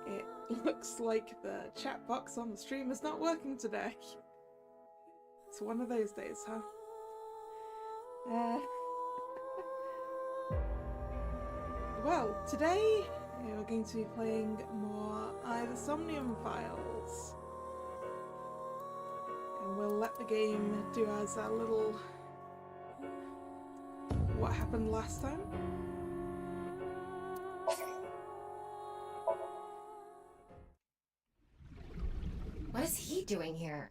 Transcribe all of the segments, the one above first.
It looks like the chat box on the stream is not working today. It's one of those days, huh? Well, today we're going to be playing more Either Somnium Files. And we'll let the game do us a little what happened last time. What is he doing here?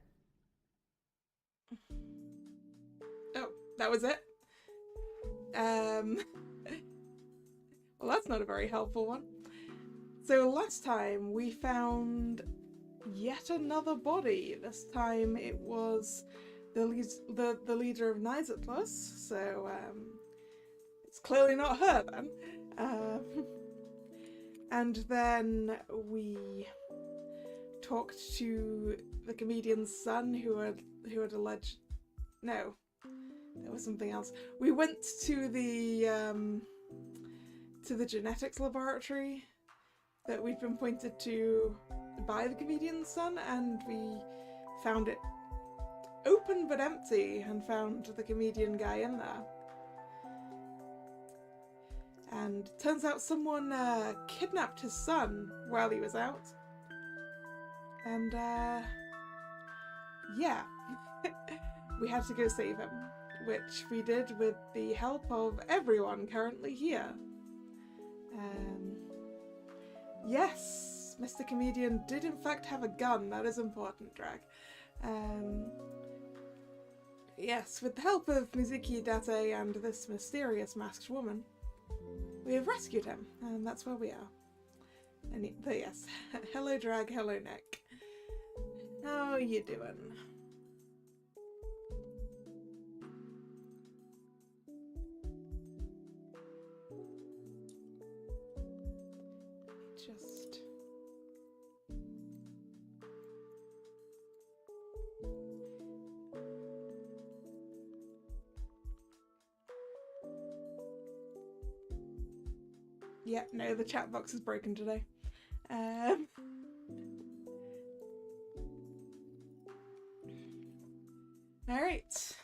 Oh, that was it? Well, that's not a very helpful one. So last time we found yet another body. This time it was the leader of Nizatlus, so it's clearly not her then. And then we talked to the comedian's son who had alleged... No, there was something else. We went to the genetics laboratory that we'd been pointed to by the comedian's son, and we found it open but empty and found the comedian guy in there. And turns out someone kidnapped his son while he was out. And yeah, we had to go save him, which we did with the help of everyone currently here. Yes, Mr. Comedian did in fact have a gun. That is important, Drag. Yes, with the help of Musicom and this mysterious masked woman, we have rescued him, and that's where we are. But yes, hello Drag, hello Nick. How are you doing? Yeah, no, the chat box is broken today. Alright.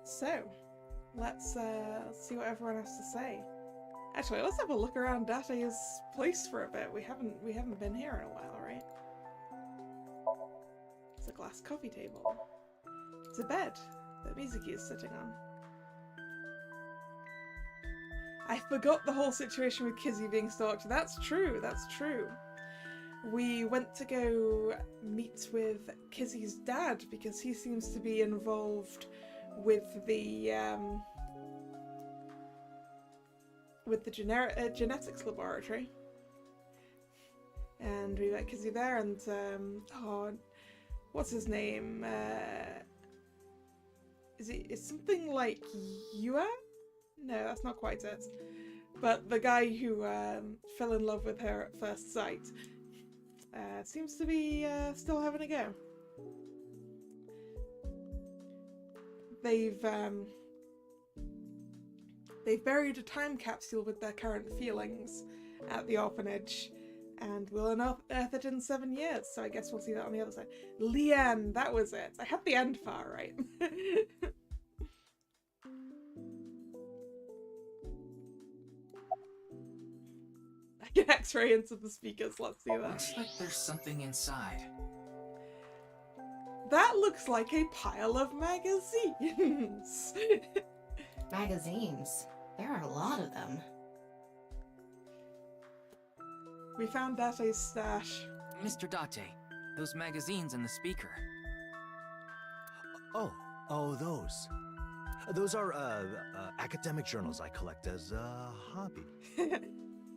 So, let's see what everyone has to say. Actually, let's have a look around Date's place for a bit. We haven't been here in a while, right? It's a glass coffee table. It's a bed that Mizuki is sitting on. I forgot the whole situation with Kizzy being stalked. That's true, that's true. We went to go meet with Kizzy's dad because he seems to be involved with the genetics laboratory. And we met Kizzy there, and oh, what's his name? Is something like Yuan? No, that's not quite it. But the guy who fell in love with her at first sight seems to be still having a go. They've buried a time capsule with their current feelings at the orphanage, and we'll unearth it in 7 years, so I guess we'll see that on the other side. Leanne, that was it. I had the end far right. An X-ray into the speakers, let's do that. Looks like there's something inside. That looks like a pile of magazines. Magazines? There are a lot of them. We found Date's stash. Mr. Date, those magazines and the speaker. Oh, those. Those are academic journals I collect as a hobby.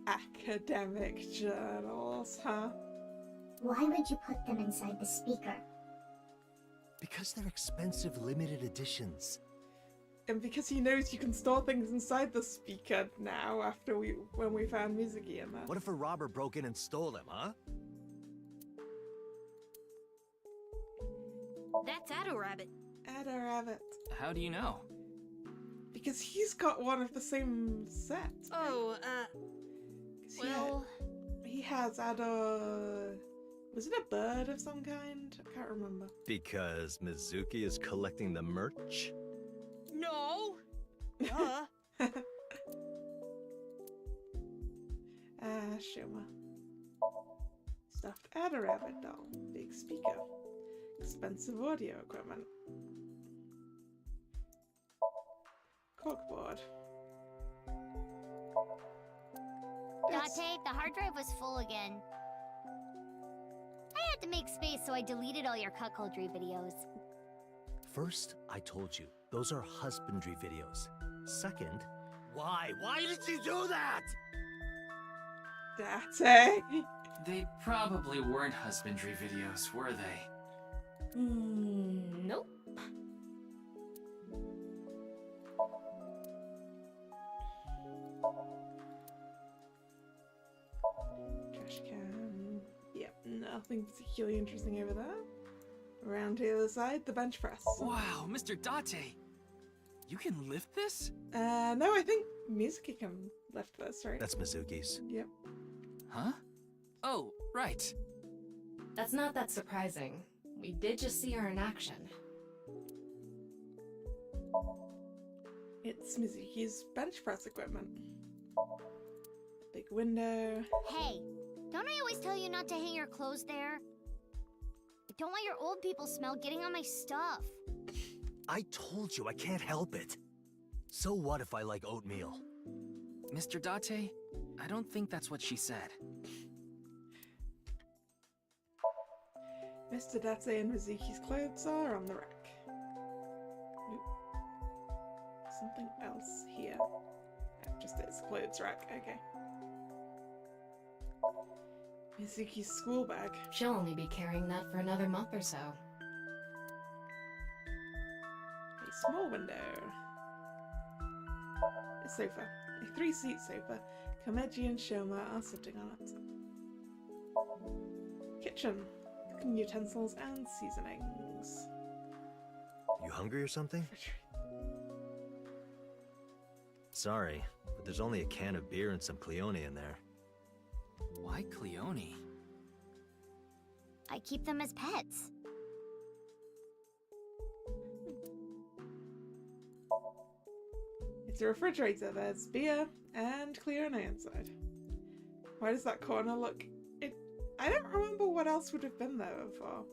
Academic journals, huh? Why would you put them inside the speaker? Because they're expensive limited editions. And because he knows you can store things inside the speaker now after when we found Mizuki in there. What if a robber broke in and stole them, huh? That's Addo Rabbit. Addo Rabbit. How do you know? Because he's got one of the same sets. Oh, well... He let's add a... Was it a bird of some kind? I can't remember. Because Mizuki is collecting the merch? No! Duh. Shoma. Stuffed Ada Rabbit doll. Big speaker. Expensive audio equipment. Corkboard. Date, the hard drive was full again. I had to make space, so I deleted all your cuckoldry videos. First, I told you, those are husbandry videos. Second, why? Why did you do that? Date. They probably weren't husbandry videos, were they? Nope. Trash can. Yep, nothing particularly interesting over there. Around to the other side, the bench press. Wow, Mr. Date! You can lift this? No, I think Musicom can lift this, right? That's Mizuki's. Yep. Huh? Oh, right. That's not that surprising. We did just see her in action. It's Mizuki's bench press equipment. Big window. Hey, don't I always tell you not to hang your clothes there? I don't want your old people smell getting on my stuff. I told you I can't help it. So what if I like oatmeal? Mr. Date, I don't think that's what she said. Mr. Date and Mizuki's clothes are on the rack. Nope. Something else here. Oh, just his clothes rack, okay. Mizuki's school bag. She'll only be carrying that for another month or so. A small window. A sofa. A 3-seat sofa. Komeji and Shoma are sitting on it. Kitchen. Cooking utensils and seasonings. You hungry or something? Sorry, but there's only a can of beer and some Cleone in there. Why Cleone? I keep them as pets. It's a refrigerator. There's beer and Cleone inside. Why does that corner look... I don't remember what else would have been there before.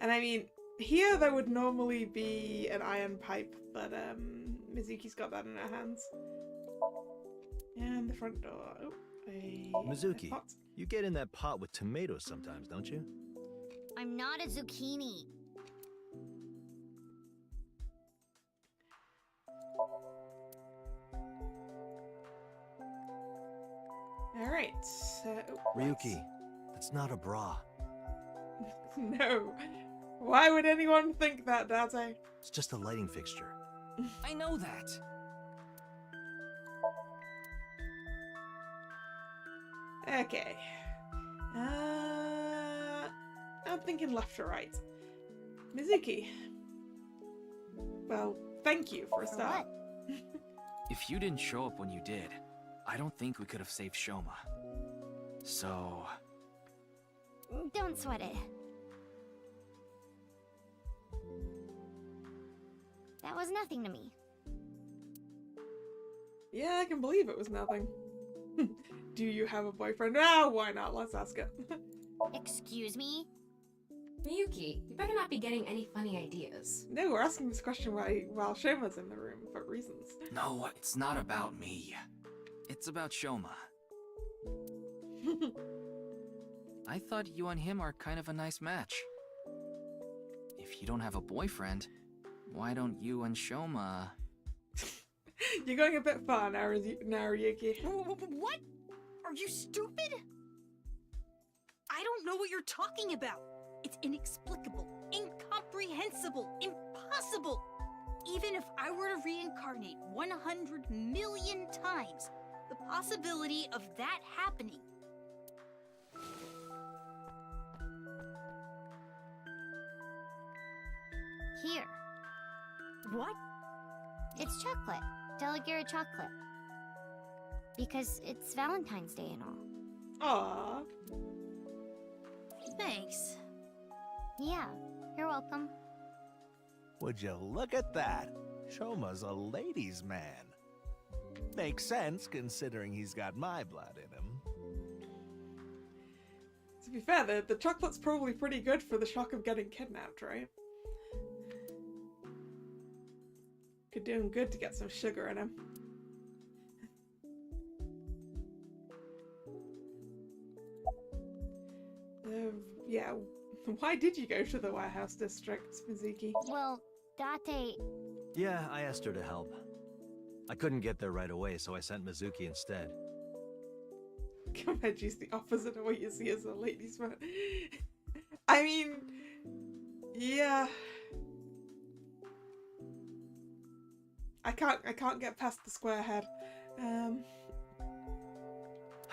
And I mean, here there would normally be an iron pipe, but Mizuki's got that in her hands. And the front door. Oh, a Mizuki, pot. you get in that pot with tomatoes sometimes, don't you? I'm not a zucchini. Alright. Ryuki, that's not a bra. No. Why would anyone think that, Date? It's just a lighting fixture. I know that. Okay. I'm thinking left or right. Mizuki. Well, thank you for a start. If you didn't show up when you did, I don't think we could have saved Shoma. So... Don't sweat it. That was nothing to me. Yeah, I can believe it was nothing. Do you have a boyfriend? Ah, why not? Let's ask it. Excuse me? Miyuki, you better not be getting any funny ideas. No, we're asking this question while Shoma's in the room for reasons. No, it's not about me. It's about Shoma. I thought you and him are kind of a nice match. If you don't have a boyfriend, why don't you and Shoma... You're going a bit far now, Ryuki. What? Are you stupid? I don't know what you're talking about. It's inexplicable, incomprehensible, impossible. Even if I were to reincarnate 100 million times, the possibility of that happening. Here. What? It's chocolate. Delegate chocolate. Because it's Valentine's Day and all. Aww. Thanks. Yeah, you're welcome. Would you look at that? Shoma's a ladies' man. Makes sense considering he's got my blood in him. To be fair, the chocolate's probably pretty good for the shock of getting kidnapped, right? Could do him good to get some sugar in him. Yeah, why did you go to the warehouse district, Mizuki? Well, Date... Yeah, I asked her to help. I couldn't get there right away, so I sent Mizuki instead. Komeji's the opposite of what you see as a ladies' man. I mean, yeah. I can't get past the square head. I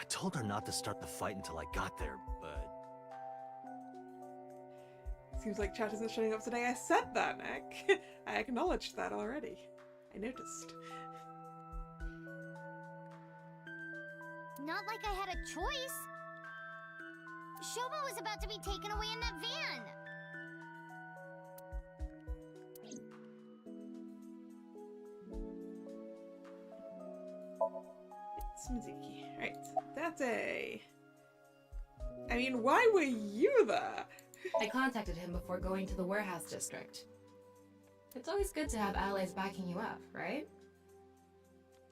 told her not to start the fight until I got there, but... Seems like chat isn't showing up today. I said that, Nick. I acknowledged that already. I noticed. Not like I had a choice. Shoma was about to be taken away in that van. It's Mizuki. Right. Date. I mean, why were you there? I contacted him before going to the warehouse district. It's always good to have allies backing you up, right?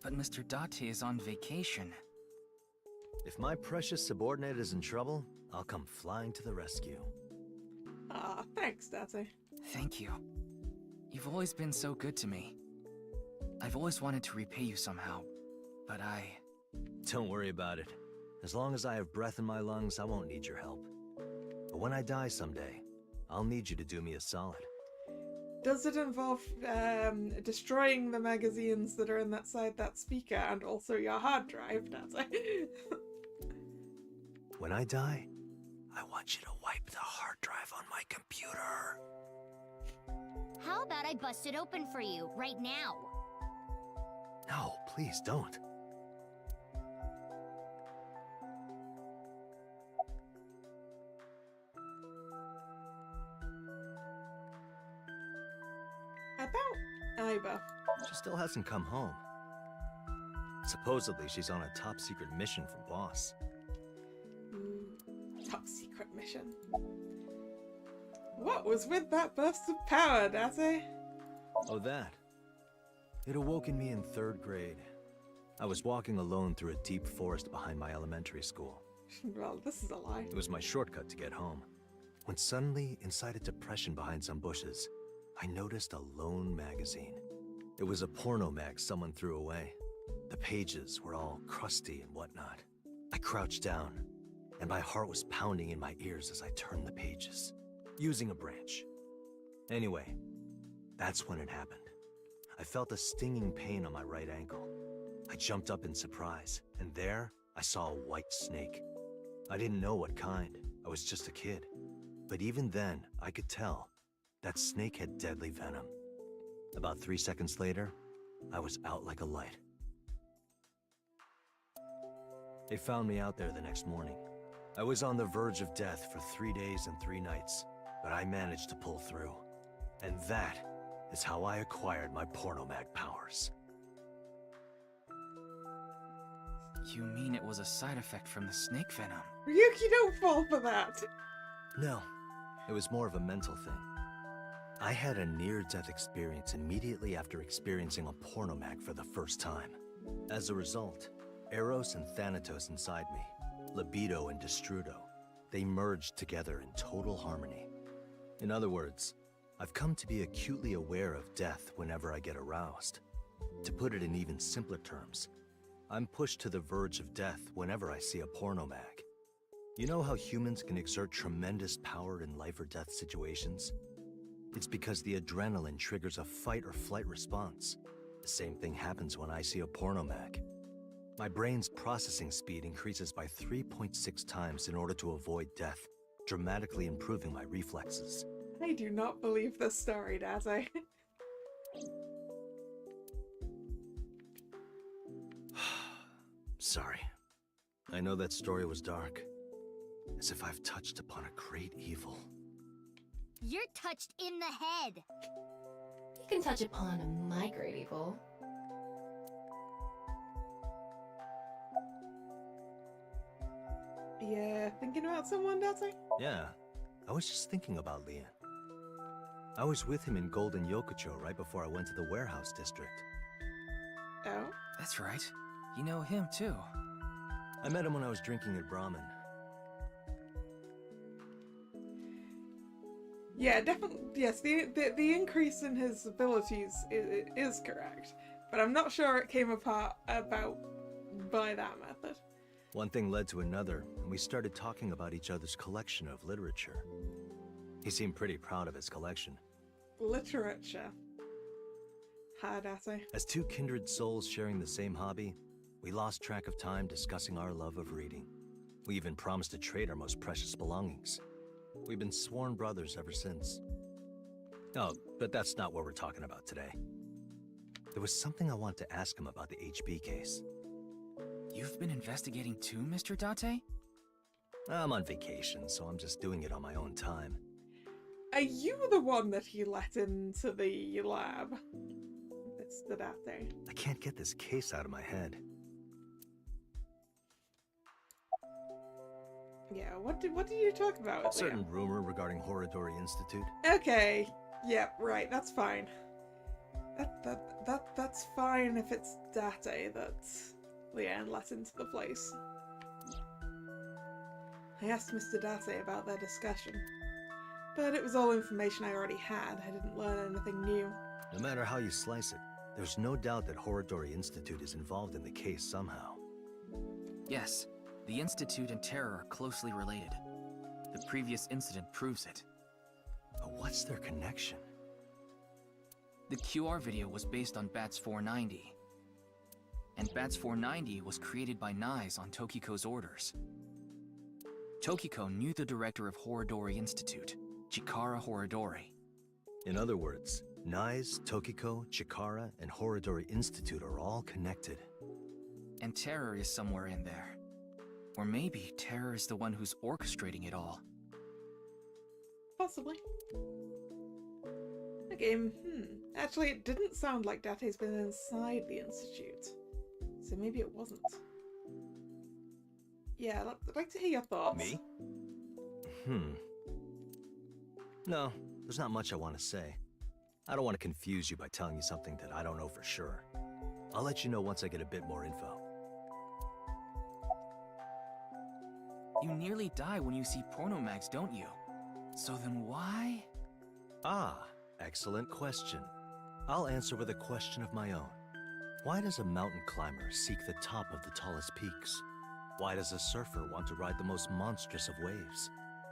But Mr. Date is on vacation. if my precious subordinate is in trouble, I'll come flying to the rescue. Aw, thanks, Date. Thank you. You've always been so good to me. I've always wanted to repay you somehow, but Don't worry about it. As long as I have breath in my lungs, I won't need your help. But when I die someday, I'll need you to do me a solid. Does it involve destroying the magazines that are in that speaker and also your hard drive, Date? When I die, I want you to wipe the hard drive on my computer. How about I bust it open for you, right now? No, please don't. About Aiba. She still hasn't come home. Supposedly, she's on a top-secret mission from Boss. Top secret mission. What was with that burst of power, Date? Oh, that. It awoke in me in 3rd grade. I was walking alone through a deep forest behind my elementary school. Well, this is a lie. It was my shortcut to get home. When suddenly, inside a depression behind some bushes, I noticed a lone magazine. It was a porno mag someone threw away. The pages were all crusty and whatnot. I crouched down, and my heart was pounding in my ears as I turned the pages, using a branch. Anyway, that's when it happened. I felt a stinging pain on my right ankle. I jumped up in surprise, and there I saw a white snake. I didn't know what kind. I was just a kid. But even then, I could tell that snake had deadly venom. About 3 seconds later, I was out like a light. They found me out there the next morning. I was on the verge of death for 3 days and 3 nights, but I managed to pull through. And that is how I acquired my pornomag powers. you mean it was a side effect from the snake venom? Ryuki, don't fall for that! No, it was more of a mental thing. I had a near-death experience immediately after experiencing a pornomag for the first time. As a result, Eros and Thanatos inside me, libido and destrudo, they merged together in total harmony. In other words, I've come to be acutely aware of death whenever I get aroused. To put it in even simpler terms, I'm pushed to the verge of death whenever I see a pornomag. You know how humans can exert tremendous power in life or death situations? It's because the adrenaline triggers a fight or flight response. The same thing happens when I see a pornomag. My brain's processing speed increases by 3.6 times in order to avoid death, dramatically improving my reflexes. I do not believe this story, Date. Sorry. I know that story was dark. As if I've touched upon a great evil. You're touched in the head. You can touch upon my great evil. Yeah, thinking about someone, Date? Yeah, I was just thinking about Leon. I was with him in Golden Yokocho right before I went to the warehouse district. Oh? That's right. You know him too. I met him when I was drinking at Brahmin. Yeah, definitely. Yes, the increase in his abilities is correct, but I'm not sure it came about by that method. One thing led to another, and we started talking about each other's collection of literature. He seemed pretty proud of his collection. Literature. Hadate. As two kindred souls sharing the same hobby, we lost track of time discussing our love of reading. We even promised to trade our most precious belongings. We've been sworn brothers ever since. Oh, but that's not what we're talking about today. There was something I want to ask him about the HB case. You've been investigating too, Mr. Date? I'm on vacation, so I'm just doing it on my own time. Are you the one that he let into the lab? It's the Date. I can't get this case out of my head. Yeah, what did you talk about? A certain rumor regarding Horodori Institute. Okay. Yep, right, that's fine. That's fine if it's Date that Leanne let into the place. I asked Mr. Date about their discussion, but it was all information I already had. I didn't learn anything new. No matter how you slice it, there's no doubt that Horodori Institute is involved in the case somehow. Yes, the Institute and Terror are closely related. The previous incident proves it. But what's their connection? The QR video was based on Bats 490. And Bats 490 was created by Nyes on Tokiko's orders. Tokiko knew the director of Horodori Institute, Chikara Horodori. In other words, Nyes, Tokiko, Chikara, and Horodori Institute are all connected. And Terror is somewhere in there. Or maybe Terror is the one who's orchestrating it all. Possibly. Okay, actually it didn't sound like Date's been inside the Institute. So maybe it wasn't. Yeah, I'd like to hear your thoughts. Me? No, there's not much I want to say. I don't want to confuse you by telling you something that I don't know for sure. I'll let you know once I get a bit more info. You nearly die when you see porno mags, don't you? So then why? Ah, excellent question. I'll answer with a question of my own. Why does a mountain climber seek the top of the tallest peaks? Why does a surfer want to ride the most monstrous of waves?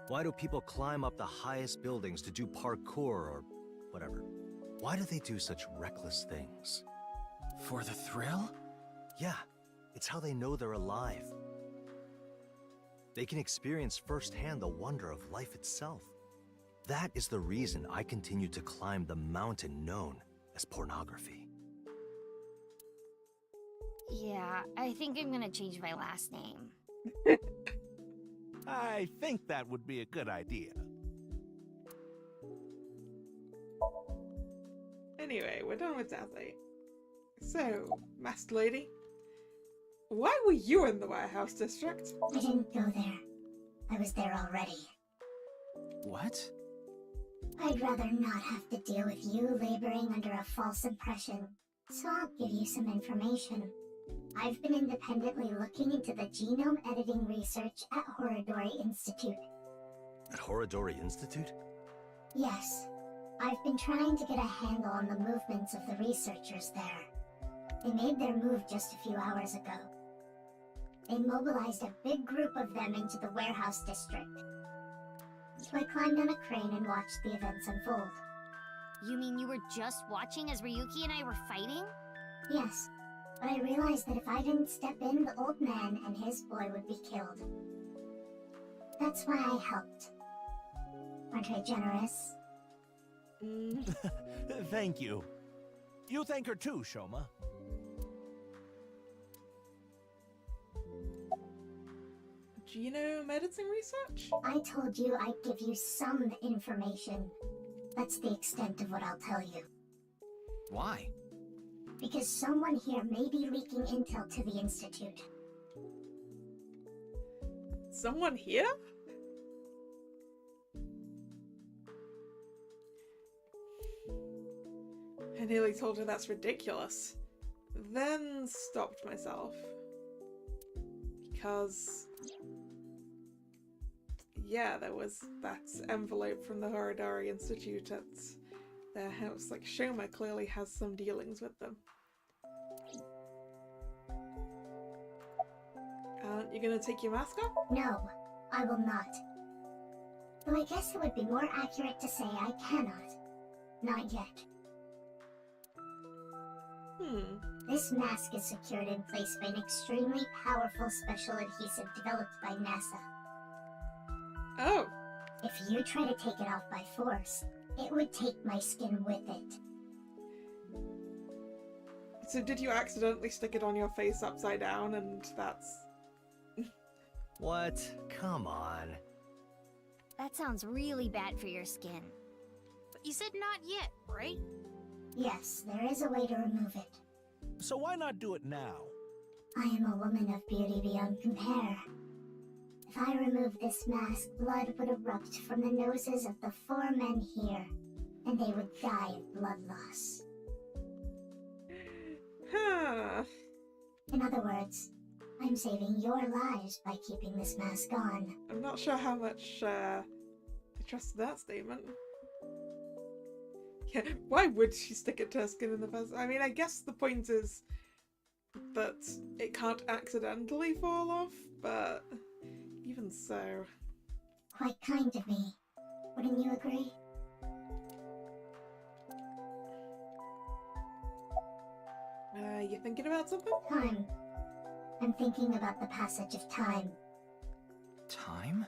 Why do people climb up the highest buildings to do parkour or whatever? Why do they do such reckless things? For the thrill? Yeah, it's how they know they're alive. They can experience firsthand the wonder of life itself. That is the reason I continue to climb the mountain known as pornography. Yeah, I think I'm gonna change my last name. I think that would be a good idea. Anyway, we're done with Date. So, Masked Lady, why were you in the warehouse district? I didn't go there. I was there already. What? I'd rather not have to deal with you laboring under a false impression, so I'll give you some information. I've been independently looking into the genome editing research at Horodori Institute. At Horodori Institute? Yes, I've been trying to get a handle on the movements of the researchers there. They made their move just a few hours ago. They mobilized a big group of them into the warehouse district. So I climbed on a crane and watched the events unfold. You mean you were just watching as Ryuki and I were fighting? Yes, but I realized that if I didn't step in, the old man and his boy would be killed. That's why I helped. Aren't I generous? Thank you. You thank her too, Shoma. medicine research? I told you I'd give you some information. That's the extent of what I'll tell you. Why? Because someone here may be leaking intel to the Institute. Someone here? I nearly told her that's ridiculous. Then stopped myself. Because... yeah, there was that envelope from the Horodari Institute at their house. Like, Shoma clearly has some dealings with them. Aren't you gonna take your mask off? No, I will not. Though I guess it would be more accurate to say I cannot. Not yet. This mask is secured in place by an extremely powerful special adhesive developed by NASA. Oh. If you try to take it off by force, it would take my skin with it. So did you accidentally stick it on your face upside down and that's... What? Come on. That sounds really bad for your skin. But you said not yet, right? Yes, there is a way to remove it. So why not do it now? I am a woman of beauty beyond compare. If I removed this mask, blood would erupt from the noses of the 4 men here, and they would die of blood loss. Huh. In other words, I'm saving your lives by keeping this mask on. I'm not sure how much I trust that statement. Yeah, why would she stick it to her skin in the first? I mean, I guess the point is that it can't accidentally fall off, but even so. Quite kind of me. Wouldn't you agree? You thinking about something? Time. I'm thinking about the passage of time. Time?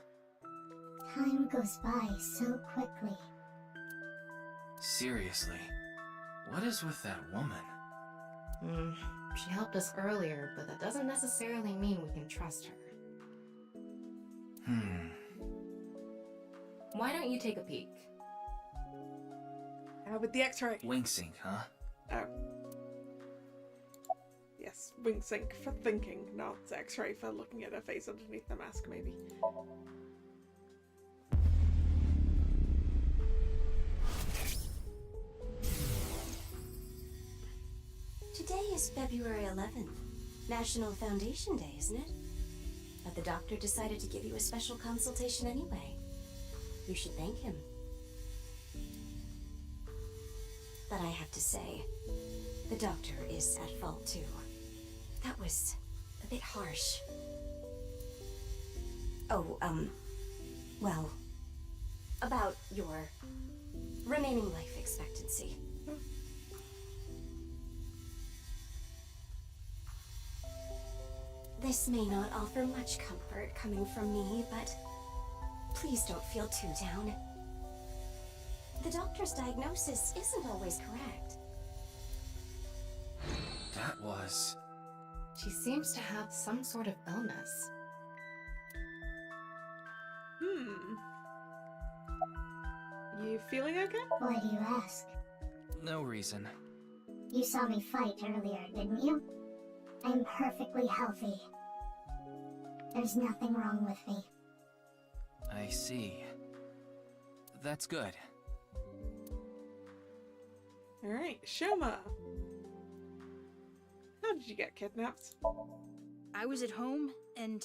Time goes by so quickly. Seriously, what is with that woman? She helped us earlier, but that doesn't necessarily mean we can trust her. Why don't you take a peek? With the X-ray. Wink sync, huh? Oh. Yes, wink sync for thinking, not X-ray for looking at her face underneath the mask, maybe. Today is February 11th, National Foundation Day, isn't it? But the doctor decided to give you a special consultation anyway. You should thank him. But I have to say, the doctor is at fault too. That was a bit harsh. Oh, well, about your remaining life expectancy. This may not offer much comfort coming from me, but please don't feel too down. The doctor's diagnosis isn't always correct. That was... She seems to have some sort of illness. You feeling okay? Why do you ask? no reason. You saw me fight earlier, didn't you? I'm perfectly healthy. There's nothing wrong with me. I see. That's good. Alright, Shoma. How did you get kidnapped? I was at home, and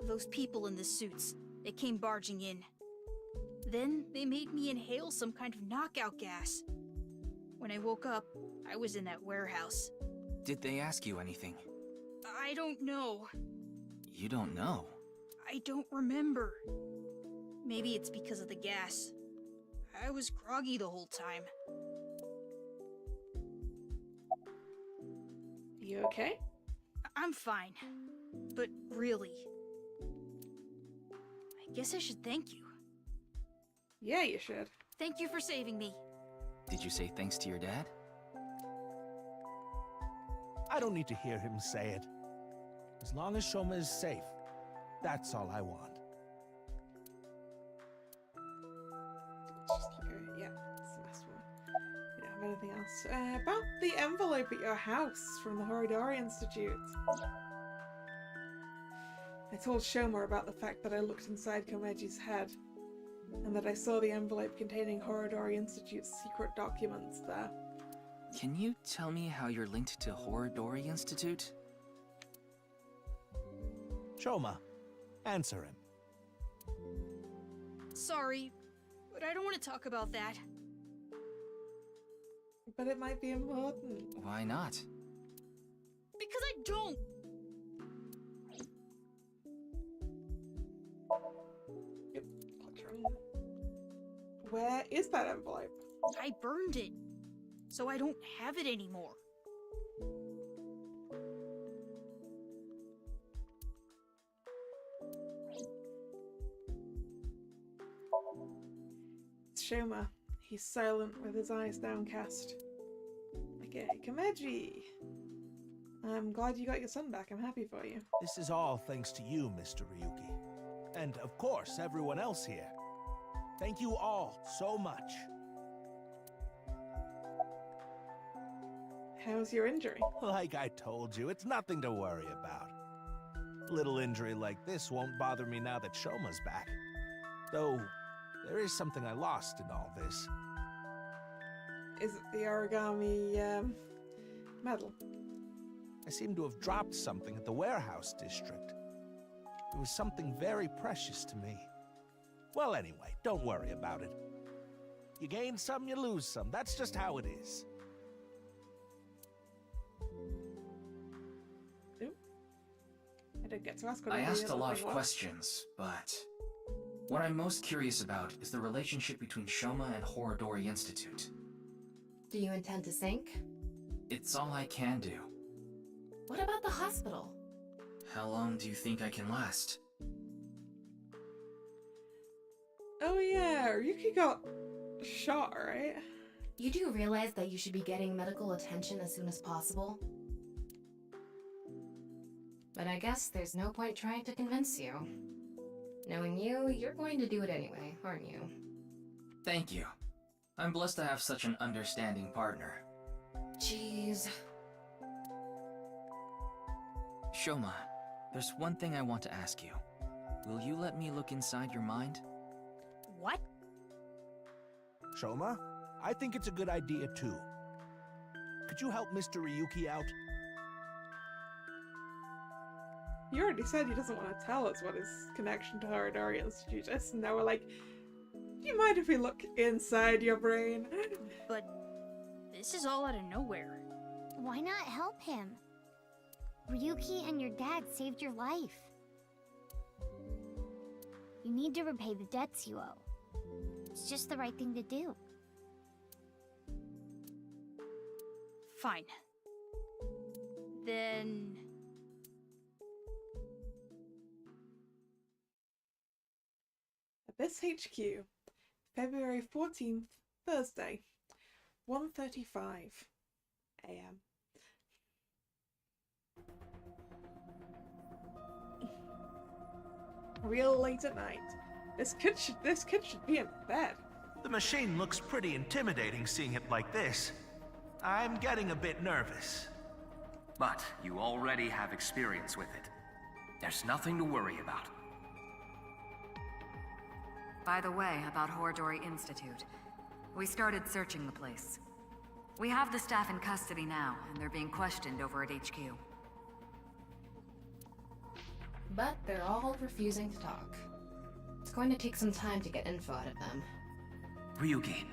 those people in the suits, they came barging in. Then they made me inhale some kind of knockout gas. When I woke up, I was in that warehouse. Did they ask you anything? I don't know. You don't know? I don't remember. Maybe it's because of the gas. I was groggy the whole time. You okay? I'm fine. But really, I guess I should thank you. Yeah, you should. Thank you for saving me. Did you say thanks to your dad? I don't need to hear him say it. As long as Shoma is safe, That's all I want. Okay, yeah, that's the best one. We don't have anything else. About the envelope at your house from the Horidori Institute. I told Shoma about the fact that I looked inside Komeji's head, and that I saw the envelope containing Horidori Institute's secret documents there. Can you tell me how you're linked to Horidori Institute? Shoma, answer him. Sorry, but I don't want to talk about that. But it might be important. Why not? Because I don't! Yep, where is that envelope? I burned it, so I don't have it anymore. It's Shoma. He's silent with his eyes downcast. Okay, Komeji. I'm glad you got your son back. I'm happy for you. This is all thanks to you, Mr. Ryuki. And of course, everyone else here. Thank you all so much. How's your injury? Like I told you, it's nothing to worry about. A little injury like this won't bother me now that Shoma's back. Though, there is something I lost in all this. Is it the origami, medal? I seem to have dropped something at the warehouse district. It was something very precious to me. Well, anyway, don't worry about it. You gain some, you lose some. That's just how it is. Nope. I didn't get to ask what I the asked a other lot thing of was. questions, but what I'm most curious about is the relationship between Shoma and Horidori Institute. Do you intend to sink? It's all I can do. What about the hospital? How long do you think I can last? Oh yeah, Ryuki got shot, right? You do realize that you should be getting medical attention as soon as possible? But I guess there's no point trying to convince you. Knowing you, you're going to do it anyway, aren't you? Thank you. I'm blessed to have such an understanding partner. Jeez. Shoma, there's one thing I want to ask you. Will you let me look inside your mind? What? Shoma, I think it's a good idea too. Could you help Mr. Ryuki out? He already said he doesn't want to tell us what his connection to Horidori Institute is, and now we're like, do you mind if we look inside your brain? But this is all out of nowhere. Why not help him? Ryuki and your dad saved your life. You need to repay the debts you owe. It's just the right thing to do. Fine. Then... Abyss HQ, February 14th, Thursday, 1:35 a.m. Real late at night. This kid should be in bed. The machine looks pretty intimidating seeing it like this. I'm getting a bit nervous. But you already have experience with it. There's nothing to worry about. By the way, about Horidori Institute. We started searching the place. We have the staff in custody now, and they're being questioned over at HQ. But they're all refusing to talk. It's going to take some time to get info out of them. Ryuki,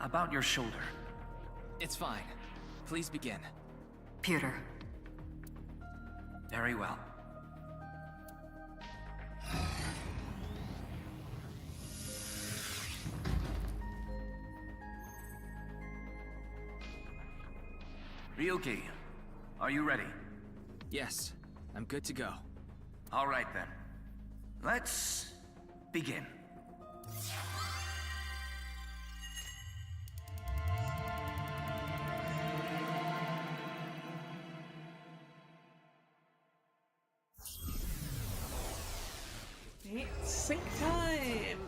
about your shoulder. It's fine. Please begin. Pewter. Very well. Ryuki, are you ready? Yes, I'm good to go. All right then. Let's begin. Sync time!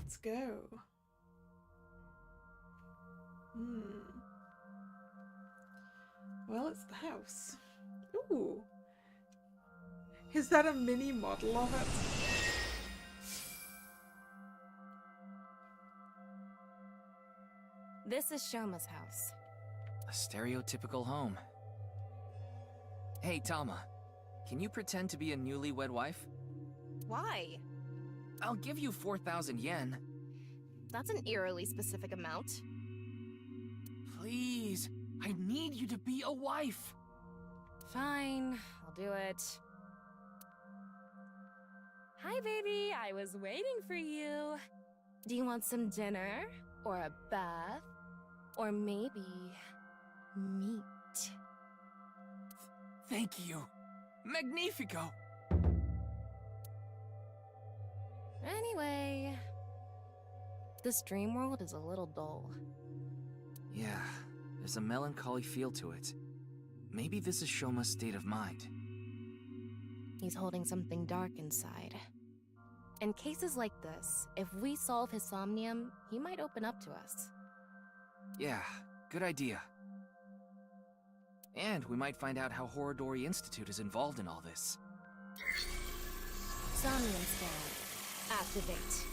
Let's go. Well, it's the house. Ooh. Is that a mini model of it? This is Shoma's house. A stereotypical home. Hey, Tama. Can you pretend to be a newlywed wife? Why? I'll give you 4,000 yen. That's an eerily specific amount. Please, I need you to be a wife. Fine, I'll do it. Hi, baby. I was waiting for you. Do you want some dinner? Or a bath? Or maybe meat? Thank you. Magnifico. Anyway, this dream world is a little dull. Yeah, there's a melancholy feel to it. Maybe this is Shoma's state of mind. He's holding something dark inside. In cases like this, if we solve his somnium, he might open up to us. Yeah, good idea. And we might find out how Horodori Institute is involved in all this. Somnium scan. Activate.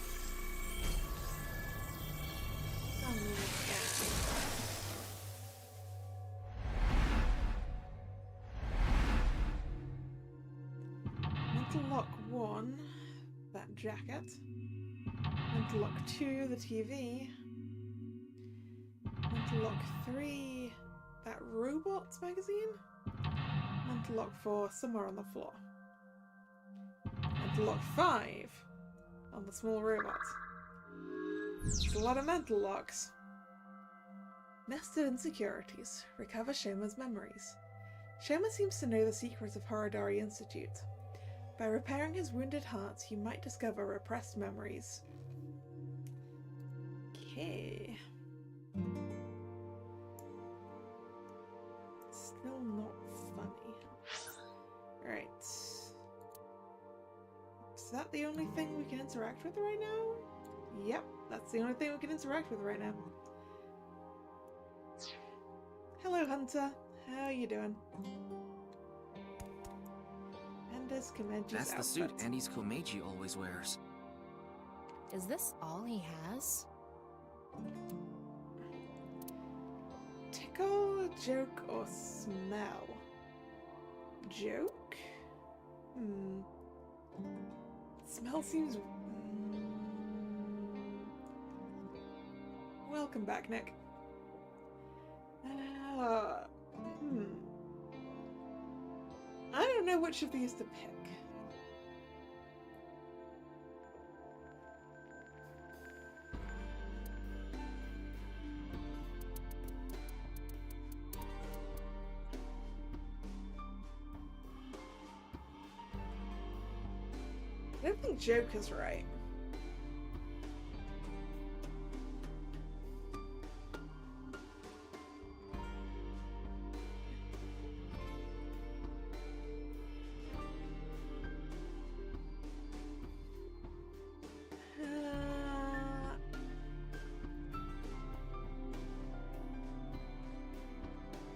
Mental lock 1, that jacket. Mental lock 2, the TV. Mental lock 3, that robots magazine. Mental lock 4, somewhere on the floor. Mental lock 5, on the small robot. There's a lot of mental locks. Nested insecurities. Recover Shoma's memories. Shoma seems to know the secrets of Horodori Institute. By repairing his wounded heart, you might discover repressed memories. Okay. Still not funny. Right. Is that the only thing we can interact with right now? Yep, that's the only thing we can interact with right now. Hello, Hunter. How are you doing? Andes Komeji's That's the outfit. suit Andy's Komeji always wears. Is this all he has? Tickle, joke, or smell? Joke? Smell seems... Welcome back, Nick. I don't know which of these to pick. I don't think joke is right.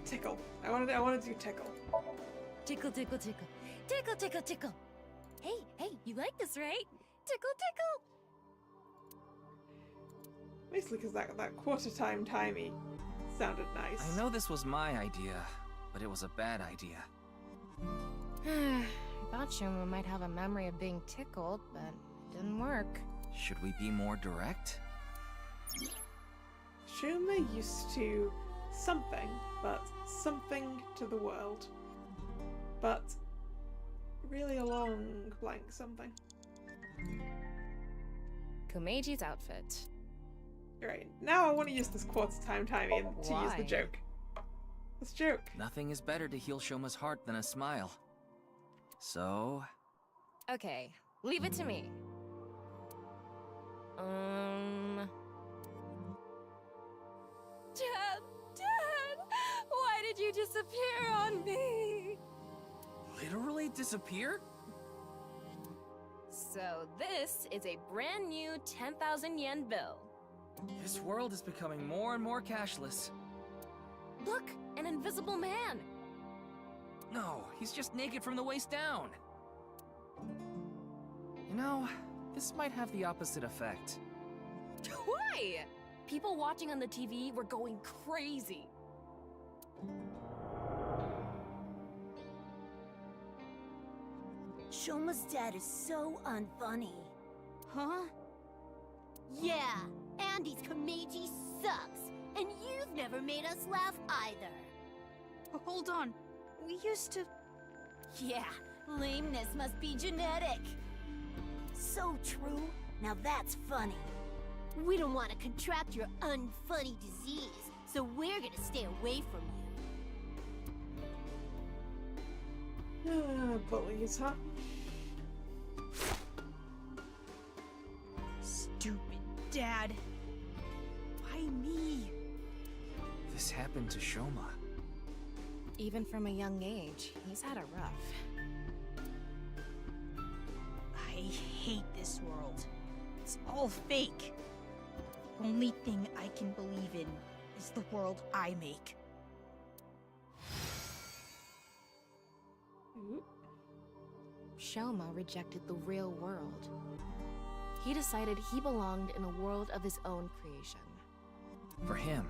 Tickle. I want to do tickle. Tickle, tickle, tickle. Tickle, tickle, tickle. Hey, hey, you like this, right? Tickle, tickle. Basically because that quarter time timey sounded nice. I know this was my idea, but it was a bad idea. I thought Shoma might have a memory of being tickled, but it didn't work. Should we be more direct? Shoma used to something, but something to the world. But really a long blank something. Komeji's outfit. Right, now I want to use this quarter time timing to use the Why? joke. Let's joke. Nothing is better to heal Shoma's heart than a smile. So... Okay, leave it to me. Dad! Dad! Why did you disappear on me? Literally disappear? So this is a brand new 10,000 yen bill. This world is becoming more and more cashless. Look, an invisible man. No, he's just naked from the waist down. You know, this might have the opposite effect. Why? People watching on the TV were going crazy. Shoma's dad is so unfunny. Huh? Yeah, Andy's Komeiji sucks, and you've never made us laugh either. Hold on. We used to... Yeah, lameness must be genetic. So true. Now that's funny. We don't want to contract your unfunny disease, so we're gonna stay away from you. Bullies, huh? Stupid dad. Why me? This happened to Shoma. Even from a young age, he's had it rough. I hate this world. It's all fake. Only thing I can believe in is the world I make. Shoma rejected the real world. He decided he belonged in a world of his own creation. For him,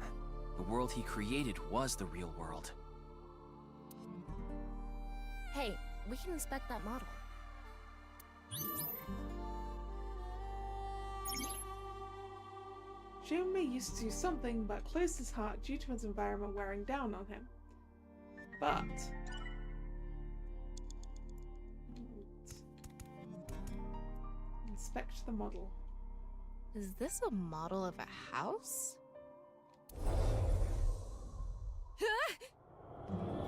the world he created was the real world. Hey, we can inspect that model. Shoma used to do something but closed his heart due to his environment wearing down on him. But... inspect the model. Is this a model of a house?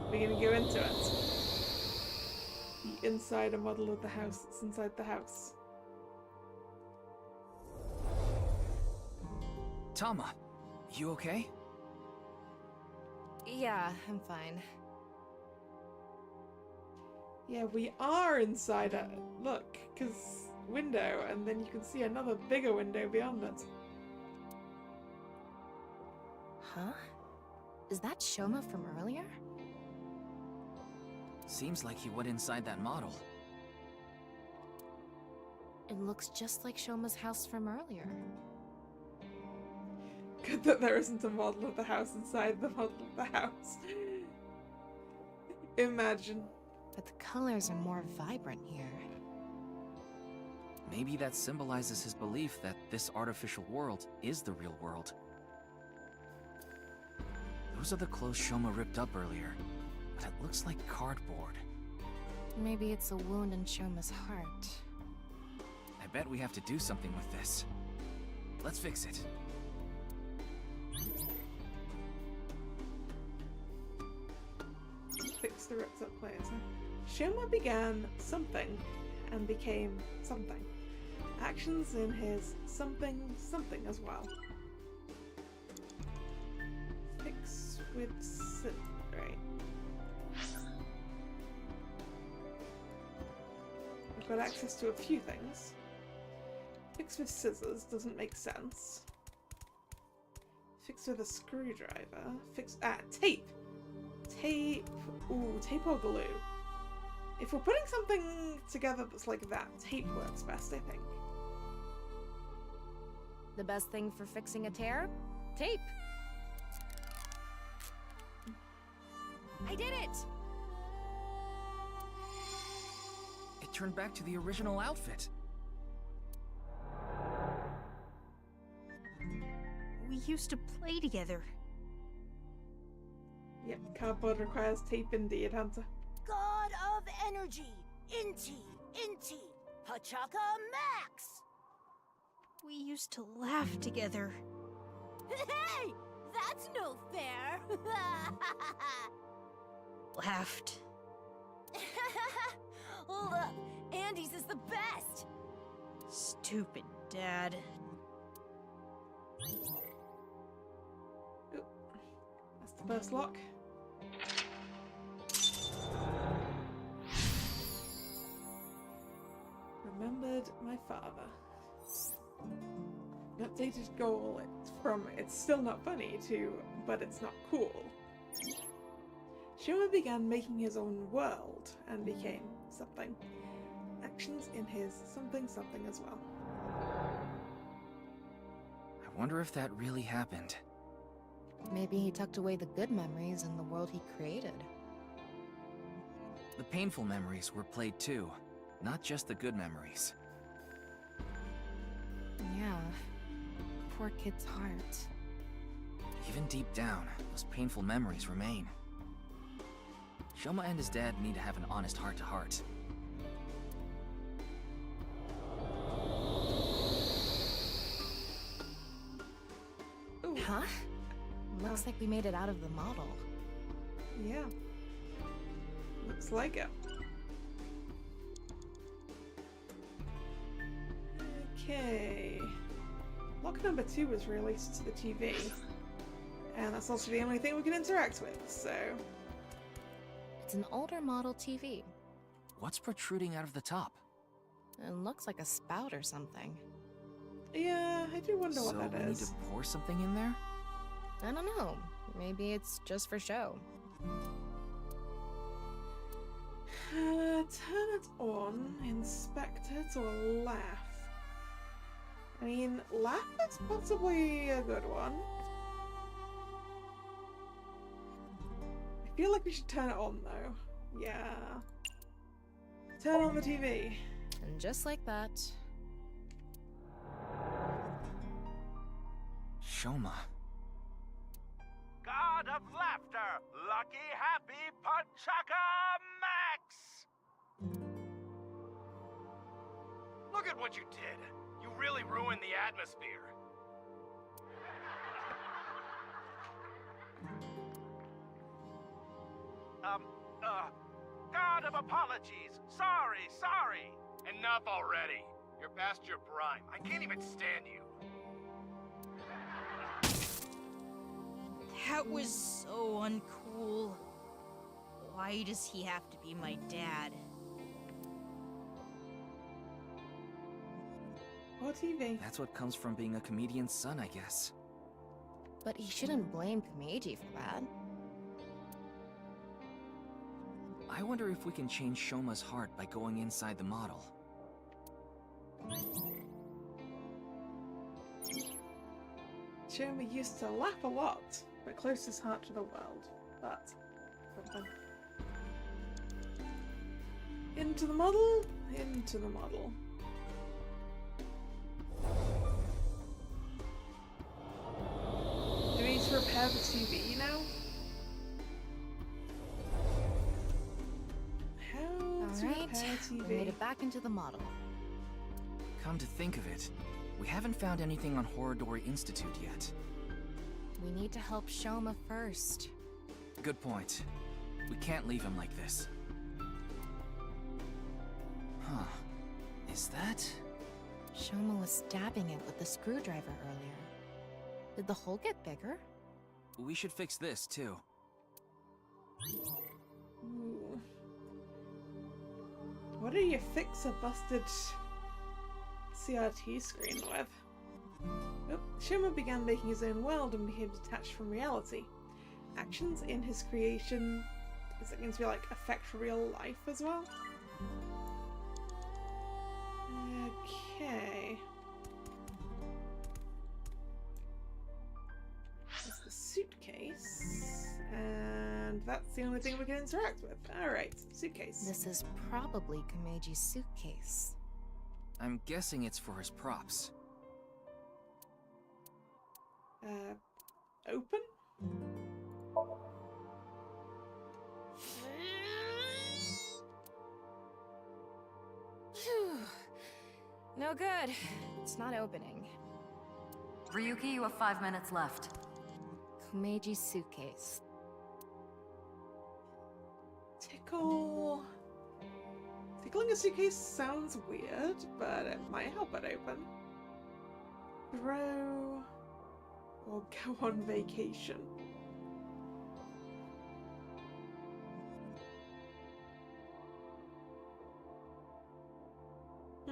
We're gonna go into it. The insider model of the house that's inside the house. Tama, you okay? Yeah, I'm fine. Yeah, we are inside it. Look, because window, and then you can see another bigger window beyond it. Huh? Is that Shoma from earlier? Seems like he went inside that model. It looks just like Shoma's house from earlier. Good that there isn't a model of the house inside the model of the house. Imagine. But the colors are more vibrant here. Maybe that symbolizes his belief that this artificial world is the real world. Those are the clothes Shoma ripped up earlier, but it looks like cardboard. Maybe it's a wound in Shoma's heart. I bet we have to do something with this. Let's fix it. Fix the ripped up clothes, huh? Shoma began something and became something. Actions in his something as well. Fix with right. We've got access to a few things. Fix with scissors doesn't make sense. Fix with a screwdriver. Tape! Tape. Ooh, tape or glue. If we're putting something together that's like that, tape works best, I think. The best thing for fixing a tear? Tape. I did it! It turned back to the original outfit. We used to play together. Yep, cardboard requires tape indeed, Hunter. God of energy, Inti, Pachaka Max! We used to laugh together. Hey! That's no fair! Laughed. Look, Andy's is the best! Stupid dad. Oop. That's the first lock. Remembered my father. An updated goal from it's still not funny to but it's not cool. Shoma began making his own world and became something. Actions in his something as well. I wonder if that really happened. Maybe he tucked away the good memories in the world he created. The painful memories were played too, not just the good memories. Yeah. Poor kid's heart. Even deep down, those painful memories remain. Shoma and his dad need to have an honest heart-to-heart. Huh? Looks like we made it out of the model. Yeah. Looks like it. Okay. Lock number 2 was released to the TV. And that's also the only thing we can interact with, so... It's an older model TV. What's protruding out of the top? It looks like a spout or something. Yeah, I do wonder what that So we need to pour something in there? I don't know. Maybe it's just for show. Turn it on, inspect it, or laugh. I mean, laugh is possibly a good one. I feel like we should turn it on, though. Yeah. Turn on the TV. And just like that... Shoma. God of laughter, lucky, happy, Punchaka Max! Look at what you did. You really ruined the atmosphere. God of apologies. Sorry. Enough already. You're past your prime. I can't even stand you. That was so uncool. Why does he have to be my dad? Or TV. That's what comes from being a comedian's son, I guess. But he shouldn't blame Kumeiji for that. I wonder if we can change Shoma's heart by going inside the model. Shoma used to laugh a lot, but closed his heart to the world. But something. Into the model. Into the model. Do we need to repair the TV now? How to Alright, repair we TV? made it back into the model. Come to think of it, we haven't found anything on Horodori Institute yet. We need to help Shoma first. Good point. We can't leave him like this. Huh. Is that... Shoma was stabbing it with the screwdriver earlier. Did the hole get bigger? We should fix this, too. Ooh. What do you fix a busted CRT screen with? Oh, Shoma began making his own world and became detached from reality. Actions in his creation, is it going to be like affect real life as well? Okay. That's the suitcase, and that's the only thing we can interact with. Alright, suitcase. This is probably Kumeiji's suitcase. I'm guessing it's for his props. Open? Phew. No good. It's not opening. Ryuki, you have 5 minutes left. Kumeiji's suitcase. Tickle. Tickling a suitcase sounds weird, but it might help it open. Throw. Or go on vacation. I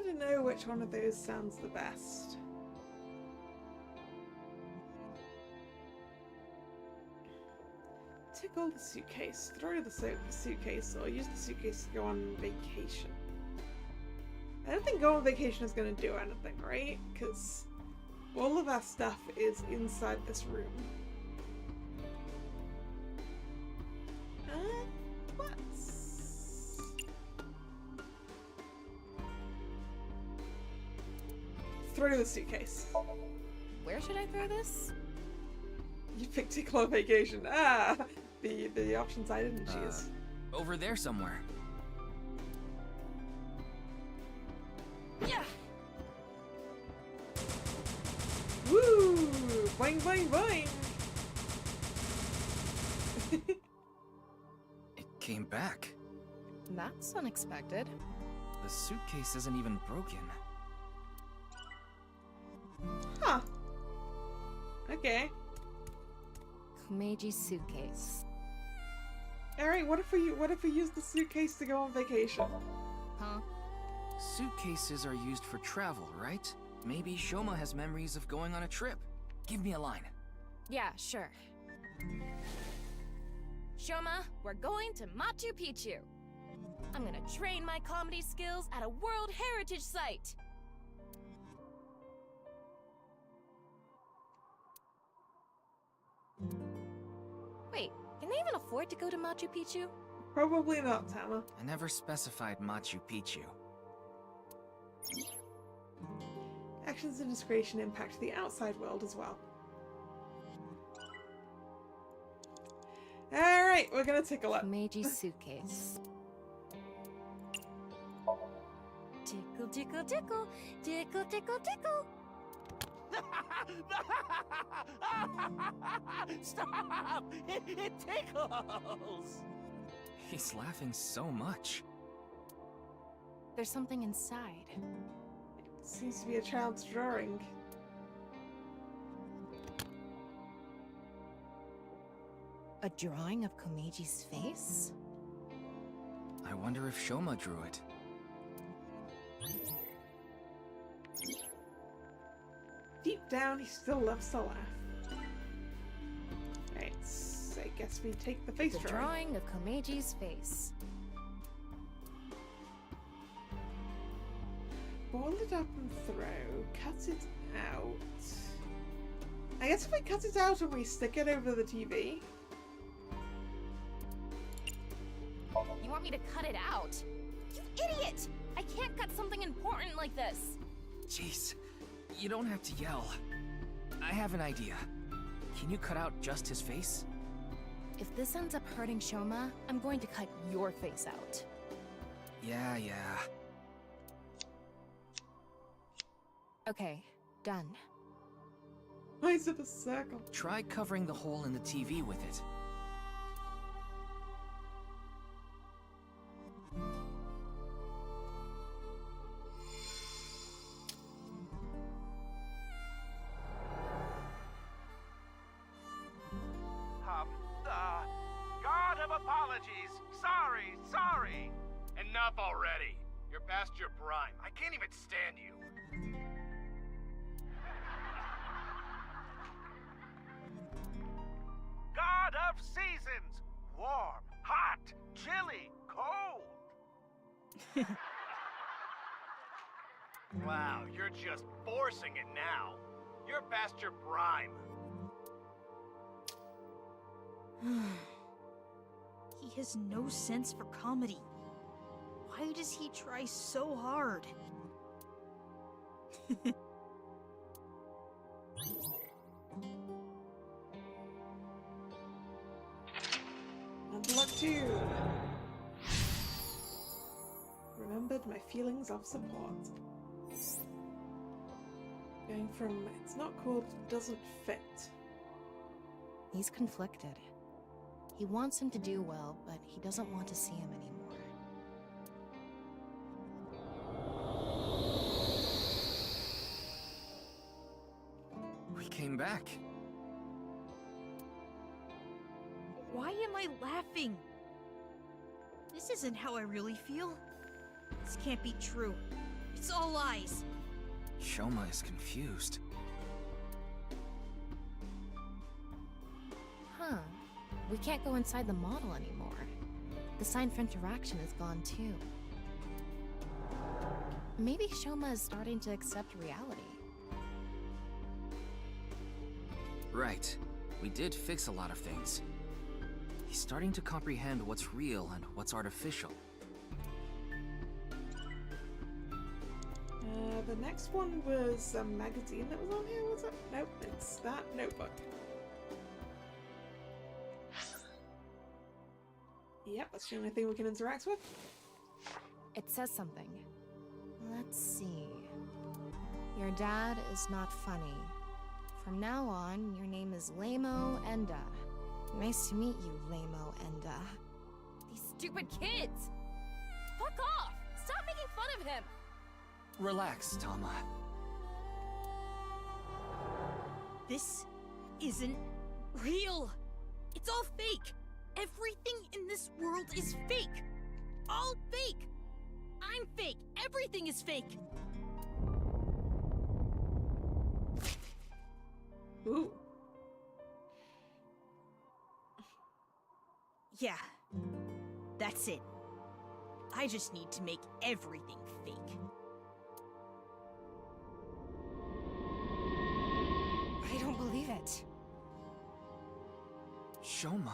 don't know which one of those sounds the best. Tickle the suitcase, throw the suitcase, or use the suitcase to go on vacation. I don't think go on vacation is going to do anything, right? Because all of our stuff is inside this room. Let's... throw the suitcase. Where should I throw this? You picked tickle on vacation. Ah! The options I didn't choose. Over there somewhere. Yeah. Woo! Boing, boing, boing! It came back. That's unexpected. The suitcase isn't even broken. Huh. Okay. Komeiji suitcase. Alright, what if we use the suitcase to go on vacation? Huh? Suitcases are used for travel, right? Maybe Shoma has memories of going on a trip. Give me a line. Yeah, sure. Shoma, we're going to Machu Picchu. I'm gonna train my comedy skills at a World Heritage Site. Wait, can they even afford to go to Machu Picchu? Probably not, Tama. I never specified Machu Picchu. Actions and discretion impact the outside world as well. Alright, we're gonna tickle it. Komeiji suitcase. Tickle, tickle, tickle, tickle, tickle, tickle. Stop! It tickles! He's laughing so much. There's something inside. It seems to be a child's drawing. A drawing of Komeiji's face? I wonder if Shoma drew it. Deep down, he still loves to laugh. Right, so I guess we take the face The drawing. drawing of Komeiji's face. Ball it up and throw. Cut it out. I guess if we cut it out and we stick it over the TV. You want me to cut it out? You idiot! I can't cut something important like this. Jeez, you don't have to yell. I have an idea. Can you cut out just his face? If this ends up hurting Shoma, I'm going to cut your face out. Yeah. Okay, done. Eyes of a circle. Try covering the hole in the TV with it. God of apologies. Sorry. Enough already. You're past your prime. I can't even stand you. God of seasons. Warm, hot, chilly, cold. Wow, you're just forcing it now. You're past your prime. He has no sense for comedy. Why does he try so hard? Unlock 2. Remembered my feelings of support. Going from it's not cool to doesn't fit. He's conflicted. He wants him to do well, but he doesn't want to see him anymore. We came back. Why am I laughing? This isn't how I really feel. This can't be true. It's all lies. Shoma is confused. Huh. We can't go inside the model anymore. The sign for interaction is gone too. Maybe Shoma is starting to accept reality. Right. We did fix a lot of things. He's starting to comprehend what's real and what's artificial. The next one was a magazine that was on here, was it? Nope, it's that notebook. Yep, that's the only thing we can interact with. It says something. Let's see. Your dad is not funny. From now on, your name is Lamo Enda. Nice to meet you, Lamo Enda. These stupid kids! Fuck off! Stop making fun of him! Relax, Tama. This isn't real. It's all fake. Everything in this world is fake. All fake. I'm fake. Everything is fake. Ooh. Yeah, that's it. I just need to make everything fake. I don't believe it. Shoma.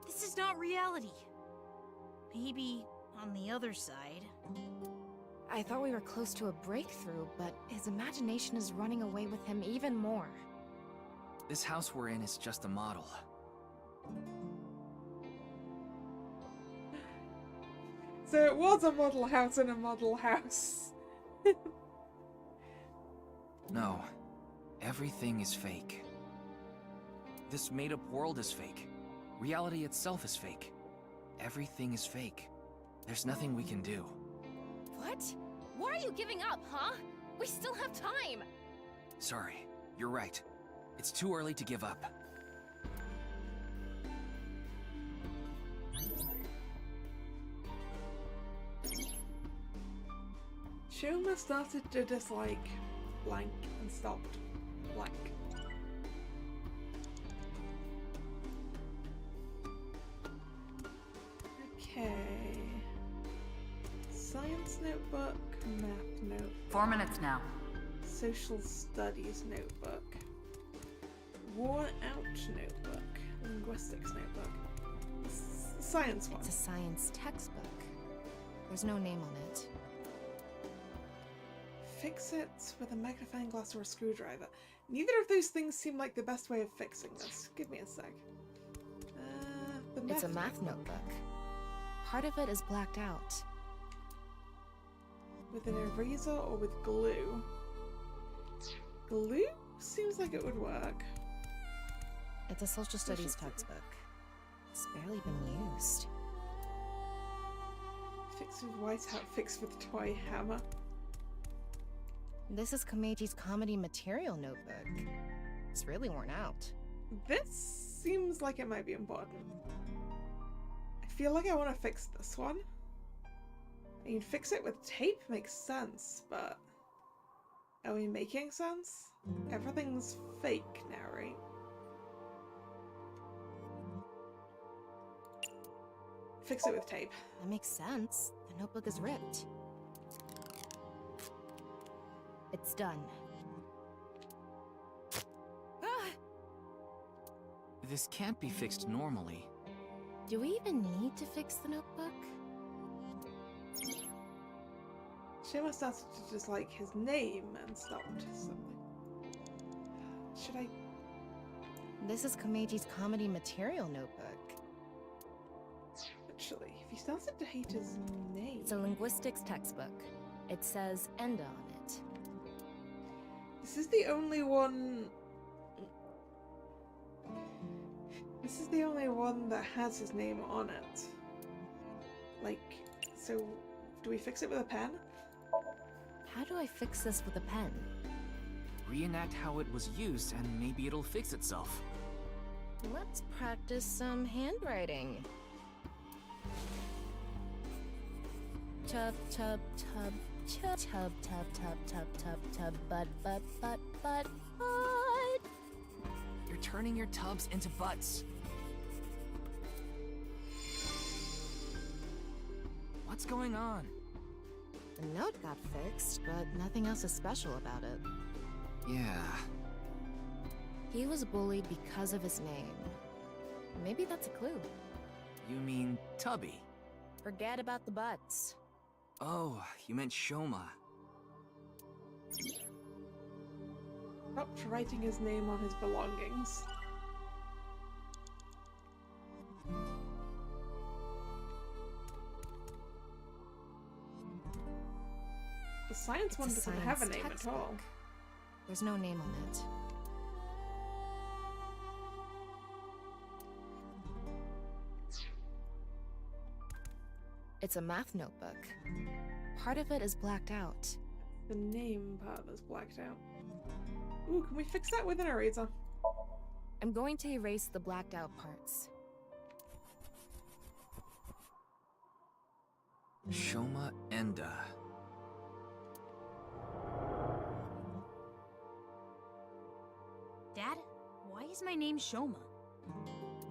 This is not reality. Maybe on the other side. I thought we were close to a breakthrough, but his imagination is running away with him even more. This house we're in is just a model. So it was a model house in a model house. No. Everything is fake. This made-up world is fake. Reality itself is fake. Everything is fake. There's nothing we can do. What? Why are you giving up, huh? We still have time! Sorry, you're right. It's too early to give up. Shoma started to dislike blank and stopped blank. Okay. Science notebook, math notebook. 4 minutes now. Social studies notebook. Worn out notebook. Linguistics notebook. Science one. It's a science textbook. There's no name on it. Fix it with a magnifying glass or a screwdriver. Neither of those things seem like the best way of fixing this. Give me a sec. It's a math notebook. Part of it is blacked out. With an eraser or with glue? Glue seems like it would work. It's a social studies textbook. It's barely been used. Fix with whiteout, fix with toy hammer. This is Komeji's comedy material notebook. It's really worn out. This seems like it might be important. I feel like I want to fix this one. I mean, fix it with tape makes sense, but are we making sense? Everything's fake now, right? Fix it with tape. That makes sense. The notebook is ripped. It's done. This can't be fixed normally. Do we even need to fix the notebook? Shoma started to dislike his name and stopped something. Should I? This is Komeji's comedy material notebook. Actually, if he started to hate his name... It's a linguistics textbook. It says Enda on it. This is the only one... This is the only one that has his name on it. Like, so do we fix it with a pen? How do I fix this with a pen? Reenact how it was used and maybe it'll fix itself. Let's practice some handwriting. Tub, tub, tub, tub, tub, tub, tub, tub, tub, tub, butt, butt, butt, butt, butt. You're turning your tubs into butts. What's going on? The note got fixed, but nothing else is special about it. Yeah. He was bullied because of his name. Maybe that's a clue. You mean Tubby? Forget about the butts. Oh, you meant Shoma. Stopped writing his name on his belongings. The science one doesn't have a name at all. There's no name on it. It's a math notebook. Part of it is blacked out. The name part is blacked out. Ooh, can we fix that with an eraser? I'm going to erase the blacked out parts. Shoma Enda. Dad, why is my name Shoma?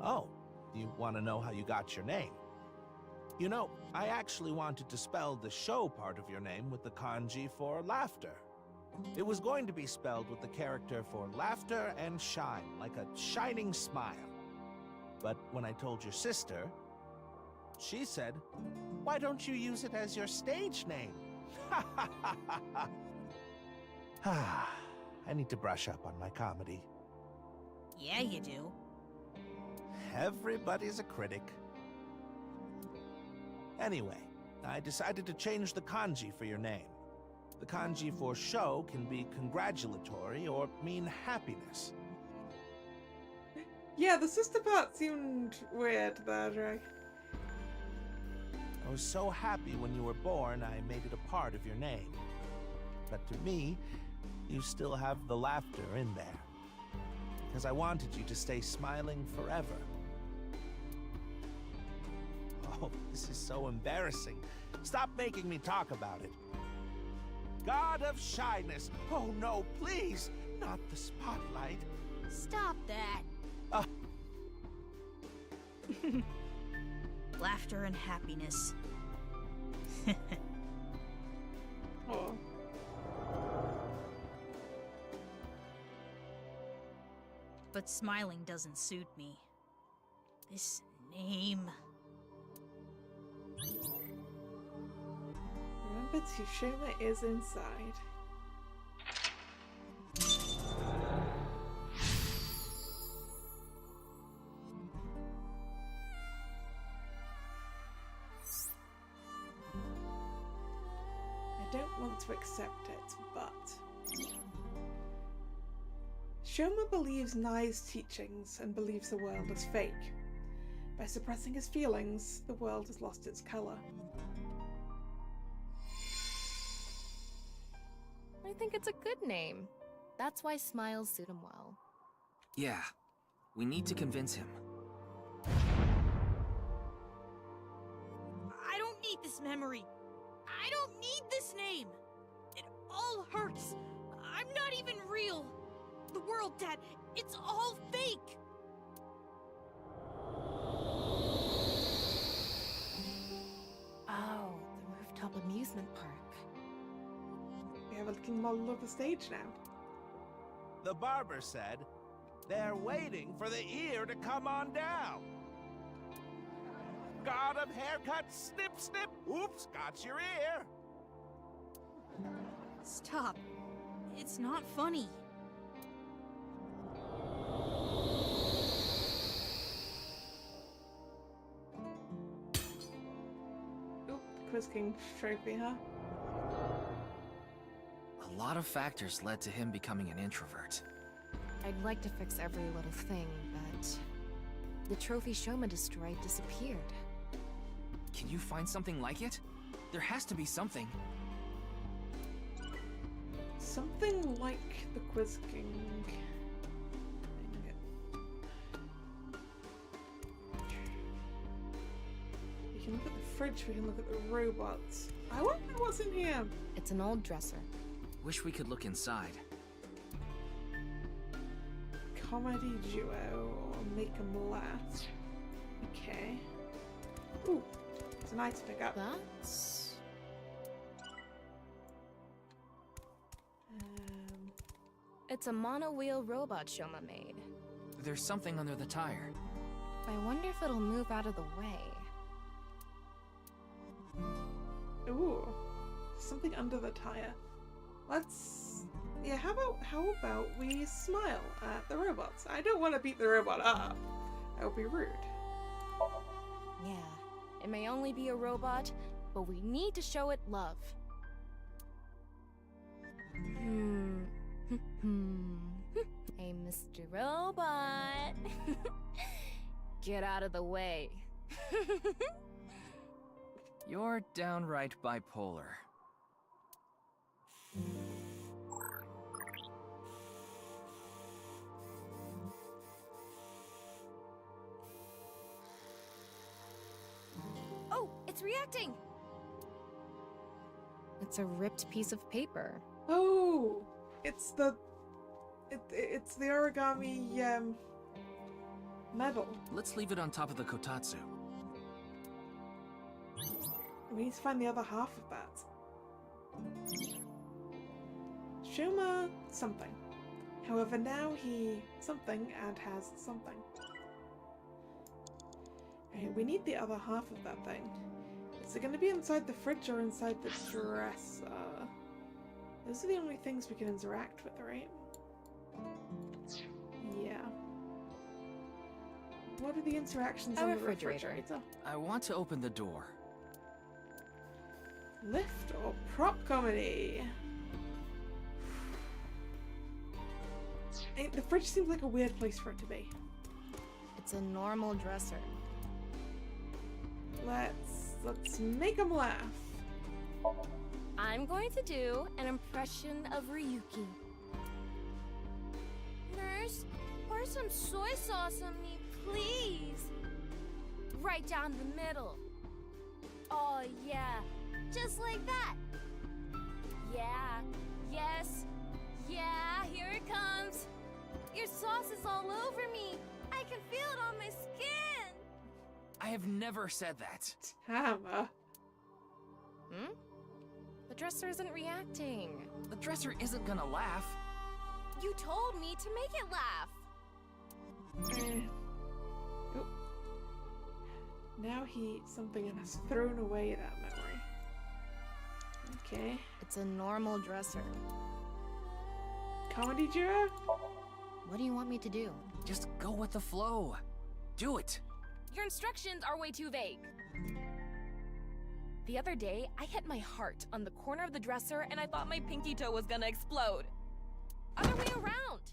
Oh, you want to know how you got your name? You know, I actually wanted to spell the show part of your name with the kanji for laughter. It was going to be spelled with the character for laughter and shine, like a shining smile. But when I told your sister, she said, "Why don't you use it as your stage name?" I need to brush up on my comedy. Yeah, you do. Everybody's a critic. Anyway, I decided to change the kanji for your name. The kanji for show can be congratulatory or mean happiness. Yeah, the sister part seemed weird there, right? I was so happy when you were born, I made it a part of your name. But to me, you still have the laughter in there. Because I wanted you to stay smiling forever. Oh, this is so embarrassing. Stop making me talk about it. God of shyness. Oh no, please, not the spotlight. Stop that. Laughter and happiness. Oh. But smiling doesn't suit me. This name. Remember, Tsushima is inside. I don't want to accept it, but Shoma believes Nai's teachings and believes the world is fake. By suppressing his feelings, the world has lost its color. I think it's a good name. That's why smiles suit him well. Yeah, we need to convince him. I don't need this memory. I don't need this name. It all hurts. I'm not even real. The world, Dad, it's all fake. Oh, the rooftop amusement park. We have a little model of the stage now. The barber said, they're waiting for the ear to come on down. God of haircuts, snip, snip. Oops, got your ear. Stop. It's not funny. Oop, Quiz King trophy, huh? A lot of factors led to him becoming an introvert. I'd like to fix every little thing, but the trophy Shoma destroyed disappeared. Can you find something like it? There has to be something. Something like the Quiz King. can look at the fridge, we can look at the robots. I wonder what's in here. It's an old dresser. Wish we could look inside. Comedy duo or make 'em laugh. Okay. Ooh, it's nice to pick up. That's... It's a mono-wheel robot Shoma made. There's something under the tire. I wonder if it'll move out of the way. Ooh, something under the tire. Let's... Yeah, how about we smile at the robots? I don't want to beat the robot up. That would be rude. Yeah, it may only be a robot, but we need to show it love. Hey, Mr. Robot. Get out of the way. You're downright bipolar. Oh, it's reacting! It's a ripped piece of paper. Oh, it's the origami medal. Let's leave it on top of the kotatsu. We need to find the other half of that. Shoma something. However, now he something and has something. Okay, we need the other half of that thing. Is it going to be inside the fridge or inside the dresser? Those are the only things we can interact with, right? Yeah. What are the interactions in the refrigerator? I want to open the door. Lift or prop comedy? The fridge seems like a weird place for it to be. It's a normal dresser. Let's make 'em laugh. I'm going to do an impression of Ryuki. Nurse, pour some soy sauce on me, please. Right down the middle. Oh, yeah. Just like that. Yeah. Yes. Yeah, here it comes. Your sauce is all over me. I can feel it on my skin. I have never said that. Tama. The dresser isn't reacting. The dresser isn't gonna laugh. You told me to make it laugh. Oh. Now something has thrown away that memory. Okay. It's a normal dresser. Comedy duo? What do you want me to do? Just go with the flow. Do it. Your instructions are way too vague. The other day, I hit my heart on the corner of the dresser and I thought my pinky toe was gonna explode. Other way around.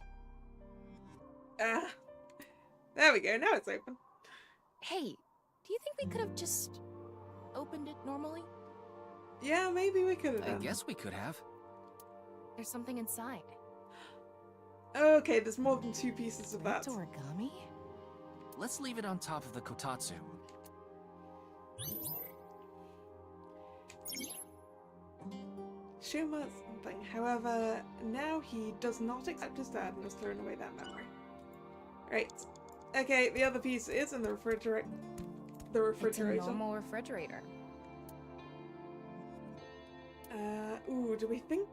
There we go, now it's open. Hey, do you think we could have just opened it normally? Yeah, maybe we could have done. I guess we could have. There's something inside. Okay, there's more than two pieces of that. That's origami? Let's leave it on top of the kotatsu. Shoma something. However, now he does not accept his dad and has thrown away that memory. Right. Okay, the other piece is in the refrigerator. It's a normal refrigerator. Ooh, do we think...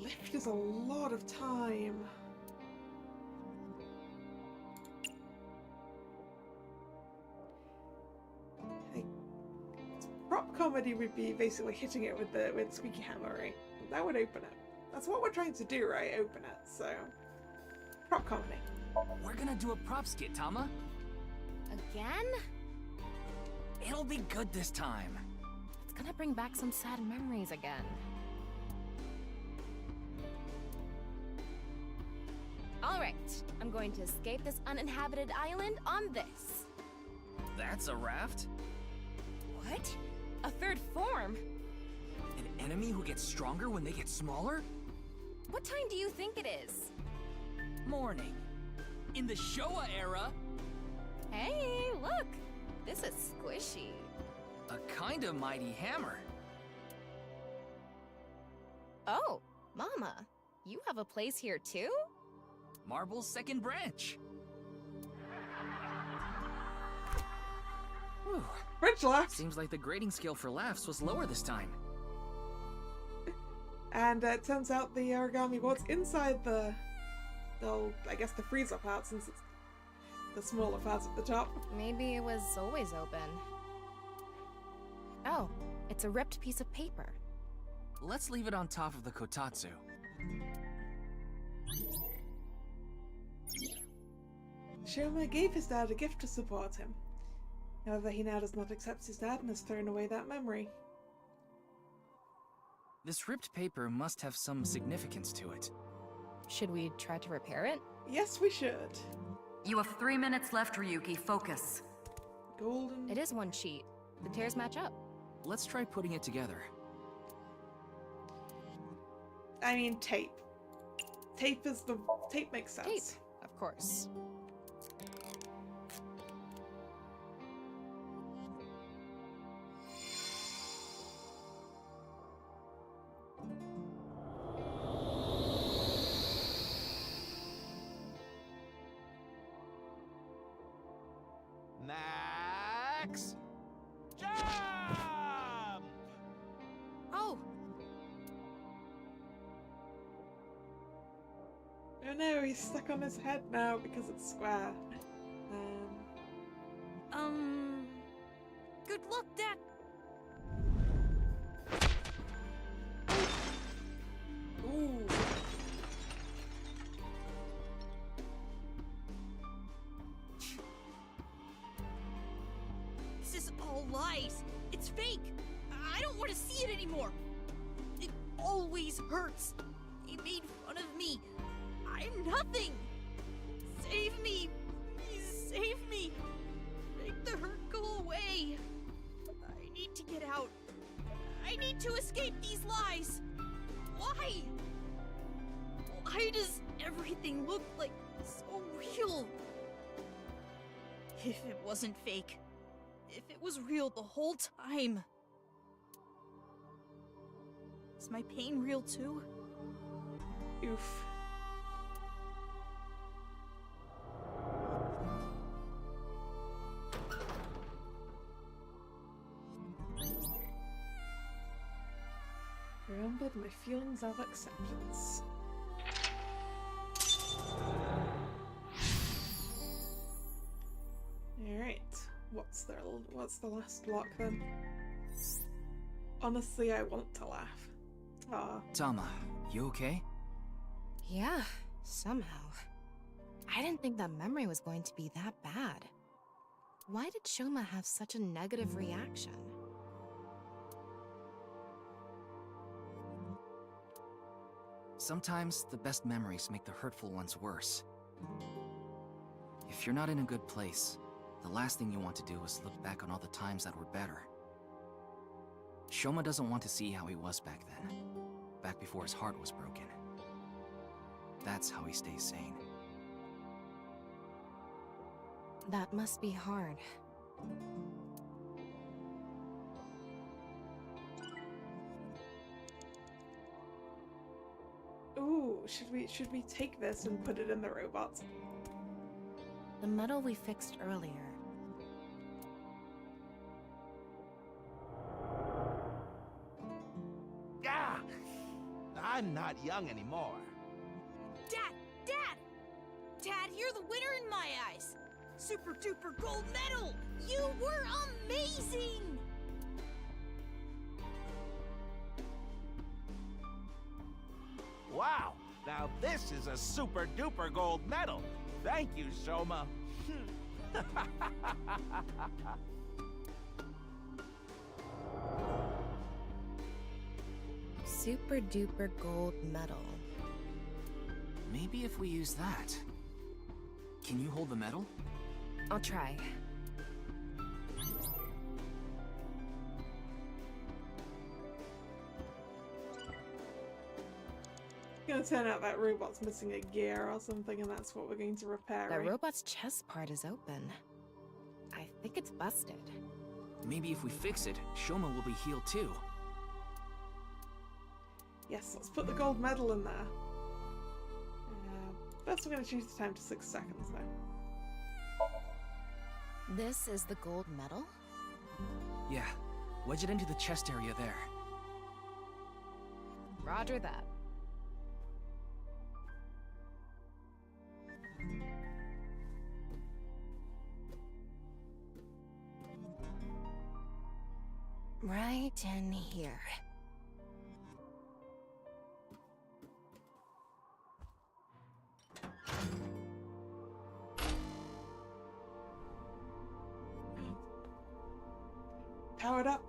Lift is a lot of time. Prop comedy would be basically hitting it with squeaky hammer, right? That would open it. That's what we're trying to do, right? Open it, so... Prop comedy. We're gonna do a prop skit, Tama. Again? It'll be good this time. It's gonna bring back some sad memories again. Alright, I'm going to escape this uninhabited island on this. That's a raft? What? A third form? An enemy who gets stronger when they get smaller? What time do you think it is? Morning. In the Showa era. Hey, look! This is squishy. A kinda mighty hammer. Oh, Mama, you have a place here too? Marble's second branch. Whew. Bridge left. Seems like the grading scale for laughs was lower this time. And it turns out the origami board's inside the I guess the freezer part, since it's the smaller part at the top. Maybe it was always open. Oh, it's a ripped piece of paper. Let's leave it on top of the kotatsu. Shoma gave his dad a gift to support him. However, he now does not accept his dad and has thrown away that memory. This ripped paper must have some significance to it. Should we try to repair it? Yes, we should. You have 3 minutes left, Ryuki. Focus. Golden. It is one sheet. The tears match up. Let's try putting it together. I mean, tape. Tape makes sense. Tape, of course. Max! Jump! Oh! Oh no, he's stuck on his head now because it's square. Good luck, Dad. Ooh. This is all lies. It's fake. I don't want to see it anymore. It always hurts. He made fun of me. I'm nothing. Save me. Please save me. Make the hurt go away. I need to get out. I need to escape these lies. Why? Why does everything look like so real? If it wasn't fake. If it was real the whole time. Is my pain real too? Oof. Remembered my feelings of acceptance. Alright, what's the last block then? Honestly, I want to laugh. Ah. Tama, you okay? Yeah, somehow. I didn't think that memory was going to be that bad. Why did Shoma have such a negative reaction? Sometimes the best memories make the hurtful ones worse. If you're not in a good place, the last thing you want to do is look back on all the times that were better. Shoma doesn't want to see how he was back then, back before his heart was broken. That's how he stays sane. That must be hard. Ooh, should we take this and put it in the robot? The metal we fixed earlier. Ah! I'm not young anymore. Dad! Dad! Dad, you're the winner in my eyes! Super duper gold medal! You were amazing! Wow! Now this is a super duper gold medal. Thank you, Shoma. Super duper gold medal. Maybe if we use that. Can you hold the medal? I'll try. It's gonna turn out that robot's missing a gear or something, and that's what we're going to repair. That right? robot's chest part is open. I think it's busted. Maybe if we fix it, Shoma will be healed too. Yes, let's put the gold medal in there. First, we're going to change the time to 6 seconds though. This is the gold medal? Yeah, wedge it into the chest area there. Roger that. Right in here. Powered up.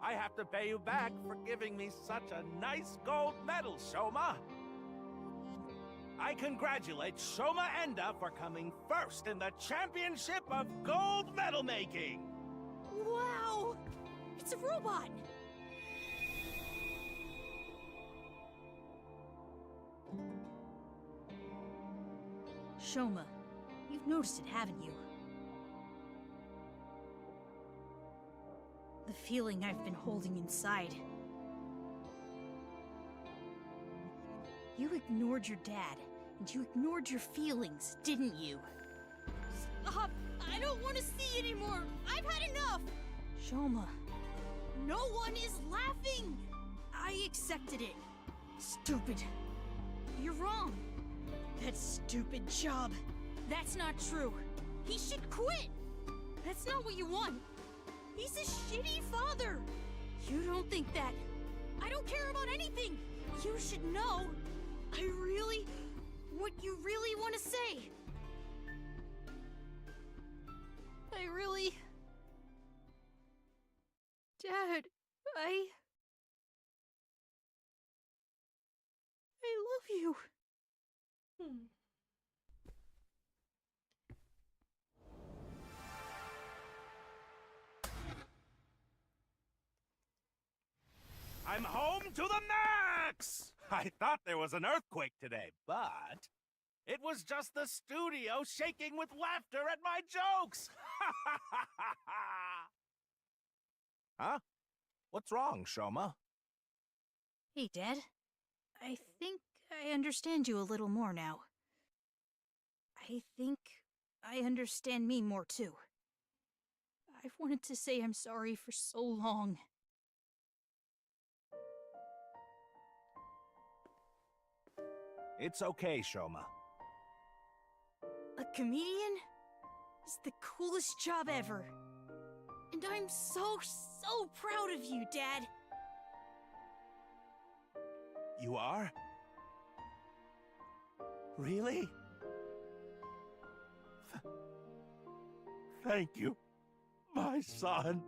I have to pay you back for giving me such a nice gold medal, Shoma. I congratulate Shoma Enda for coming first in the championship of gold medal making. Wow! It's a robot! Shoma, you've noticed it, haven't you? The feeling I've been holding inside. You ignored your dad, and you ignored your feelings, didn't you? Stop! I don't want to see anymore! I've had enough! Shoma, no one is laughing! I accepted it. Stupid. You're wrong. That stupid job. That's not true. He should quit! That's not what you want. He's a shitty father! You don't think that. I don't care about anything! You should know. What you really want to say. Dad, I love you. I'm home to the max! I thought there was an earthquake today, but it was just the studio shaking with laughter at my jokes! Huh? What's wrong, Shoma? Hey, Dad. I think I understand you a little more now. I think I understand me more, too. I've wanted to say I'm sorry for so long. It's okay, Shoma. A comedian is the coolest job ever. And I'm so proud of you, Dad. You are? Really? Thank you, my son.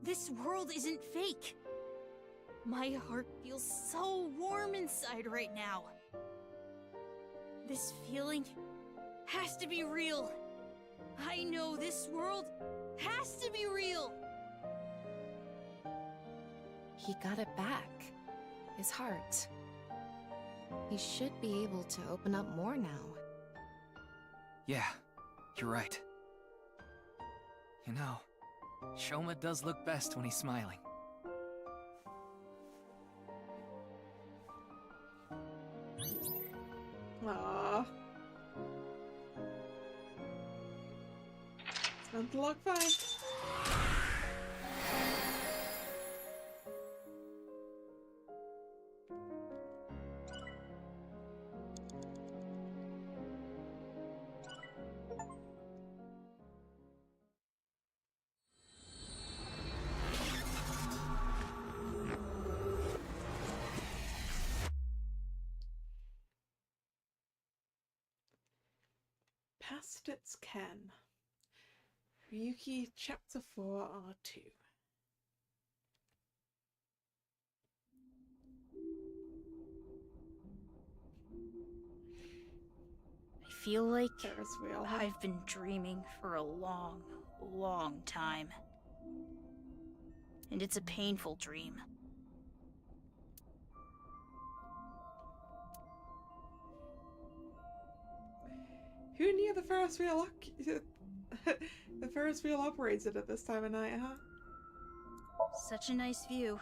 This world isn't fake. My heart feels so warm inside right now. This feeling has to be real. I know this world has to be real. He got it back. His heart. He should be able to open up more now. Yeah, you're right. You know, Shoma does look best when he's smiling. Aww. Spent the log fine. Past its ken. Ryuki Chapter 4 R2. feel like Ferris wheel, huh? I've been dreaming for a long, long time. And it's a painful dream. Who knew the Ferris wheel the Ferris wheel operated at this time of night, huh? Such a nice view.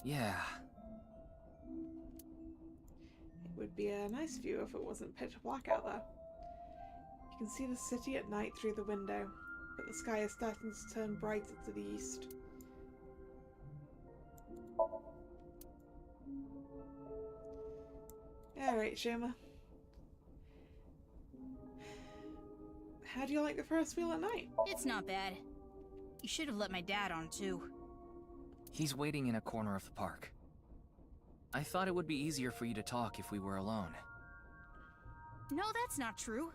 Yeah. It would be a nice view if it wasn't pitch black out there. You can see the city at night through the window, but the sky is starting to turn brighter to the east. Alright, Shoma. How do you like the Ferris wheel at night? It's not bad. You should have let my dad on, too. He's waiting in a corner of the park. I thought it would be easier for you to talk if we were alone. No, that's not true.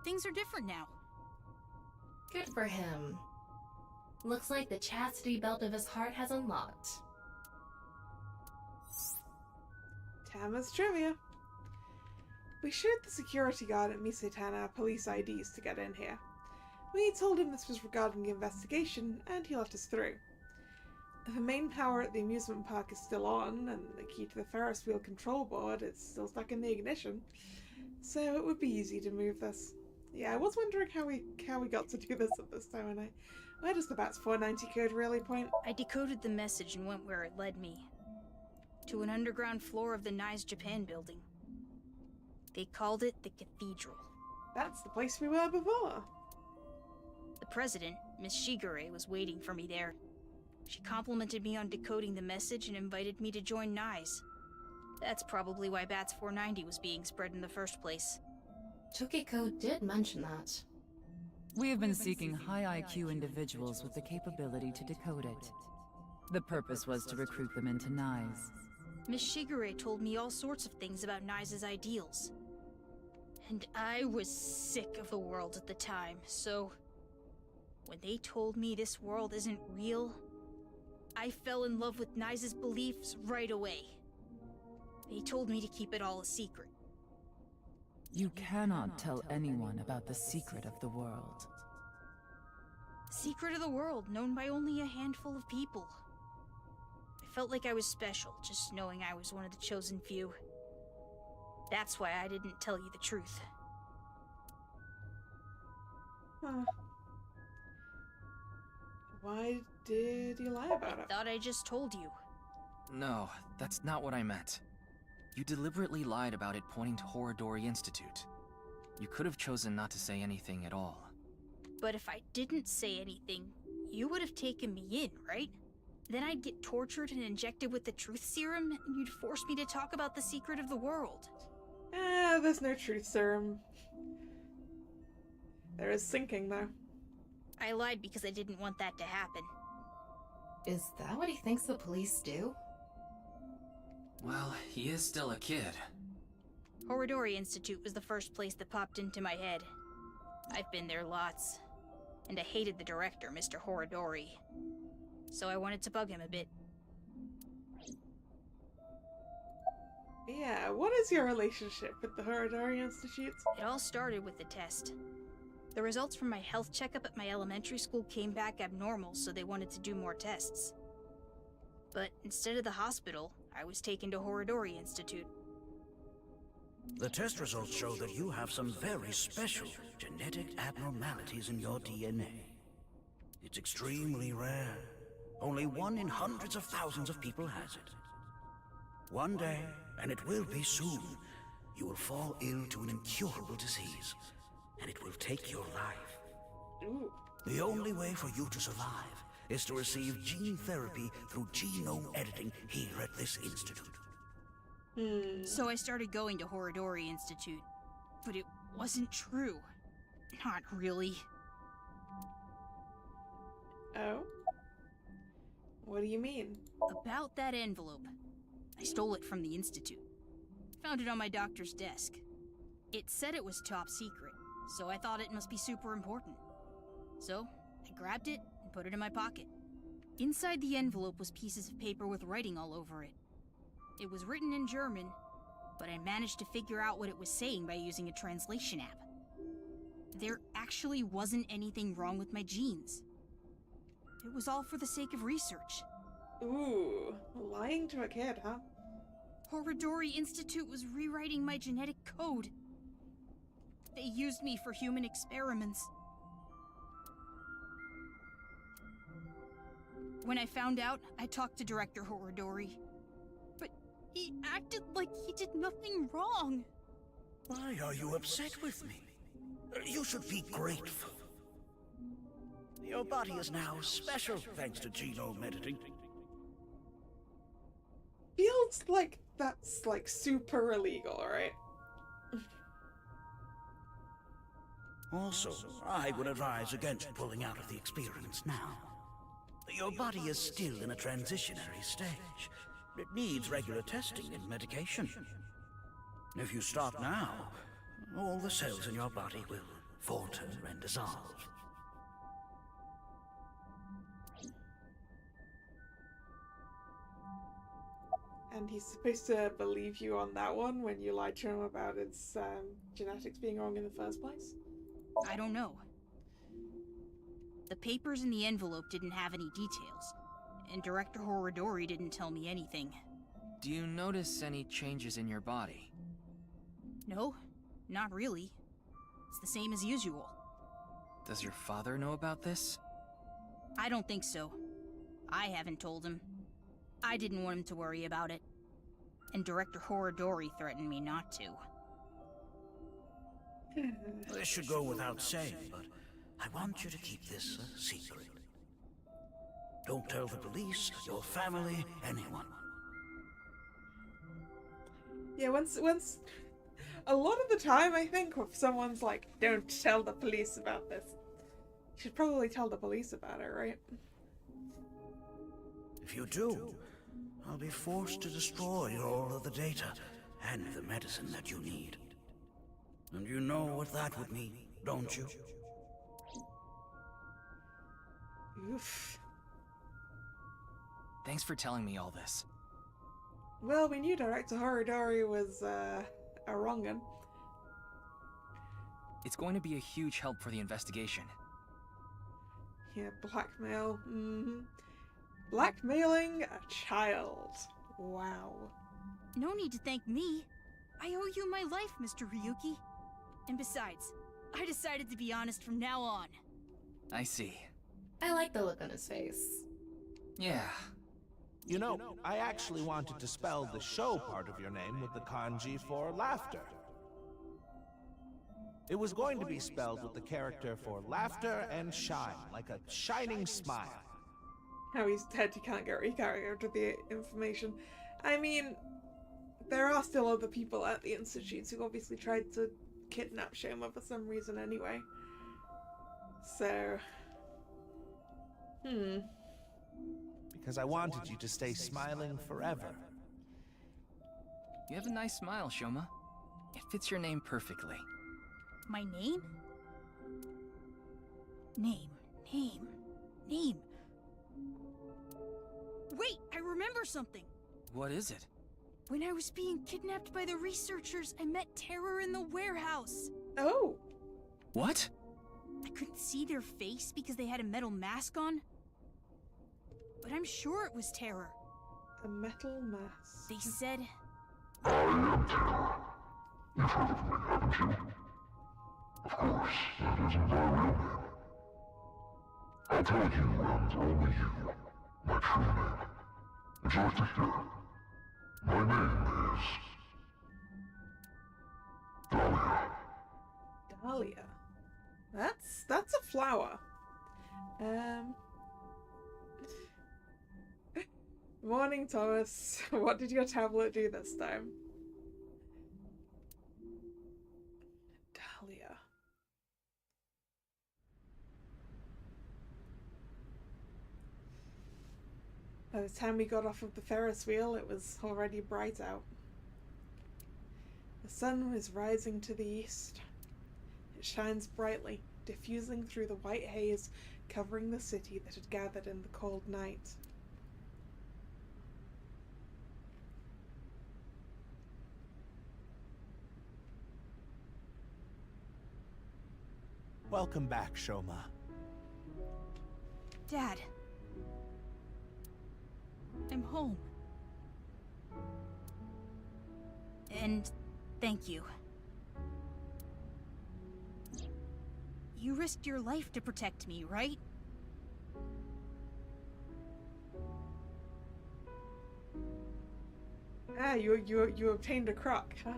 Things are different now. Good for him. Looks like the chastity belt of his heart has unlocked. Tama's trivia. We showed the security guard at Misitana police IDs to get in here. We told him this was regarding the investigation, and he let us through. The main power at the amusement park is still on, and the key to the Ferris wheel control board is still stuck in the ignition, so it would be easy to move this. Yeah, I was wondering how we got to do this at this time of night. Where does the BATS 490 code really point? I decoded the message and went where it led me. To an underground floor of the Nice Japan building. They called it the Cathedral. That's the place we were before. The president, Miss Shigure, was waiting for me there. She complimented me on decoding the message and invited me to join NICE. That's probably why BATS 490 was being spread in the first place. Tokiko did mention that. We have been seeking high IQ individuals with the capability to decode it. The purpose was to recruit them into NICE. Miss Shigure told me all sorts of things about NICE's ideals. And I was sick of the world at the time, so when they told me this world isn't real, I fell in love with NICE's beliefs right away. They told me to keep it all a secret. You cannot tell anyone about the secret of the world. Secret of the world, known by only a handful of people. I felt like I was special, just knowing I was one of the chosen few. That's why I didn't tell you the truth. Huh. Why did you lie about it? Thought I just told you. No, that's not what I meant. You deliberately lied about it pointing to Horodori Institute. You could have chosen not to say anything at all. But if I didn't say anything, you would have taken me in, right? Then I'd get tortured and injected with the truth serum, and you'd force me to talk about the secret of the world. There's no truth serum. There is sinking, though. I lied because I didn't want that to happen. Is that what he thinks the police do? Well, he is still a kid. Horodori Institute was the first place that popped into my head. I've been there lots. And I hated the director, Mr. Horodori. So I wanted to bug him a bit. Yeah, what is your relationship with the Horodori Institute? It all started with the test. The results from my health checkup at my elementary school came back abnormal, so they wanted to do more tests. But instead of the hospital, I was taken to Horodori Institute. The test results show that you have some very special genetic abnormalities in your DNA. It's extremely rare. Only 1 in hundreds of thousands of people has it. One day, and it will be soon, you will fall ill to an incurable disease, and it will take your life. Ooh. The only way for you to survive is to receive gene therapy through genome editing here at this institute. So I started going to Horodori Institute. But it wasn't true. Not really. Oh? What do you mean? About that envelope. I stole it from the institute. Found it on my doctor's desk. It said it was top secret, so I thought it must be super important. So, I grabbed it and put it in my pocket. Inside the envelope was pieces of paper with writing all over it. It was written in German, but I managed to figure out what it was saying by using a translation app. There actually wasn't anything wrong with my genes. It was all for the sake of research. Ooh, lying to a kid, huh? Horodori Institute was rewriting my genetic code. They used me for human experiments. When I found out, I talked to Director Horodori. But he acted like he did nothing wrong. Why are you upset with me? You should be grateful. Your body is now special thanks to genome editing. Feels like that's like super illegal, right? Also, I would advise against pulling out of the experience now. Your body is still in a transitionary stage. It needs regular testing and medication. If you stop now, all the cells in your body will falter and dissolve. And he's supposed to believe you on that one when you lied to him about its genetics being wrong in the first place? I don't know. The papers in the envelope didn't have any details, and Director Horodori didn't tell me anything. Do you notice any changes in your body? No, not really. It's the same as usual. Does your father know about this? I don't think so. I haven't told him. I didn't want him to worry about it. And Director Horodori threatened me not to. This should go without saying, but I want you to keep this a secret. Don't tell the police, your family, anyone. Yeah, once a lot of the time I think if someone's like, don't tell the police about this, you should probably tell the police about it, right? If you do, I'll be forced to destroy all of the data and the medicine that you need. And you know what that would mean, don't you? Oof. Thanks for telling me all this. Well, we knew Director Horodori was a wrong'un. It's going to be a huge help for the investigation. Yeah, blackmail. Mm-hmm. Blackmailing a child. Wow. No need to thank me. I owe you my life, Mr. Ryuki. And besides, I decided to be honest from now on. I see. I like the look on his face. Yeah. You know, I actually wanted to spell the show part of your name with the kanji for laughter. It was going to be spelled with the character for laughter and shine, like a shining smile. How he's dead, he can't get the information. I mean, there are still other people at the Institute who obviously tried to kidnap Shoma for some reason anyway. So... Because I wanted you to stay smiling forever. You have a nice smile, Shoma. It fits your name perfectly. My name? Name. Wait, I remember something. What is it? When I was being kidnapped by the researchers, I met Terror in the warehouse. Oh. What? I couldn't see their face because they had a metal mask on. But I'm sure it was Terror. A metal mask. They said... I am Terror. You've heard of me, haven't you? Of course, that isn't my real name. I'll tell you and only you my true name. Would you like to hear? My name is... Dahlia. Dahlia. That's a flower. Morning, Thomas. What did your tablet do this time? Dahlia. By the time we got off of the Ferris wheel, it was already bright out. The sun was rising to the east. It shines brightly, diffusing through the white haze covering the city that had gathered in the cold night. Welcome back, Shoma. Dad. I'm home. And thank you. You risked your life to protect me, right? Ah, you obtained a croc, huh?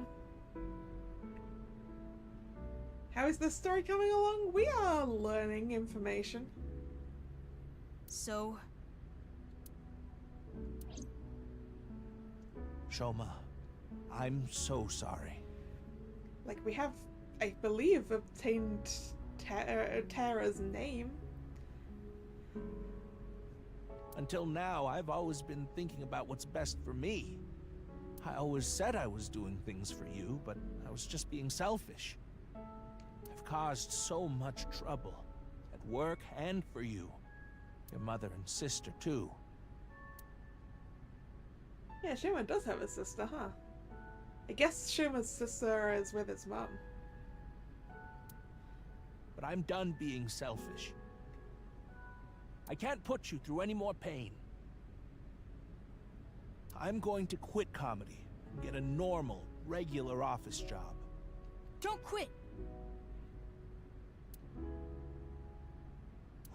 How is this story coming along? We are learning information. So... Shoma, I'm so sorry. Like, we have, I believe, obtained Tara's name. Until now, I've always been thinking about what's best for me. I always said I was doing things for you, but I was just being selfish. I've caused so much trouble, at work and for you. Your mother and sister, too. Yeah, Shoma does have a sister, huh? I guess Shoma's sister is with his mom. But I'm done being selfish. I can't put you through any more pain. I'm going to quit comedy and get a normal, regular office job. Don't quit!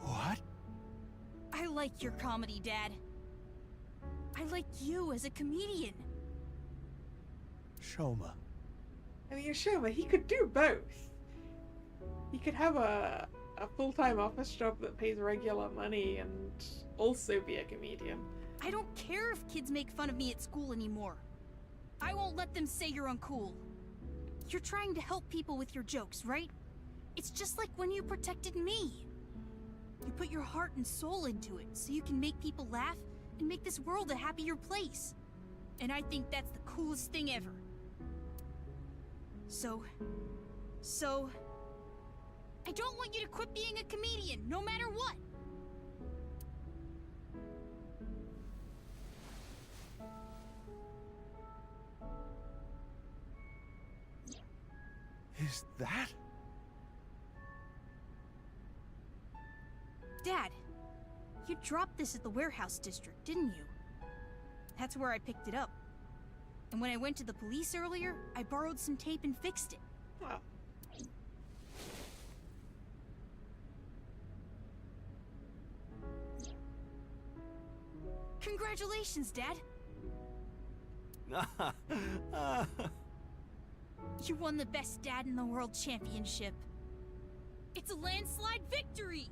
What? I like your comedy, Dad. I like you as a comedian. Shoma. I mean, Shoma, he could do both. He could have a full-time office job that pays regular money and also be a comedian. I don't care if kids make fun of me at school anymore. I won't let them say you're uncool. You're trying to help people with your jokes, right? It's just like when you protected me. You put your heart and soul into it so you can make people laugh and make this world a happier place. And I think that's the coolest thing ever. So... I don't want you to quit being a comedian, no matter what! Is that? Dad, you dropped this at the warehouse district, didn't you? That's where I picked it up. And when I went to the police earlier, I borrowed some tape and fixed it. Wow. Congratulations, Dad! You won the Best Dad in the World Championship. It's a landslide victory!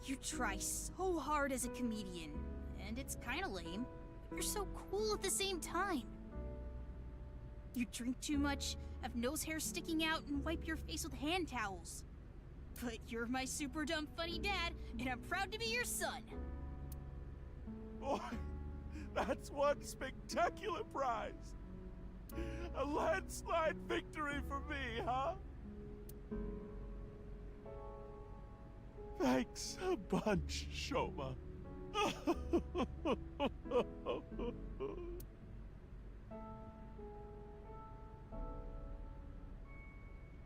You try so hard as a comedian, and it's kinda lame. You're so cool at the same time. You drink too much, have nose hair sticking out, and wipe your face with hand towels. But you're my super dumb funny dad, and I'm proud to be your son. Boy, that's one spectacular prize. A landslide victory for me, huh? Thanks a bunch, Shoma.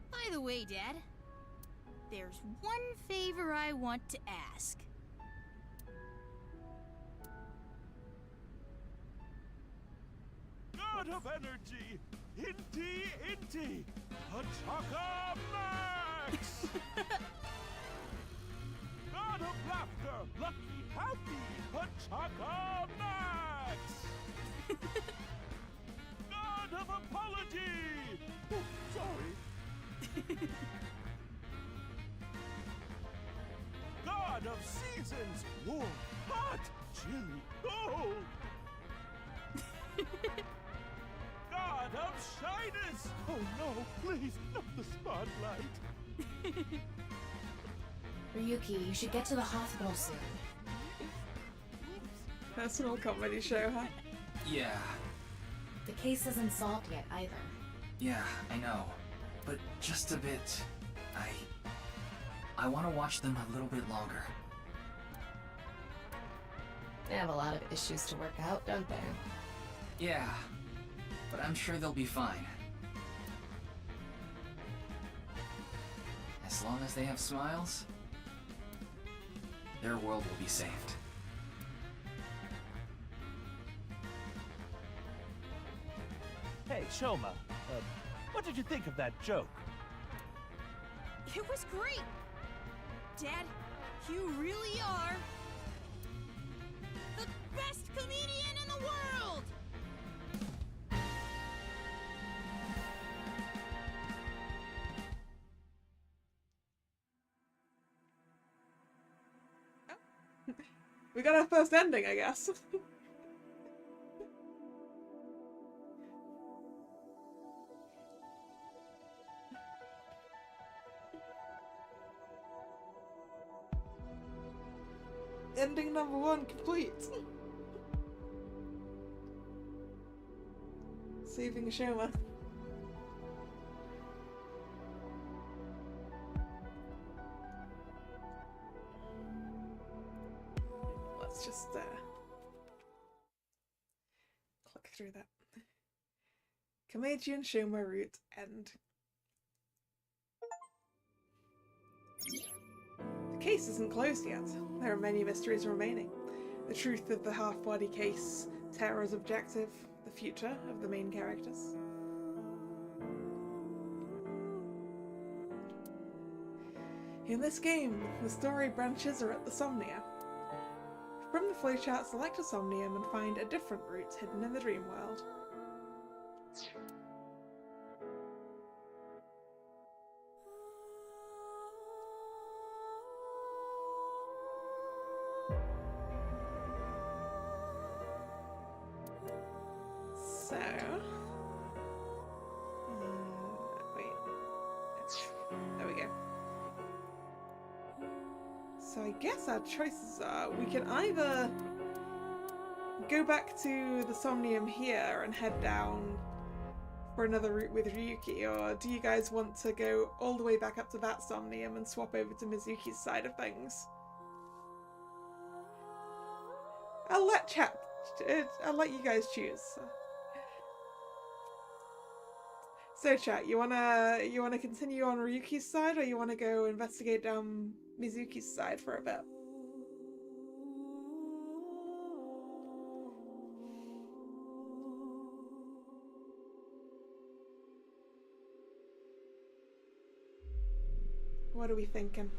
By the way, Dad, there's one favor I want to ask. God of energy, Inti, Hachaka Max! God of laughter, lucky, happy, Hachaka Max! God of apology! Oh, sorry. God of seasons, warm, hot, chilly, cold! God of shyness! Oh no, please, not the spotlight! Ryuki, you should get to the hospital soon. Personal comedy show, huh? Yeah. The case isn't solved yet, either. Yeah, I know. But just a bit... I want to watch them a little bit longer. They have a lot of issues to work out, don't they? Yeah, but I'm sure they'll be fine. As long as they have smiles, their world will be saved. Hey, Shoma, what did you think of that joke? It was great! Dad, you really are the best comedian in the world! We got our first ending, I guess. Ending number 1 complete. Saving Shoma. Let's just click through that. Komeiji and Shoma route end. The case isn't closed yet. There are many mysteries remaining. The truth of the half-body case, Terra's objective, the future of the main characters. In this game, the story branches are at the Somnia. From the flowchart, select a Somnium and find a different route hidden in the dream world. So, wait, there we go. So I guess our choices are, we can either go back to the Somnium here and head down for another route with Ryuki, or do you guys want to go all the way back up to that Somnium and swap over to Mizuki's side of things? I'll let you guys choose. So chat, you wanna continue on Ryuki's side, or you wanna go investigate down Mizuki's side for a bit? What are we thinking?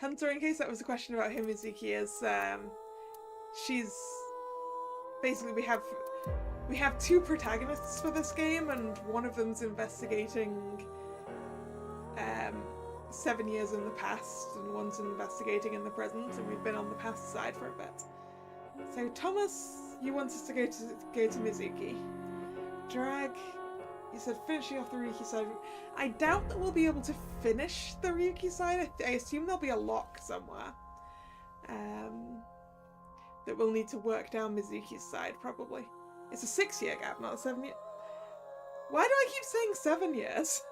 Hunter, in case that was a question about who Mizuki is, she's basically, we have two protagonists for this game, and one of them's investigating 7 years in the past, and one's investigating in the present, and we've been on the past side for a bit. So Thomas, you want us to go to Mizuki. Drag, you said finishing off the Ryuki side. I doubt that we'll be able to finish the Ryuki side. I assume there'll be a lock somewhere that we'll need to work down Mizuki's side, probably. It's a 6-year gap, not a 7-year. Why do I keep saying 7 years?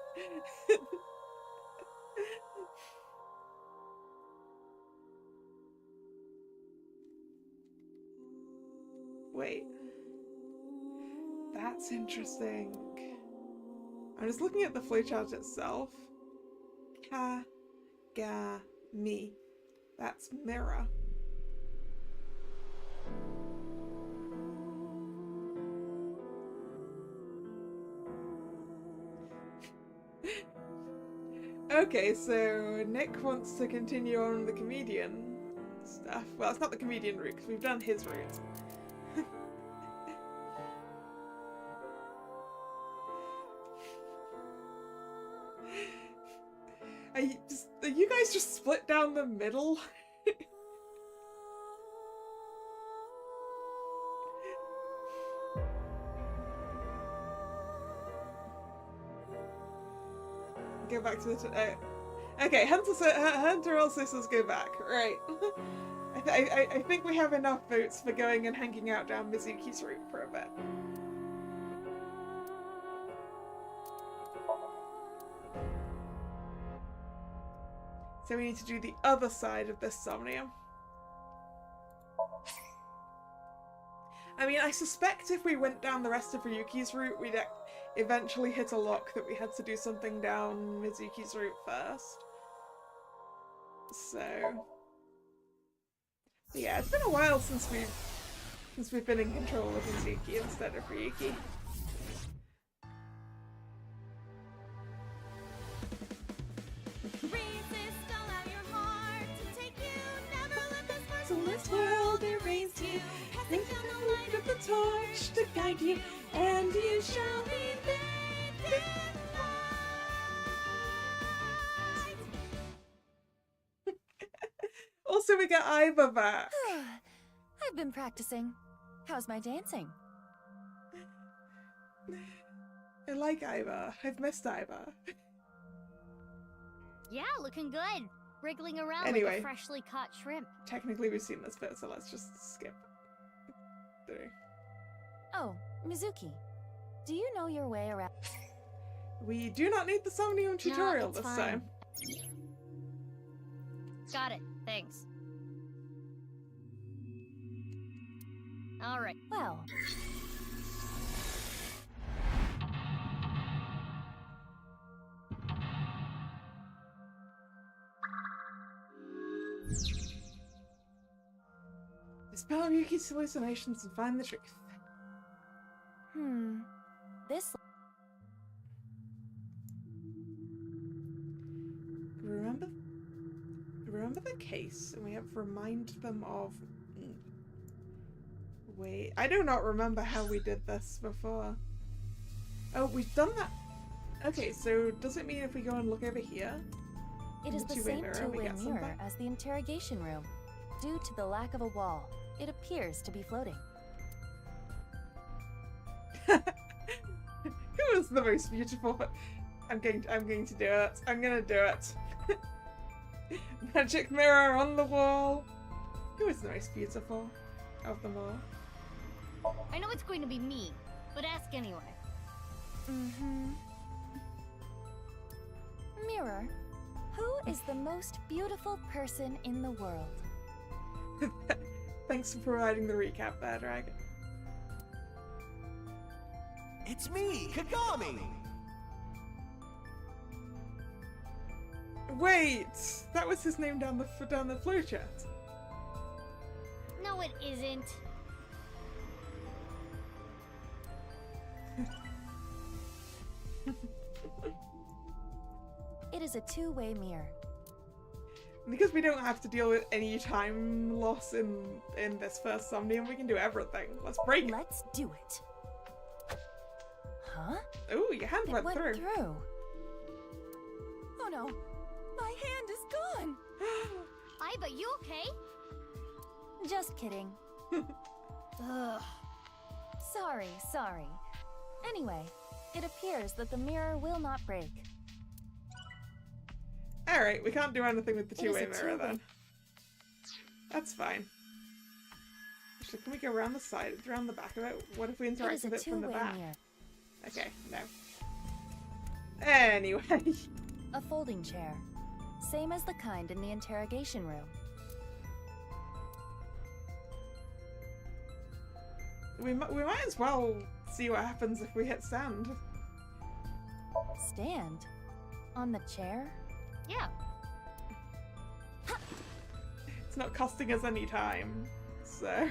Wait. That's interesting. I'm just looking at the flowchart itself. Ka-ga-mi. That's mirror. Okay, so Nick wants to continue on the comedian stuff. Well, it's not the comedian route, because we've done his route. Are you guys just split down the middle? go back to the... okay, Hunter also says go back. Right. I think we have enough votes for going and hanging out down Mizuki's route for a bit. So we need to do the other side of this somnium. I mean, I suspect if we went down the rest of Ryuki's route, we'd eventually hit a lock that we had to do something down Mizuki's route first. So... yeah, it's been a while since we've been in control of Mizuki instead of Ryuki. So this world erase you. Think of the light of the torch to guide you, and you shall be there. Also, we got Aiba back. I've been practicing. How's my dancing? I like Aiba. I've missed Aiba. Yeah, looking good. Wriggling around Anyway. like a freshly caught shrimp. Technically, we've seen this bit, so let's just skip through. Oh, Mizuki. Do you know your way around? We do not need the Somnium tutorial it's this fine. time. Got it. Thanks. All right. Well. Dispel Ryuki's hallucinations and find the truth. This. Remember the case, and we have to remind them of... Wait, I do not remember how we did this before. Oh, we've done that. Okay, so does it mean if we go and look over here? It is the same two-way mirror as the interrogation room. Due to the lack of a wall, it appears to be floating. Who is the most beautiful? I'm going to do it. I'm gonna do it. Magic mirror on the wall. Who is the most beautiful of them all? I know it's going to be me, but ask anyway. Mirror, who is the most beautiful person in the world? Thanks for providing the recap there, Dragon. It's me, Kagami! Wait, that was his name down the flowchart. No, it isn't. It is a two-way mirror. Because we don't have to deal with any time loss in this first Somnium, we can do everything. Let's break it. Let's do it. Huh? Oh, your hand went through. Oh no, my hand is gone. Aiba, you okay? Just kidding. Ugh. Sorry. Anyway, it appears that the mirror will not break. Alright, we can't do anything with the two-way It is a mirror two-way. then. That's fine. Actually, can we go around the side, around the back of it? What if we interact with it from the back? Mirror. Okay, no. Anyway. A folding chair. Same as the kind in the interrogation room. We might as well see what happens if we hit stand. Stand? On the chair? Yeah. It's not costing us any time, so...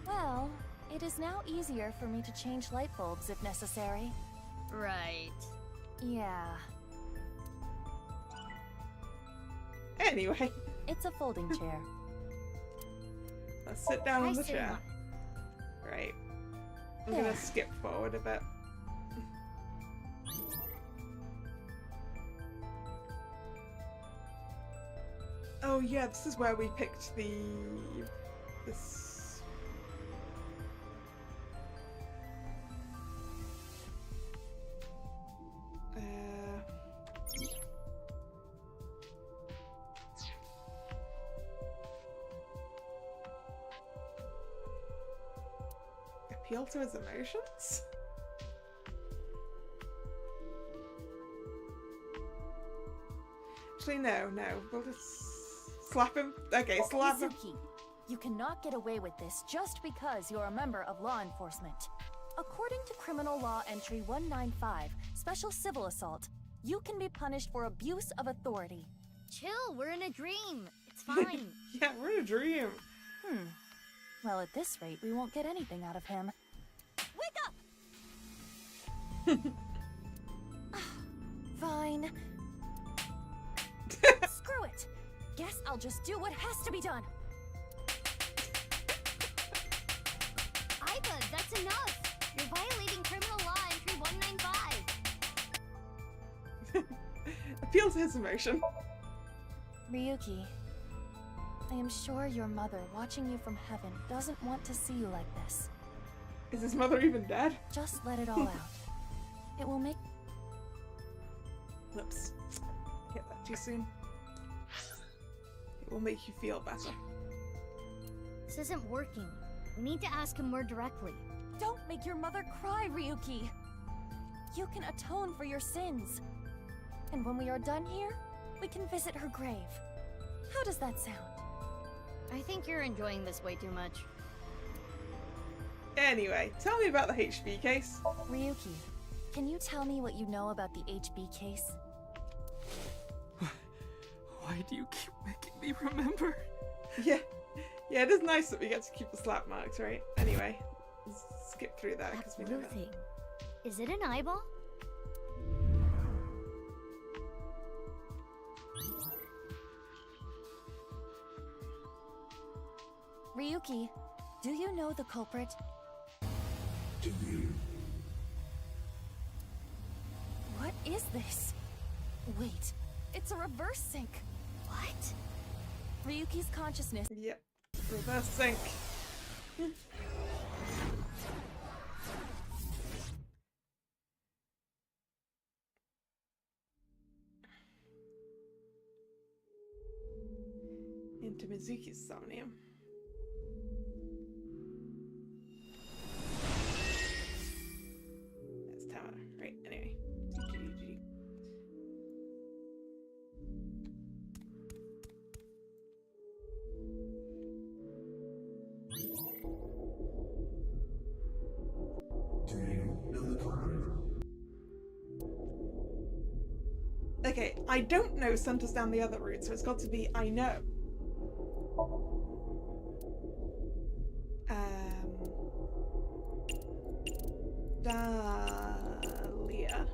Well, it is now easier for me to change light bulbs if necessary. Right. Yeah. Anyway. It's a folding chair. Let's sit down on the sit chair. on Right. I'm gonna skip forward a bit. Oh yeah, this is where we picked this... appeal to his emotions? Actually, no. We'll just slap him. Okay, slap him. Mizuki, you cannot get away with this just because you're a member of law enforcement. According to Criminal Law Entry 195, Special Civil Assault, you can be punished for abuse of authority. Chill, we're in a dream. It's fine. Yeah, we're in a dream. Well, at this rate, we won't get anything out of him. Wake up! Fine. Screw it! Guess I'll just do what has to be done. Iva, that's enough. You're violating Criminal Law Entry 195. Appeal to his emotion. Ryuki, I am sure your mother, watching you from heaven, doesn't want to see you like this. Is his mother even dead? Just let it all out. It will make... Whoops. Hit that too soon. It will make you feel better. This isn't working. We need to ask him more directly. Don't make your mother cry, Ryuki! You can atone for your sins. And when we are done here, we can visit her grave. How does that sound? I think you're enjoying this way too much. Anyway, tell me about the HB case. Ryuki, can you tell me what you know about the HB case? Why do you keep making me remember? Yeah, it is nice that we get to keep the slap marks, right? Anyway, let's skip through that because we know blue that. thing. Is it an eyeball? Ryuki, do you know the culprit? Do you? What is this? Wait, it's a reverse sync. What? Ryuki's consciousness. Yep, reverse sync. Into Mizuki's somnium. That's Tamara. Right, anyway. Do you know the culprit? Okay, I don't know sent us down the other route, so it's got to be I know. Dahlia.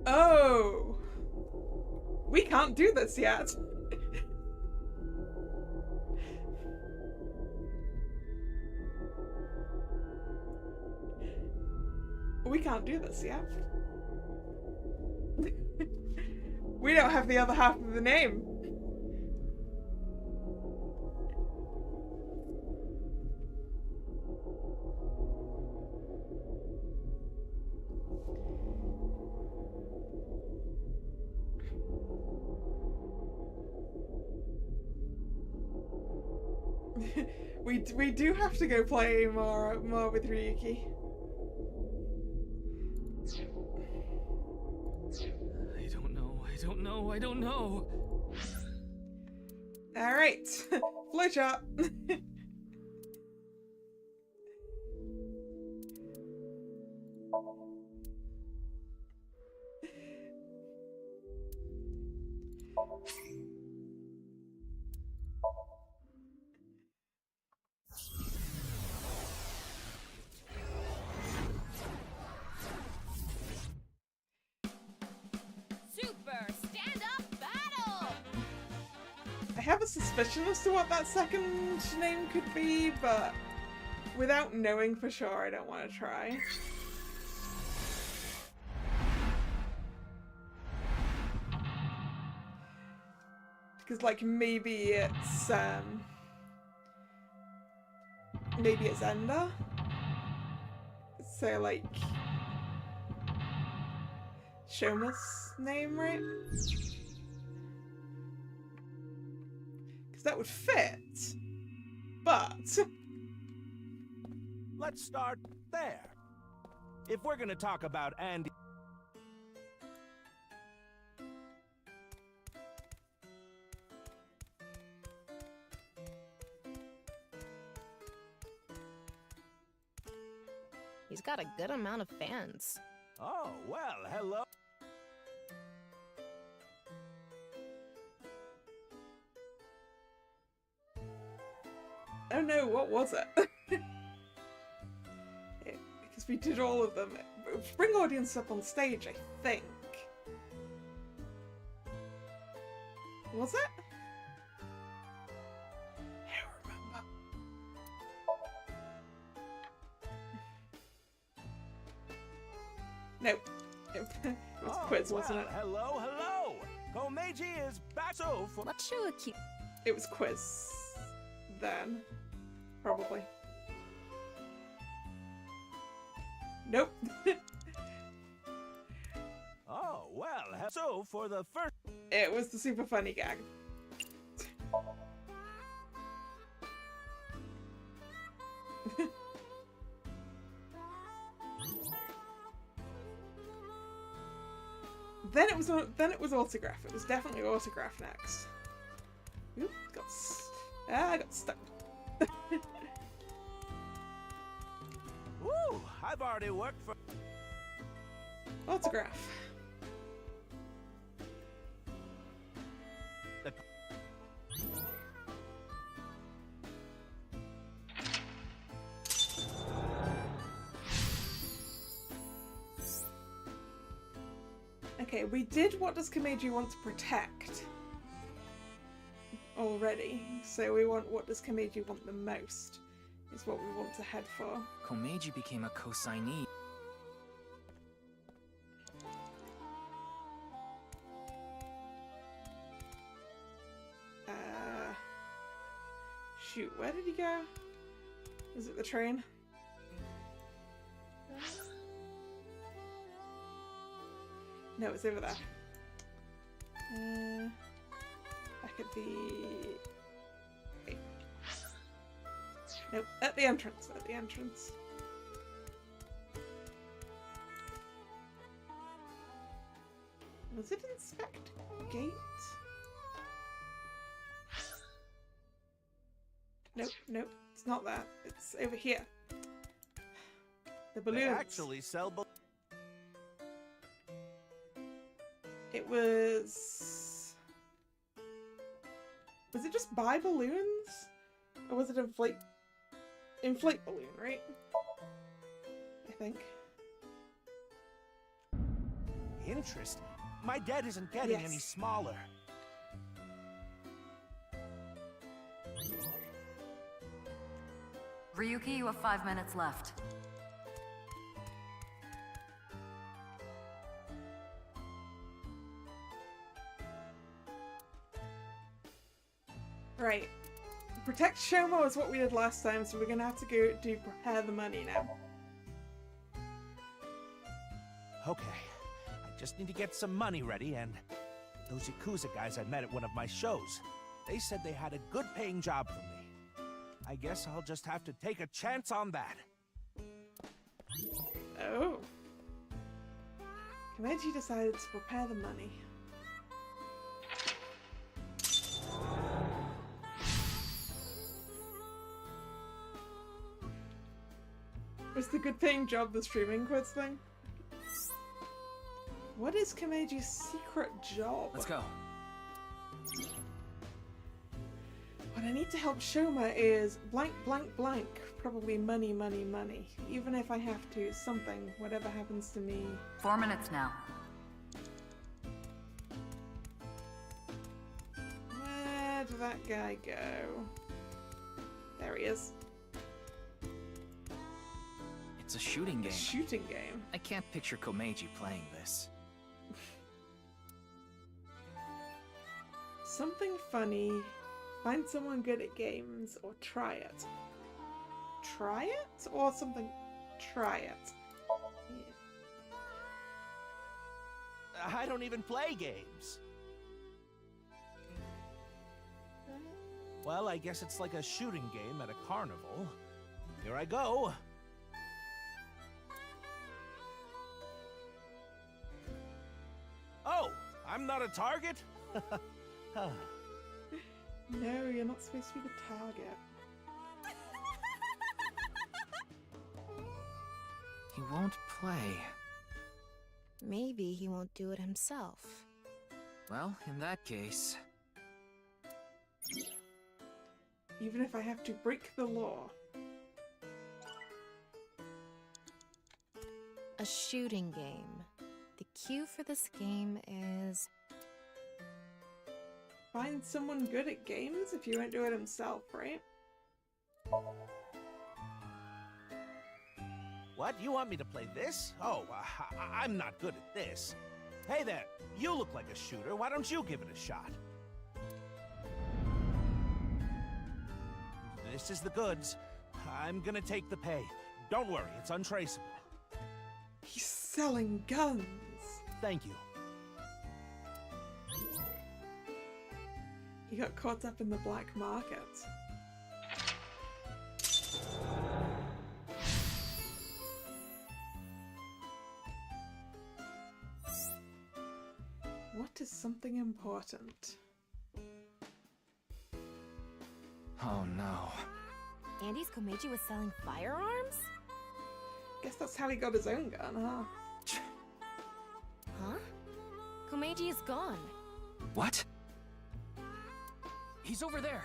Oh! We can't do this yet. We can't do this yet. We don't have the other half of the name. We do have to go play more with Ryuki. I don't know. Alright. Flowchart. I have a suspicion as to what that second name could be, but without knowing for sure, I don't want to try. Because, like, maybe it's Enda? So, like, Shoma's name, right? because that would fit. But Let's start there. If we're gonna talk about Andy... He's got a good amount of fans. Oh, well, hello. oh no, what was it? Because we did all of them. Bring audience up on stage, I think. Was it? I don't remember. Nope. It was quiz, wasn't it? Hello, hello! Komeiji is back, so for... Let's show a cute... It was quiz. Then. Probably. Nope. Oh, well, so for the first... It was the super funny gag. Then it was autograph. It was definitely autograph next. Oop, I got stuck. Woo! I've already worked for... Autograph. Okay, we did what does Komeiji want to protect already, so we want what does Komeiji want the most is what we want to head for. Komeiji became a co-signee. Shoot, where did he go? Was it the train? No, it's over there. Back at the... Wait. Nope, at the entrance, at the entrance. Was it inspect gate? Nope, nope, it's not that. It's over here. The balloons. They actually sell balloons. It was... Was it just buy balloons? Or was it inflate balloon, right? I think. Interesting. My debt isn't getting any smaller. Ryuki, you have 5 minutes left. Right. Protect Shomo is what we did last time, so we're gonna have to go do prepare the money now. Okay. I just need to get some money ready, and those Yakuza guys I met at one of my shows, they said they had a good paying job for me. I guess I'll just have to take a chance on that. Oh. Komeiji decided to prepare the money. Was the good paying job the streaming quiz thing? What is Komeiji's secret job? Let's go. What I need to help Shoma is blank, blank, blank. Probably money, money, money. Even if I have to, something, whatever happens to me. 4 minutes now. Where did that guy go? There he is. It's a shooting game. A shooting game? I can't picture Komeiji playing this. Something funny. Find someone good at games or try it. Try it? Or something... Try it. I don't even play games. Well, I guess it's like a shooting game at a carnival. Here I go. Oh, I'm not a target? No, you're not supposed to be the target. He won't play. Maybe he won't do it himself. Well, in that case... Even if I have to break the law. A shooting game. The cue for this game is... Find someone good at games if you won't do it himself, right? What? You want me to play this? Oh, I'm not good at this. Hey there, you look like a shooter. Why don't you give it a shot? This is the goods. I'm gonna take the pay. Don't worry, it's untraceable. He's selling guns. Thank you. He got caught up in the black market. What is something important? Oh no. Andy's Komeiji was selling firearms? Guess that's how he got his own gun, huh? Huh? Komeiji is gone. What? He's over there.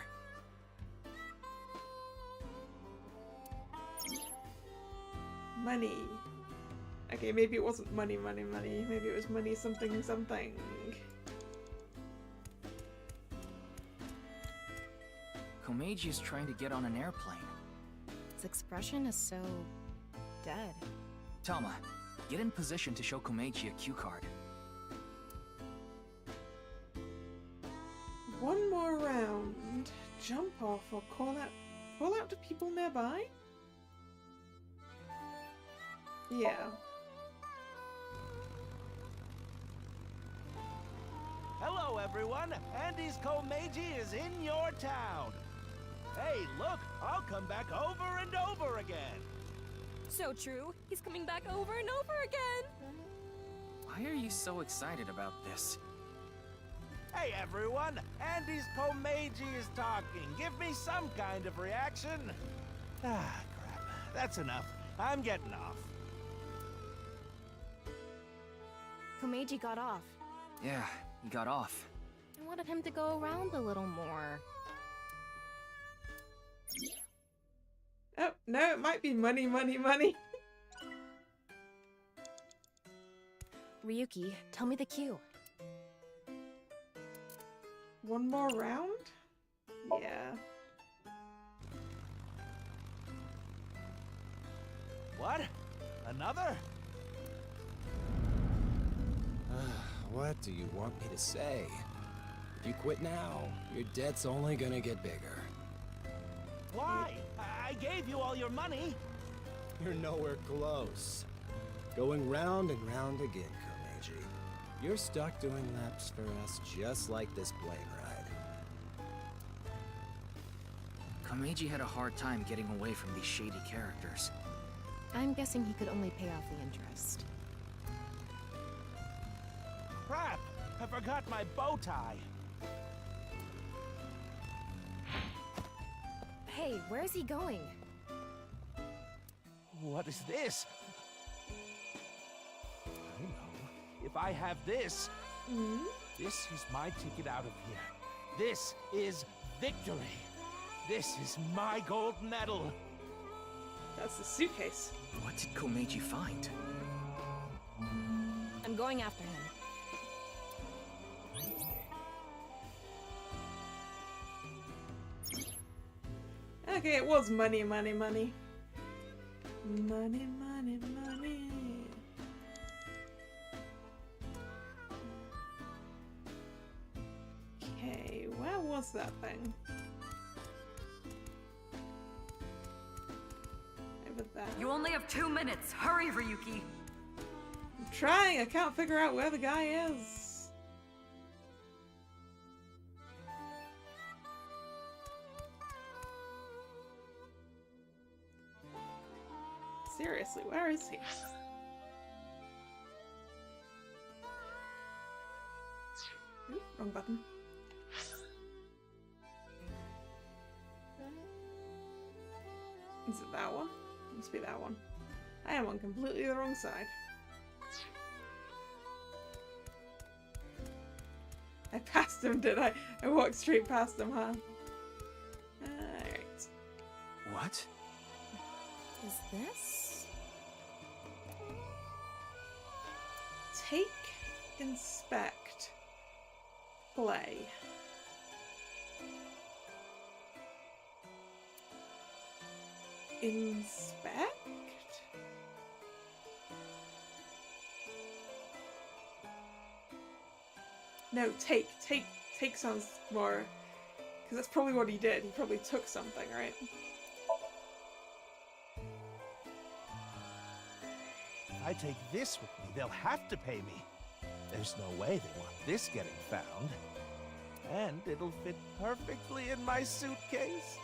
Money. Okay, maybe it wasn't money. Maybe it was money something. Komeiji is trying to get on an airplane. His expression is so... dead. Tama, get in position to show Komeiji a cue card. One more round. Jump off or call out to people nearby? Yeah. Hello, everyone. Andy's Komeiji is in your town. Hey, look, I'll come back over and over again. So true. He's coming back over and over again. Why are you so excited about this? Hey, everyone. Andy's Komeiji is talking. Give me some kind of reaction. Ah, crap. That's enough. I'm getting off. Komeiji got off. Yeah, he got off. I wanted him to go around a little more. Oh, no, it might be money. Ryuki, tell me the cue. One more round? Yeah. What? Another? What do you want me to say? If you quit now, your debt's only gonna get bigger. Why? I gave you all your money. You're nowhere close. Going round and round again, Komeiji. You're stuck doing laps for us just like this plane ride. Komeiji had a hard time getting away from these shady characters. I'm guessing he could only pay off the interest. Crap! I forgot my bow tie. Hey, where's he going? What is this? I know. If I have this, this is my ticket out of here. This is victory. This is my gold medal. That's the suitcase. What did Komeiji find? I'm going after him. Okay, it was money. Money. Okay, where was that thing? Over there. You only have 2 minutes. Hurry, Ryuki. I'm trying, I can't figure out where the guy is. Seriously, where is he? Oop, wrong button. Is it that one? Must be that one. I am on completely the wrong side. I passed him, did I? I walked straight past him, huh? Alright. What? Is this? Take, inspect, play. Inspect? No, take sounds more... Because that's probably what he did. He probably took something, right? If I take this with me, they'll have to pay me. There's no way they want this getting found. And it'll fit perfectly in my suitcase.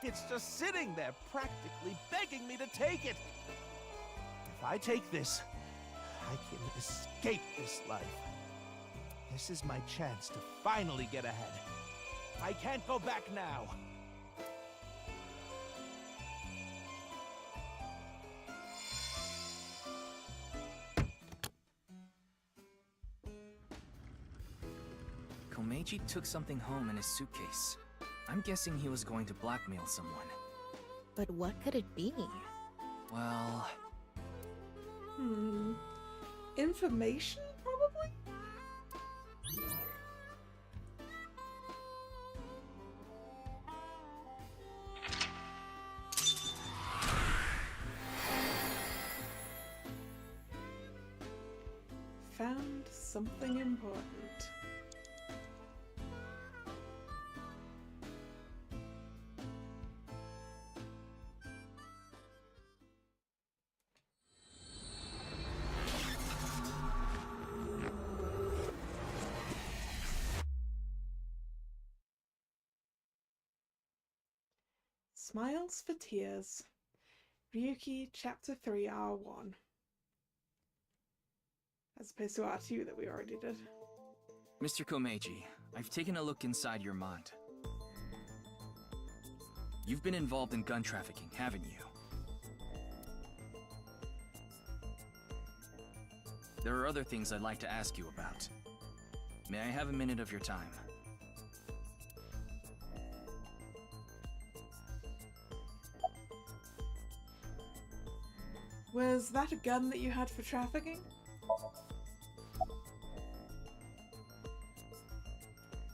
It's just sitting there, practically begging me to take it. If I take this, I can escape this life. This is my chance to finally get ahead. I can't go back now. Komeiji took something home in his suitcase. I'm guessing he was going to blackmail someone. But what could it be? Well... Information, probably? Found something important. Smiles for Tears. Ryuki Chapter 3 R1. As opposed to R2 that we already did. Mr. Komeiji, I've taken a look inside your mind. You've been involved in gun trafficking, haven't you? There are other things I'd like to ask you about. May I have a minute of your time? Was that a gun that you had for trafficking?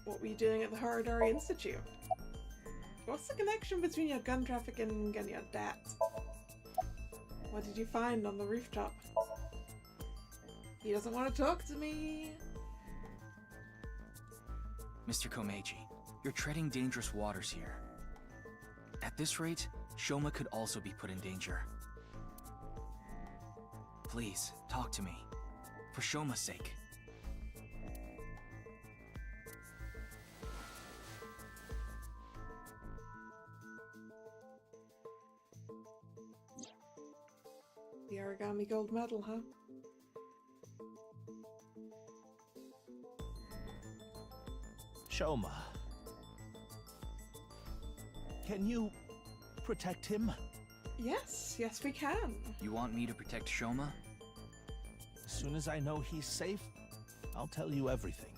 What were you doing at the Horodori Institute? What's the connection between your gun trafficking and your dad? What did you find on the rooftop? He doesn't want to talk to me. Mr. Komeiji, you're treading dangerous waters here. At this rate, Shoma could also be put in danger. Please, talk to me. For Shoma's sake. The origami gold medal, huh? Shoma. Can you protect him? Yes, yes we can. You want me to protect Shoma? As soon as I know he's safe, I'll tell you everything.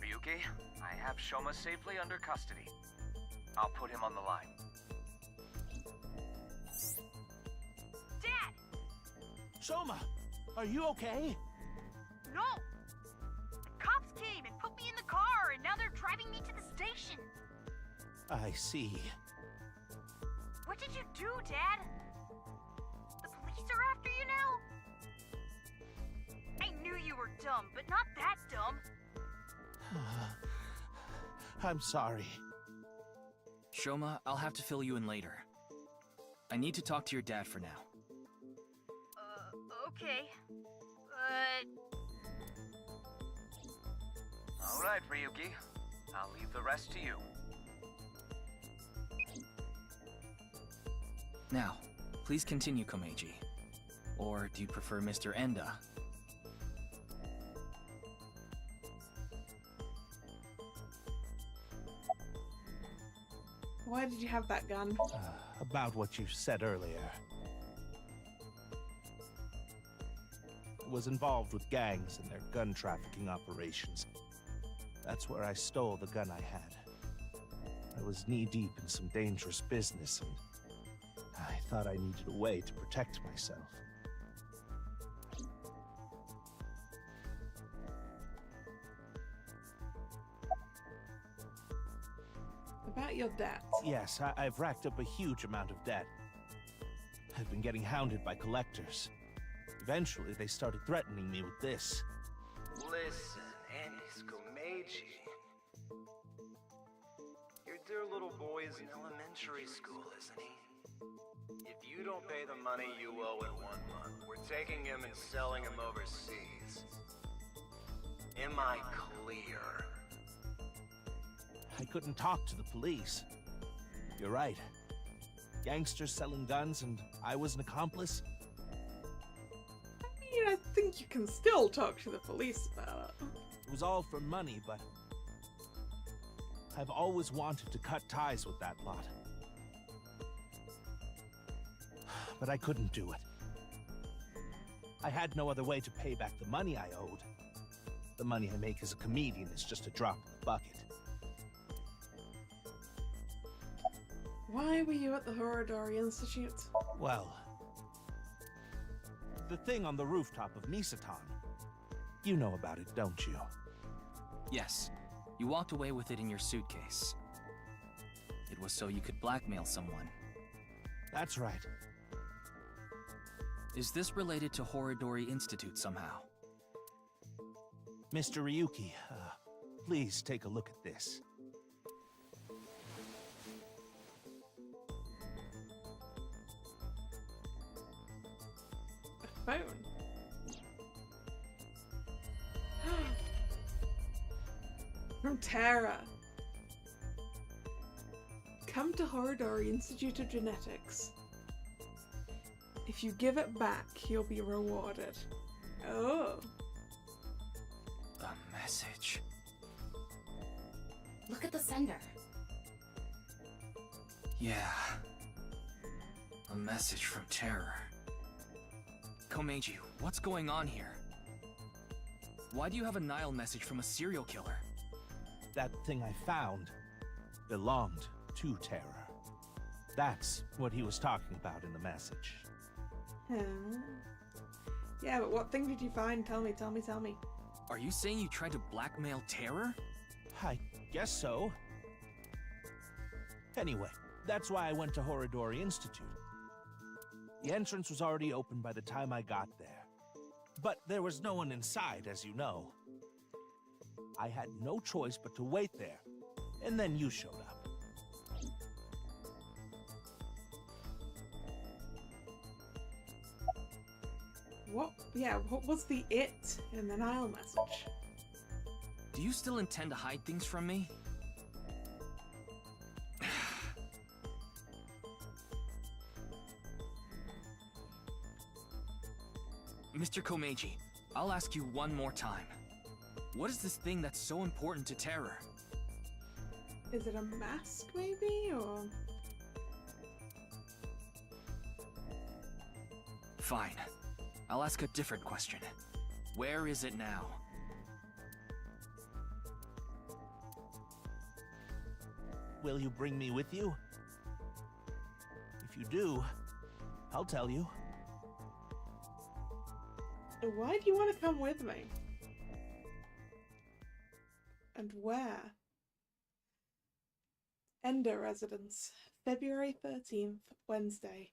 Ryuki, I have Shoma safely under custody. I'll put him on the line. Dad! Shoma, are you okay? No! The cops came and put me in the car, and now they're driving me to the station. I see. What did you do, Dad? The police are after you now? I knew you were dumb, but not that dumb. I'm sorry. Shoma, I'll have to fill you in later. I need to talk to your dad for now. Okay. But... All right, Ryuki. I'll leave the rest to you. Now, please continue, Komeiji. Or do you prefer Mr. Enda? Why did you have that gun? About what you said earlier. I was involved with gangs and their gun trafficking operations. That's where I stole the gun I had. I was knee-deep in some dangerous business, and I thought I needed a way to protect myself. About your debt. Yes, I've racked up a huge amount of debt. I've been getting hounded by collectors. Eventually, they started threatening me with this. Listen, Andy's Komeiji. Your dear little boy is in elementary school, isn't he? If you don't pay the money you owe in 1 month, we're taking him and selling him overseas. Am I clear? I couldn't talk to the police. You're right. Gangsters selling guns, and I was an accomplice? I mean, I think you can still talk to the police about it. It was all for money, but I've always wanted to cut ties with that lot. But I couldn't do it. I had no other way to pay back the money I owed. The money I make as a comedian is just a drop in the bucket. Why were you at the Horodori Institute? Well, the thing on the rooftop of Musicom. You know about it, don't you? Yes. You walked away with it in your suitcase. It was so you could blackmail someone. That's right. Is this related to Horodori Institute somehow? Mr. Ryuki, please take a look at this. A phone? From Tara. Come to Horodori Institute of Genetics. If you give it back, you'll be rewarded. Oh. A message. Look at the sender. Yeah. A message from Terror. Komeiji, what's going on here? Why do you have a Nile message from a serial killer? That thing I found belonged to Terror. That's what he was talking about in the message. Yeah, but what thing did you find? Tell me, tell me, tell me. Are you saying you tried to blackmail Terror? I guess so. Anyway, that's why I went to Horodori Institute. The entrance was already open by the time I got there. But there was no one inside, as you know. I had no choice but to wait there, and then you showed up. What? Yeah, what was the it in the Nile message? Do you still intend to hide things from me? Mr. Komeiji, I'll ask you one more time. What is this thing that's so important to Terror? Is it a mask, maybe, or...? Fine. I'll ask a different question. Where is it now? Will you bring me with you? If you do, I'll tell you. Why do you want to come with me? And where? Ender Residence, February 13th, Wednesday,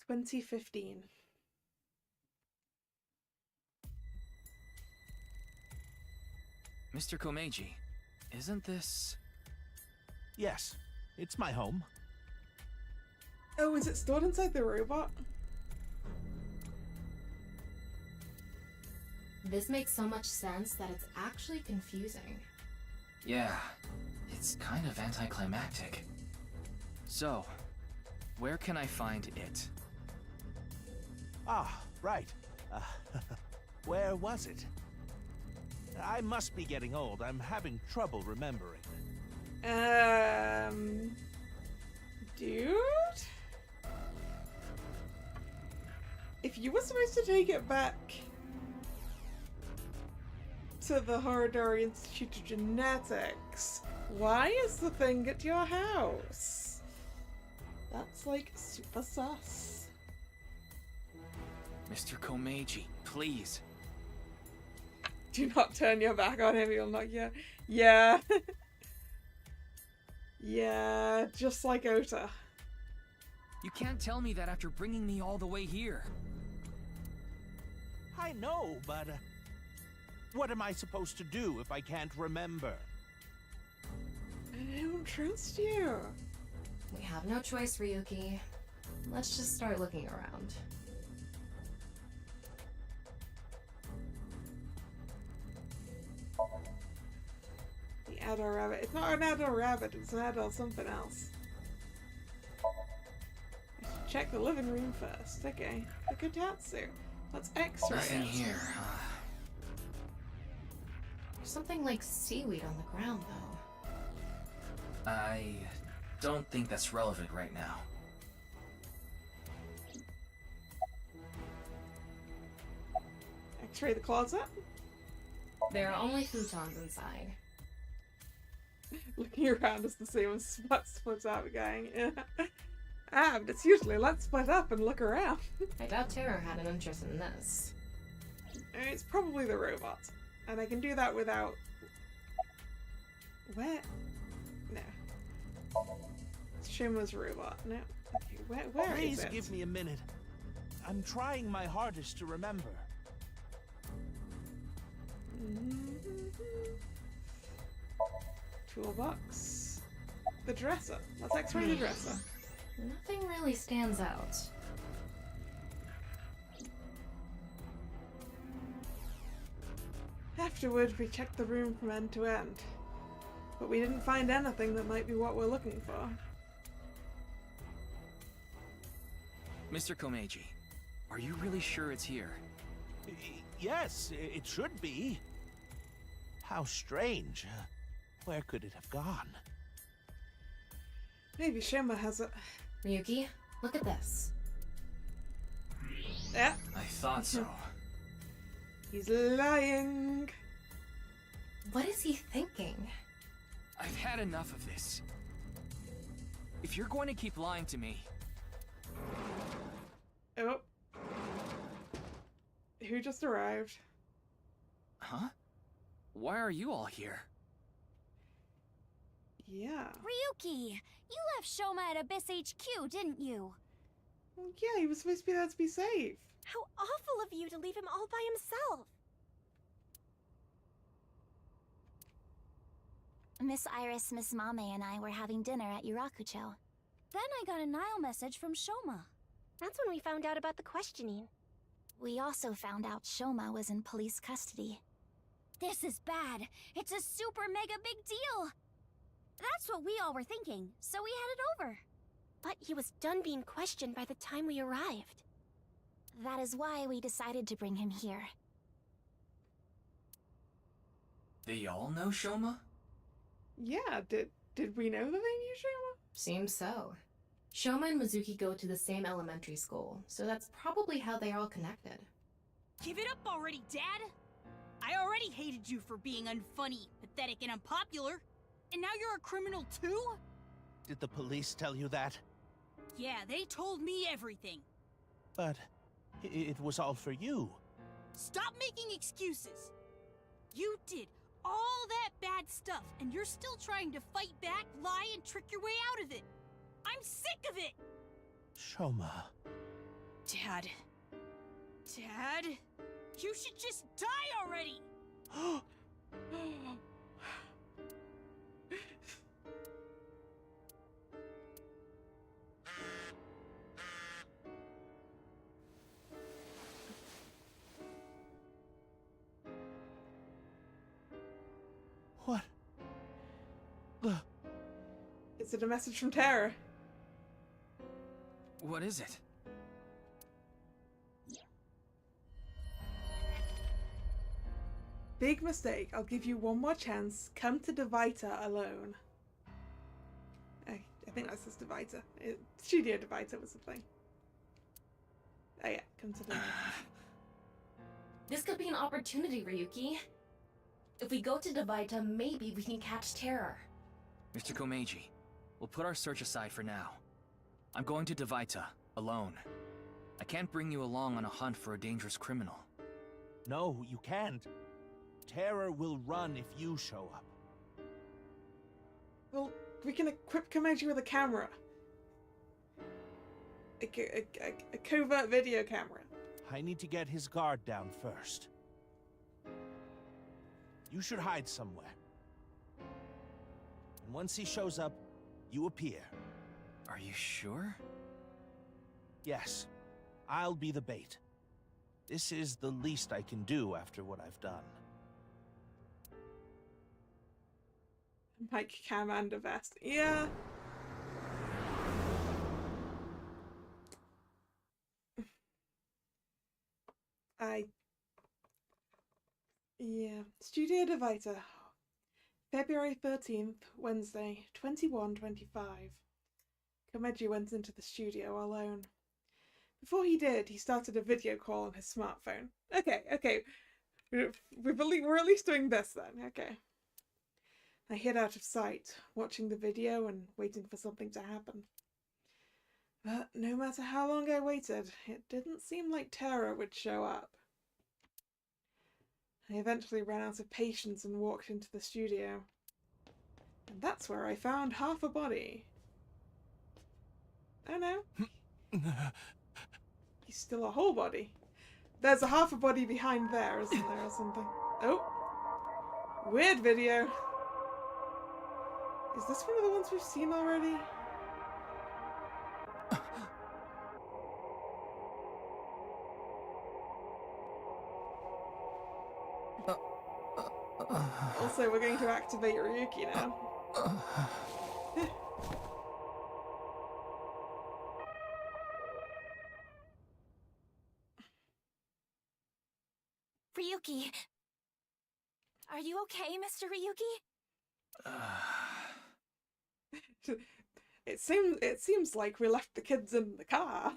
2015. Mr. Komeiji, isn't this... Yes, It's my home. Oh, is it stored inside the robot? This makes so much sense that it's actually confusing. Yeah, it's kind of anticlimactic. So, where can I find it? Ah, right. Where was it? I must be getting old. I'm having trouble remembering. Dude? If you were supposed to take it back to the Horodori Institute of Genetics, why is the thing at your house? That's like super sus. Mr. Komeiji, please. Do not turn your back on him, he'll knock you. Yeah. Yeah, just like Ota. You can't tell me that after bringing me all the way here. I know, but what am I supposed to do if I can't remember? I don't trust you. We have no choice, Ryuki. Let's just start looking around. The adult rabbit. It's not an adult rabbit, it's an adult something else. I should check the living room first. Okay. The Kotatsu. Let's x-ray Nothing it. here. There's something like seaweed on the ground, though. I don't think that's relevant right now. X-ray the closet. There are only futons inside. Looking around is the same as split up going. But it's usually let's split up and look around. I doubt Terror had an interest in this. It's probably the robot. And I can do that without... Where? No. It's Shima's robot. No. Okay, where is Please it? give me a minute. I'm trying my hardest to remember. Toolbox. The dresser. Let's x-ray the dresser. Nothing really stands out. Afterward, we checked the room from end to end. But we didn't find anything that might be what we're looking for. Mr. Komeiji, are you really sure it's here? Yes, it should be. How strange. Where could it have gone? Maybe Shima has it. Ryuki, look at this. Yeah. I thought so. He's lying. What is he thinking? I've had enough of this. If you're going to keep lying to me... Oh. Who just arrived? Huh? Why are you all here? Yeah. Ryuki, you left Shoma at Abyss HQ, didn't you? Well, yeah, he was supposed to be there to be safe. How awful of you to leave him all by himself. Miss Iris, Miss Mame, and I were having dinner at Yurakucho. Then I got a Nile message from Shoma. That's when we found out about the questioning. We also found out Shoma was in police custody. This is bad. It's a super mega big deal. That's what we all were thinking, so we headed over. But he was done being questioned by the time we arrived. That is why we decided to bring him here. They all know Shoma? Yeah, did we know that they knew Shoma? Seems so. Shoma and Mizuki go to the same elementary school, so that's probably how they're all connected. Give it up already, Dad! I already hated you for being unfunny, pathetic, and unpopular. And now you're a criminal too? Did the police tell you that? Yeah, they told me everything. But it was all for you. Stop making excuses. You did all that bad stuff, and you're still trying to fight back, lie, and trick your way out of it. I'm sick of it! Shoma. Dad. Dad? You should just die already! What? The... Is it a message from Tara? What is it? Big mistake. I'll give you one more chance. Come to Devita alone. I think that's just Devita. Studio Devita was the thing. Oh yeah, come to Devita. This could be an opportunity, Ryuki. If we go to Devita, maybe we can catch Terror. Mr. Komeiji, we'll put our search aside for now. I'm going to Devita, alone. I can't bring you along on a hunt for a dangerous criminal. No, you can't. Terror will run if you show up. Well, we can equip Komeiji with a camera. A covert video camera. I need to get his guard down first. You should hide somewhere. And once he shows up, you appear. Are you sure? Yes. I'll be the bait. This is the least I can do after what I've done. Mike cam and a vest. Yeah. Yeah. Studio Devita. February 13th, Wednesday, 21:25. Komeiji went into the studio alone. Before he did, he started a video call on his smartphone. Okay. We're at least doing this then. Okay. I hid out of sight, watching the video and waiting for something to happen. But no matter how long I waited, it didn't seem like Terror would show up. I eventually ran out of patience and walked into the studio. And that's where I found half a body. Oh no. He's still a whole body. There's a half a body behind there, isn't there, or something? Oh. Weird video. Is this one of the ones we've seen already? Also, we're going to activate Ryuki now. Ryuki. Are you okay, Mr. Ryuki? It seems like we left the kids in the car.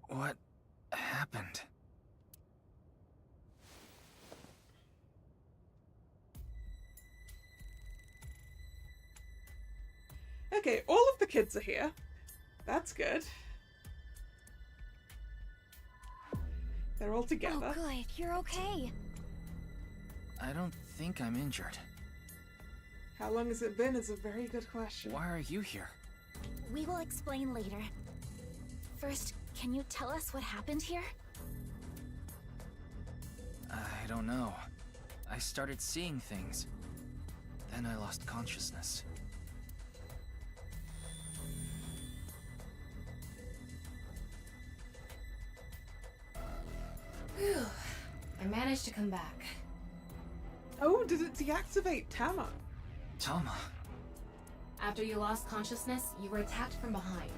What happened? Okay, all of the kids are here. That's good. They're all together. Oh, good. You're okay. I don't think I'm injured. How long has it been is a very good question. Why are you here? We will explain later. First, can you tell us what happened here? I don't know. I started seeing things. Then I lost consciousness. Whew. I managed to come back. Oh, did it deactivate Tama? Tama? After you lost consciousness, you were attacked from behind.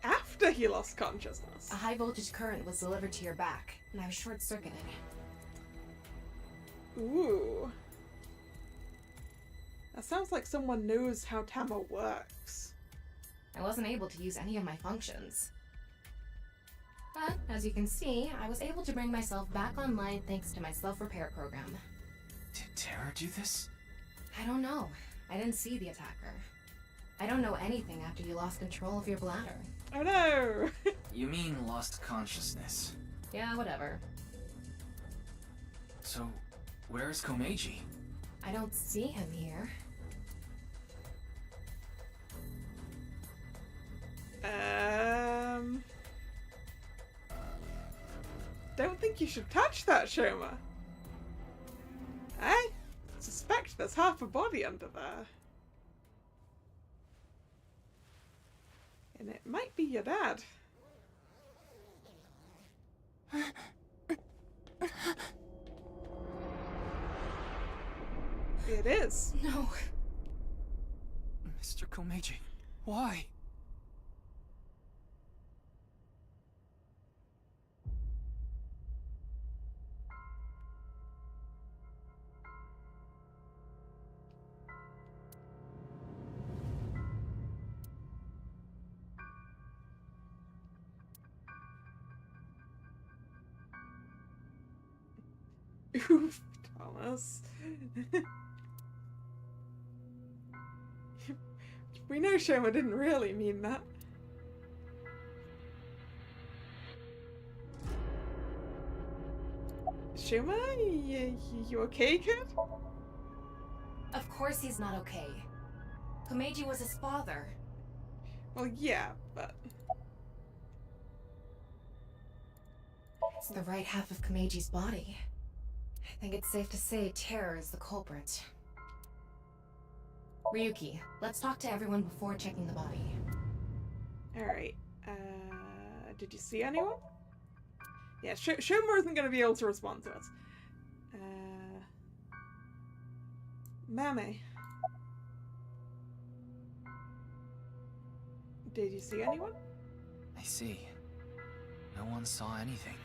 After he lost consciousness? A high voltage current was delivered to your back, and I was short-circuited. Ooh. That sounds like someone knows how Tama works. I wasn't able to use any of my functions. But, as you can see, I was able to bring myself back online thanks to my self-repair program. Did Terror do this? I don't know. I didn't see the attacker. I don't know anything after you lost control of your bladder. Oh no! You mean lost consciousness? Yeah, whatever. So, where's Komeiji? I don't see him here. Don't think you should touch that, Shoma. I suspect there's half a body under there. And it might be your dad. Mr. Komeiji, why? Oof, Thomas. We know Shoma didn't really mean that. Shoma, you okay, kid? Of course he's not okay. Komeiji was his father. Well, yeah, but... It's the right half of Komeiji's body. I think it's safe to say terror is the culprit. Ryuki, let's talk to everyone before checking the body. Alright, did you see anyone? Yeah, Shoma isn't going to be able to respond to us. Mame. Did you see anyone? I see. No one saw anything.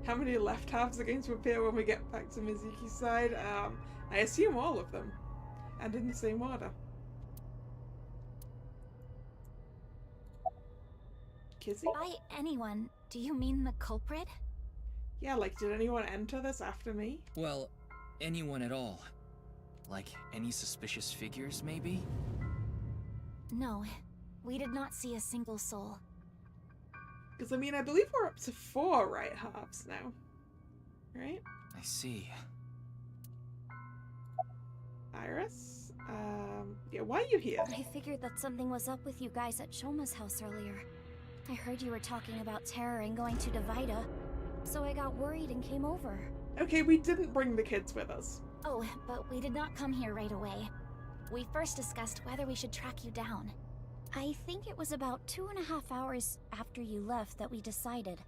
How many left halves are going to appear when we get back to Mizuki's side? I assume all of them. And in the same order. Kizzy? By anyone, do you mean the culprit? Yeah, like, did anyone enter this after me? Well, anyone at all. Like, any suspicious figures, maybe? No, we did not see a single soul. Because, I mean, I believe we're up to 4 right halves now. Right? I see. Iris? Yeah, why are you here? I figured that something was up with you guys at Shoma's house earlier. I heard you were talking about terror and going to Divida, so I got worried and came over. Okay, we didn't bring the kids with us. Oh, but we did not come here right away. We first discussed whether we should track you down. I think it was about 2.5 hours after you left that we decided.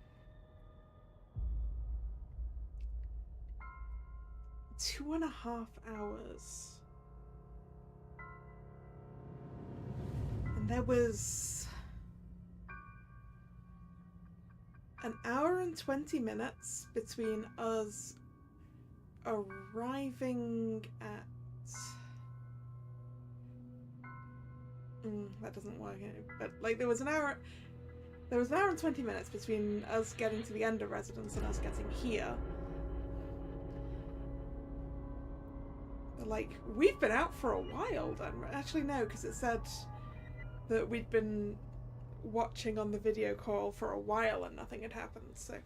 2.5 hours. And there was... an hour and 20 minutes between us arriving at... that doesn't work, but like there was an hour and 20 minutes between us getting to the Ender residence and us getting here. But like, we've been out for a while then. Actually no, because it said that we'd been watching on the video call for a while and nothing had happened, so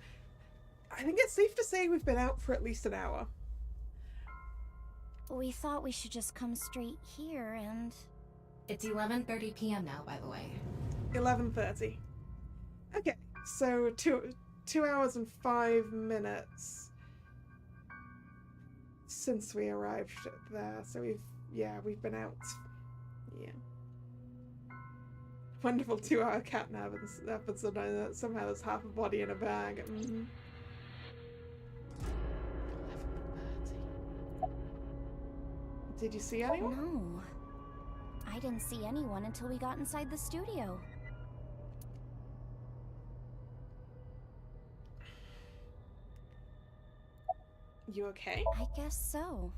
I think it's safe to say we've been out for at least an hour. We thought we should just come straight here and... It's 11:30 p.m. now, by the way. 11:30. Okay, so 2 hours and 5 minutes since we arrived there, so we've been out. Yeah. Wonderful 2-hour catnap episode that somehow there's half a body in a bag. Mm-hmm. Did you see anyone? No. I didn't see anyone until we got inside the studio. You okay? I guess so.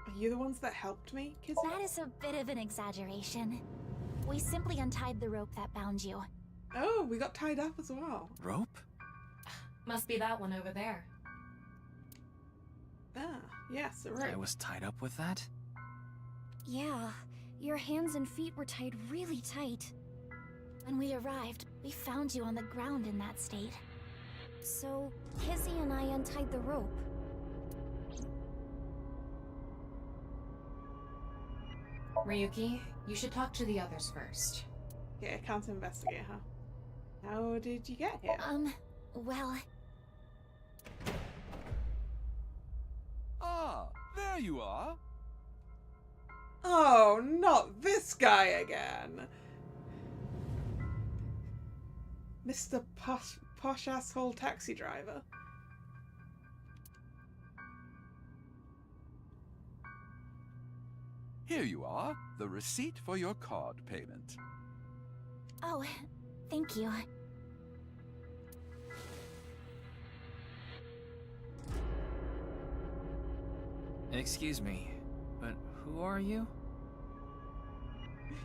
Are you the ones that helped me, Kizzy? That is a bit of an exaggeration. We simply untied the rope that bound you. Oh, we got tied up as well. Rope? Must be that one over there. Ah, yes, right. I was tied up with that? Yeah, your hands and feet were tied really tight. When we arrived, we found you on the ground in that state. So, Kizzy and I untied the rope. Ryuki, you should talk to the others first. Okay, I can't investigate, huh? How did you get here? Well... Ah, there you are. Oh, not this guy again. Mr. Posh asshole taxi driver. Here you are, the receipt for your card payment. Oh, thank you. Excuse me, but who are you?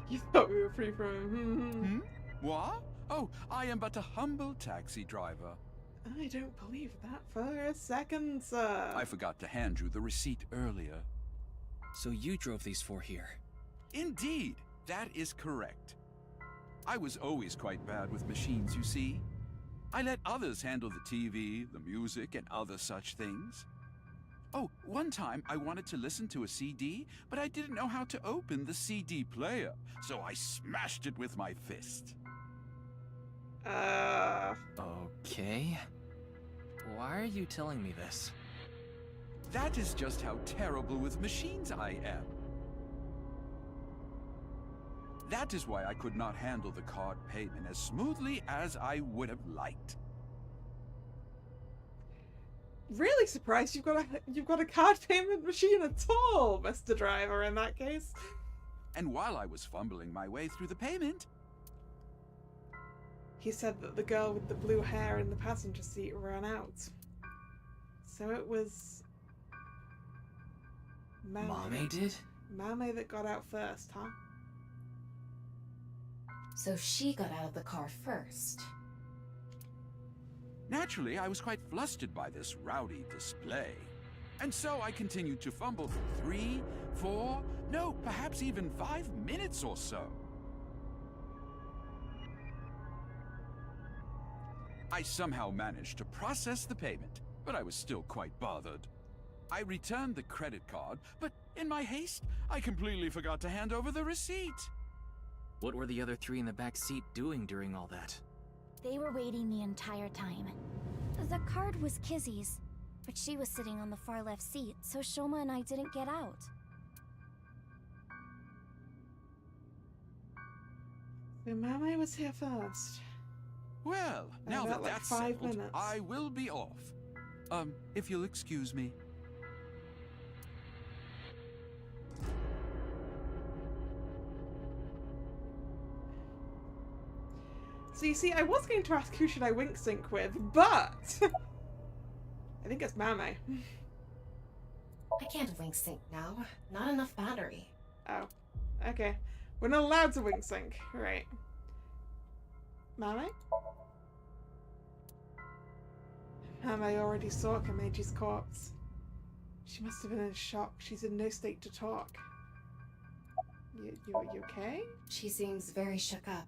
You thought we were free from him. What? Oh, I am but a humble taxi driver. I don't believe that for a second, sir. I forgot to hand you the receipt earlier. So you drove these four here? Indeed, that is correct. I was always quite bad with machines, you see. I let others handle the TV, the music, and other such things. Oh, one time I wanted to listen to a CD, but I didn't know how to open the CD player, so I smashed it with my fist. Okay. Why are you telling me this? That is just how terrible with machines I am. That is why I could not handle the card payment as smoothly as I would have liked. Really surprised you've got a card payment machine at all, Mr. Driver, in that case. And while I was fumbling my way through the payment, he said that the girl with the blue hair in the passenger seat ran out. So it was Mame did? Mame that got out first, huh? So she got out of the car first. naturally, I was quite flustered by this rowdy display. And so I continued to fumble for 3, 4, no, perhaps even 5 minutes or so. I somehow managed to process the payment, but I was still quite bothered. I returned the credit card, but in my haste, I completely forgot to hand over the receipt. What were the other 3 in the back seat doing during all that? They were waiting the entire time. The card was Kizzy's, but she was sitting on the far left seat, so Shoma and I didn't get out. So Mame was here first. Well, now that like that's 5 settled, minutes. I will be off. If you'll excuse me. So you see, I was going to ask who should I wink sync with, but I think it's Mame. I can't wink sync now. Not enough battery. Oh, okay. We're not allowed to wink sync, right? Mame? Mame already saw Kameji's corpse. She must have been in shock. She's in no state to talk. You okay? She seems very shook up.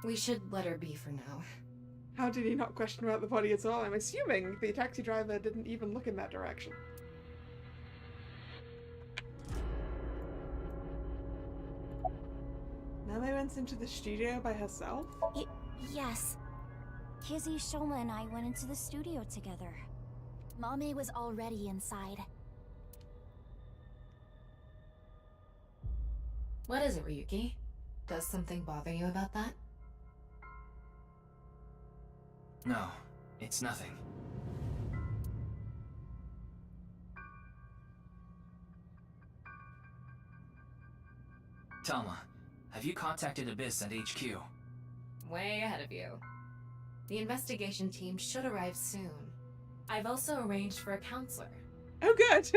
We should let her be for now. How did he not question about the body at all? I'm assuming the taxi driver didn't even look in that direction. Mame went into the studio by herself? Yes. Kizzy, Shoma, and I went into the studio together. Mame was already inside. What is it, Ryuki? Does something bother you about that? No, it's nothing. Tama, have you contacted Abyss at HQ? Way ahead of you. The investigation team should arrive soon. I've also arranged for a counselor. Oh good!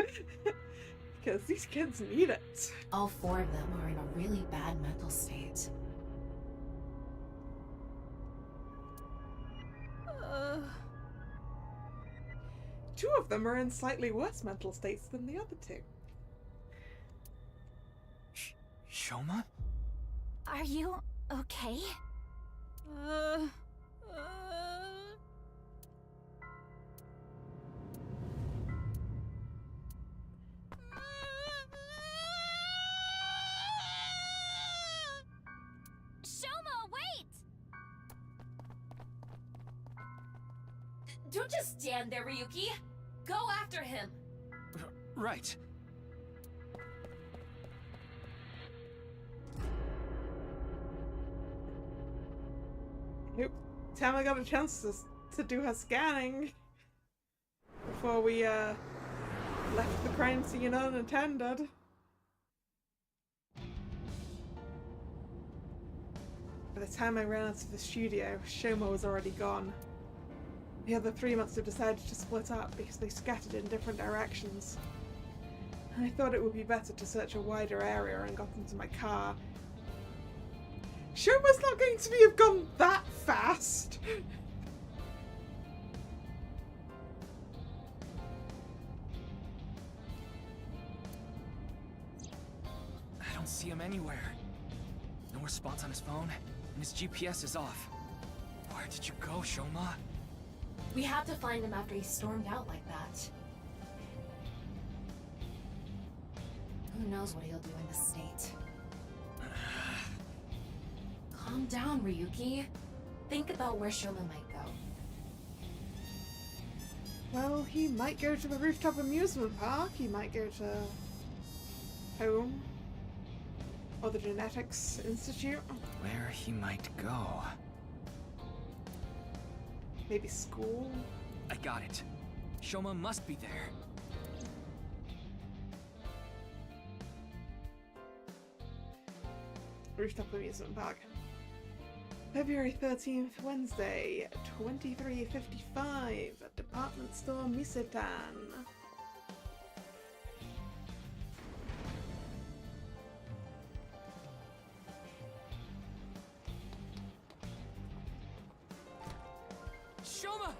Because these kids need it. All 4 of them are in a really bad mental state. Two of them are in slightly worse mental states than the other 2. Shoma? Are you okay? Shoma, wait! Don't just stand there, Ryuki! Go after him! Right. Nope. Tama got a chance to do her scanning before we Left the crime scene unattended. By the time I ran out of the studio, Shoma was already gone. The other three must have decided to split up because they scattered in different directions. I thought it would be better to search a wider area and got into my car. Shoma's not going to have gone that fast! I don't see him anywhere. No response on his phone, and his GPS is off. Where did you go, Shoma? We had to find him after he stormed out like that. Who knows what he'll do in this state? Calm down, Ryuki. Think about where Shoma might go. Well, he might go to the rooftop amusement park, he might go to home, or the Genetics Institute. Where he might go? Maybe school? I got it. Shoma must be there. Rooftop amusement park. February 13th, Wednesday, 23:55 at department store Musicom. Shoma!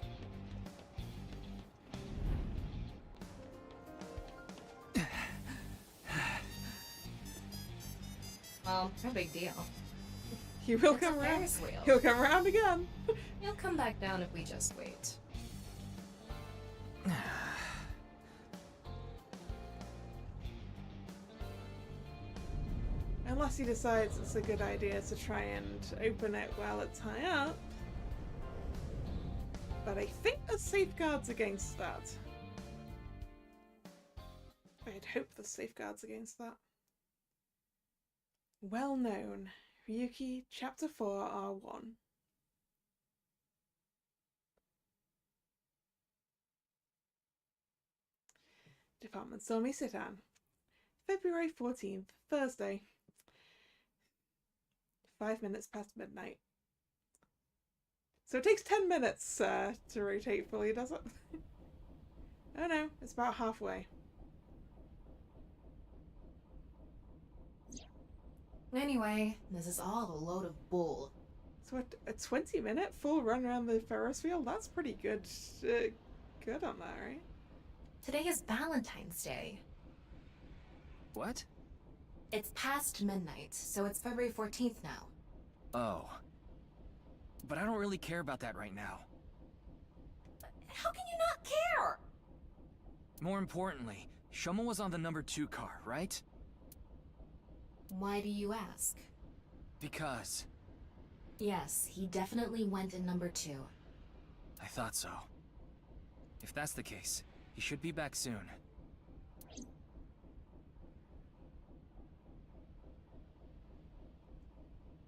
Well, no big deal. He will It's a come around. Ferris wheel. He'll come around again. He'll come back down if we just wait. Unless he decides it's a good idea to try and open it while it's high up. But I think there's safeguards against that. I'd hope there's safeguards against that. Well known. Ryuki, Chapter 4, R1. Department store Musicom. February 14th, Thursday. 5 minutes past midnight. So it takes 10 minutes to rotate fully, does it? Oh no, it's about halfway. Anyway, this is all a load of bull. So a 20-minute full run around the Ferris wheel? That's pretty good. Good on that, right? Today is Valentine's Day. What? It's past midnight, so it's February 14th now. Oh. But I don't really care about that right now. How can you not care? More importantly, Shoma was on the number 2 car, right? Why do you ask? Because Yes, he definitely went in number 2. I thought so. If that's the case, he should be back soon.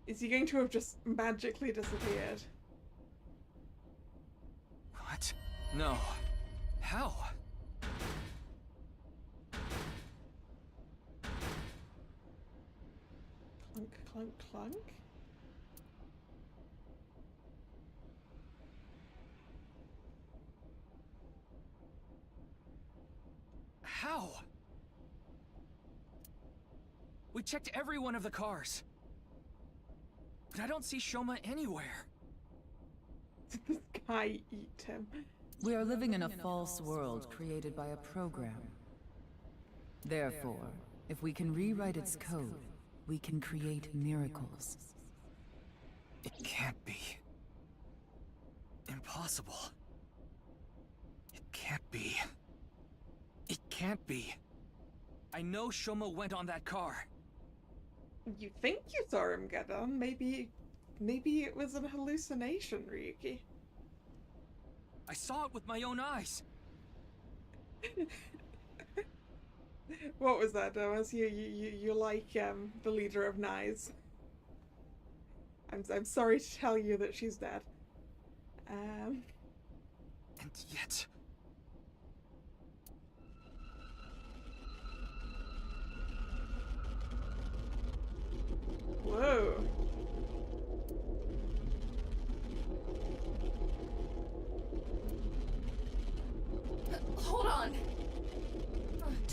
Is he going to have just magically disappeared? What? No. How? Clunk, clunk, clunk? How? We checked every one of the cars. But I don't see Shoma anywhere. Did this guy eat him? We are living in a false world created by a program. Therefore, if we can rewrite its code, we can create miracles. It can't be. Impossible. It can't be. It can't be. I know Shoma went on that car. You think you saw him get on? Maybe it was an hallucination, Ryuki. I saw it with my own eyes. What was that, Thomas? You like the leader of Nyes. I'm sorry to tell you that she's dead. And yet...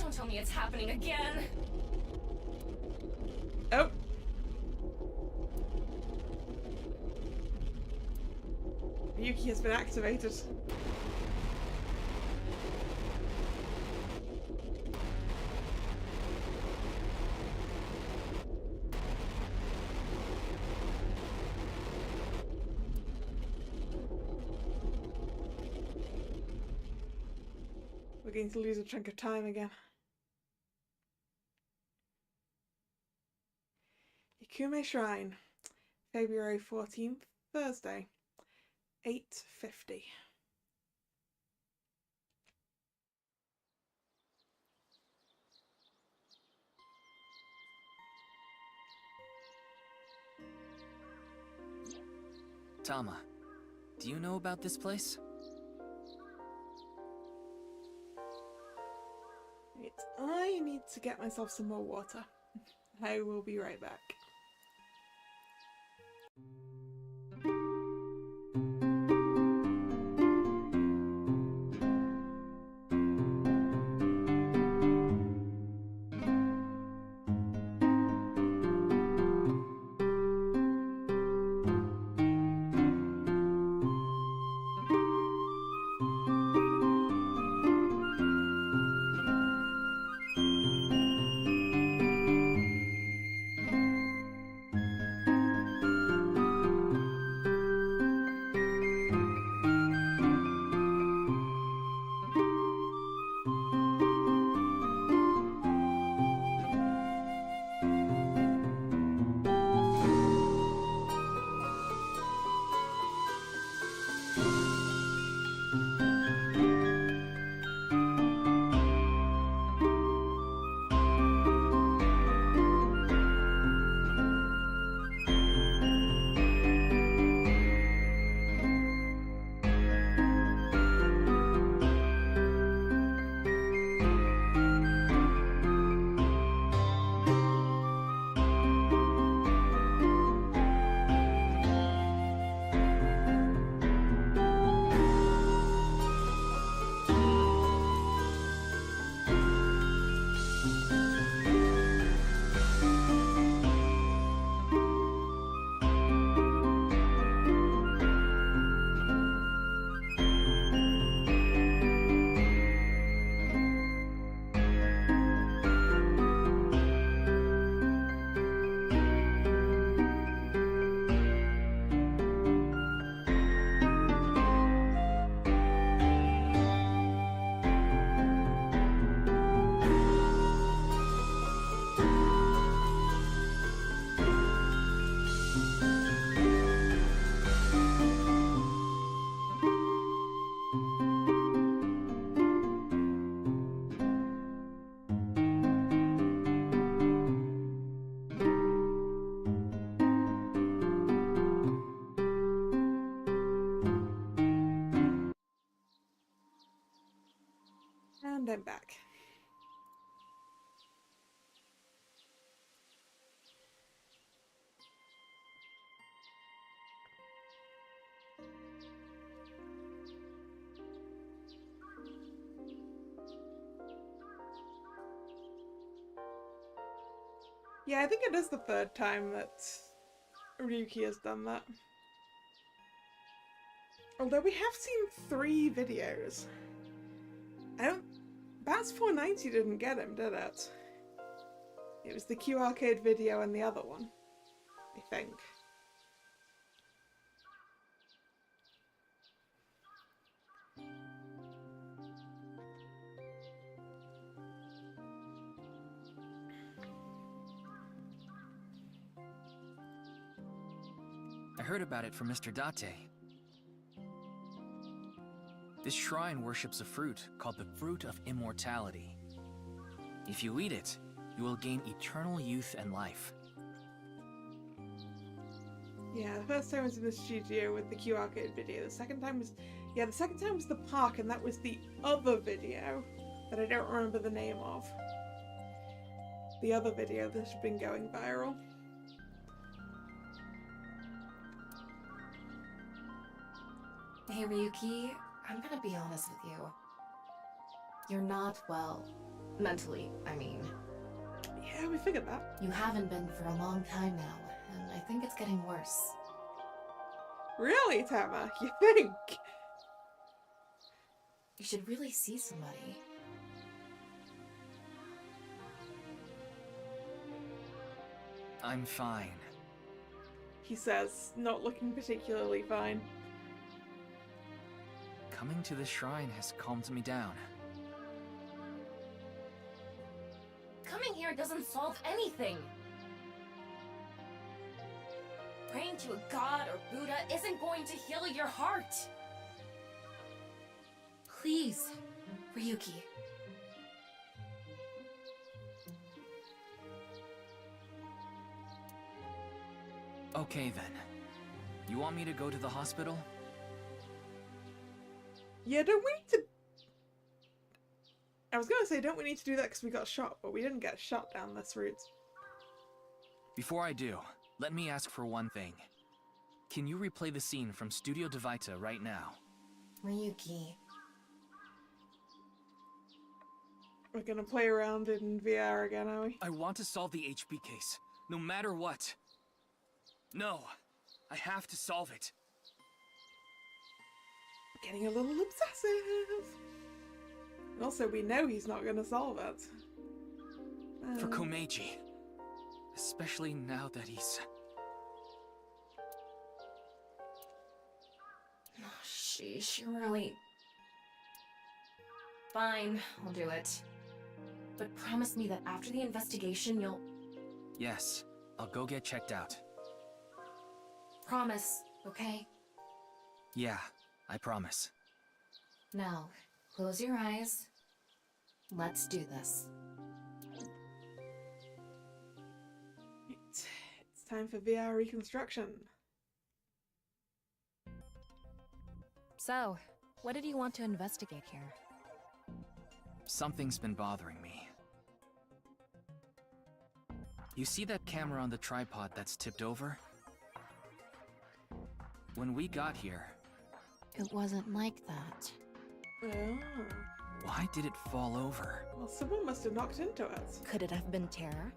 Don't tell me it's happening again. Oh. Yuki has been activated. We're going to lose a chunk of time again. Ikume Shrine, February 14th, Thursday, 8:50. Tama, do you know about this place? Right, I need to get myself some more water. I will be right back. And I'm back. Yeah, I think it is the third time that Ryuki has done that. Although we have seen 3 videos. Bats 490 didn't get him, did it? It was the Q Arcade video and the other one, I think. I heard about it from Mr. Date. This shrine worships a fruit called the Fruit of Immortality. If you eat it, you will gain eternal youth and life. Yeah, the first time was in the studio with the Q Arcade video. The second time was... Yeah, the second time was the park, and that was the other video that I don't remember the name of. The other video that has been going viral. Hey Ryuki, I'm gonna be honest with you. You're not well. Mentally, I mean. Yeah, we figured that. You haven't been for a long time now, and I think it's getting worse. Really, Tama? You think? You should really see somebody. I'm fine. He says, not looking particularly fine. Coming to this shrine has calmed me down. Coming here doesn't solve anything! Praying to a god or Buddha isn't going to heal your heart! Please, Ryuki. Okay then. You want me to go to the hospital? Yeah, don't we need to... I was gonna say, don't we need to do that because we got shot, but we didn't get shot down this route. Before I do, let me ask for one thing. Can you replay the scene from Studio Devita right now? Ryuki. We're gonna play around in VR again, are we? I want to solve the HP case, no matter what. No, I have to solve it. Getting a little obsessive. And also, we know he's not gonna solve it. For Komeiji. Especially now that he's... Oh, sheesh, you're really... Fine, I'll do it. But promise me that after the investigation you'll... Yes, I'll go get checked out. Promise, okay? Yeah, I promise. Now, close your eyes. Let's do this. It's time for VR reconstruction. So, what did you want to investigate here? Something's been bothering me. You see that camera on the tripod that's tipped over? When we got here... It wasn't like that. Oh. Why did it fall over? Well, someone must have knocked into it. Could it have been terror?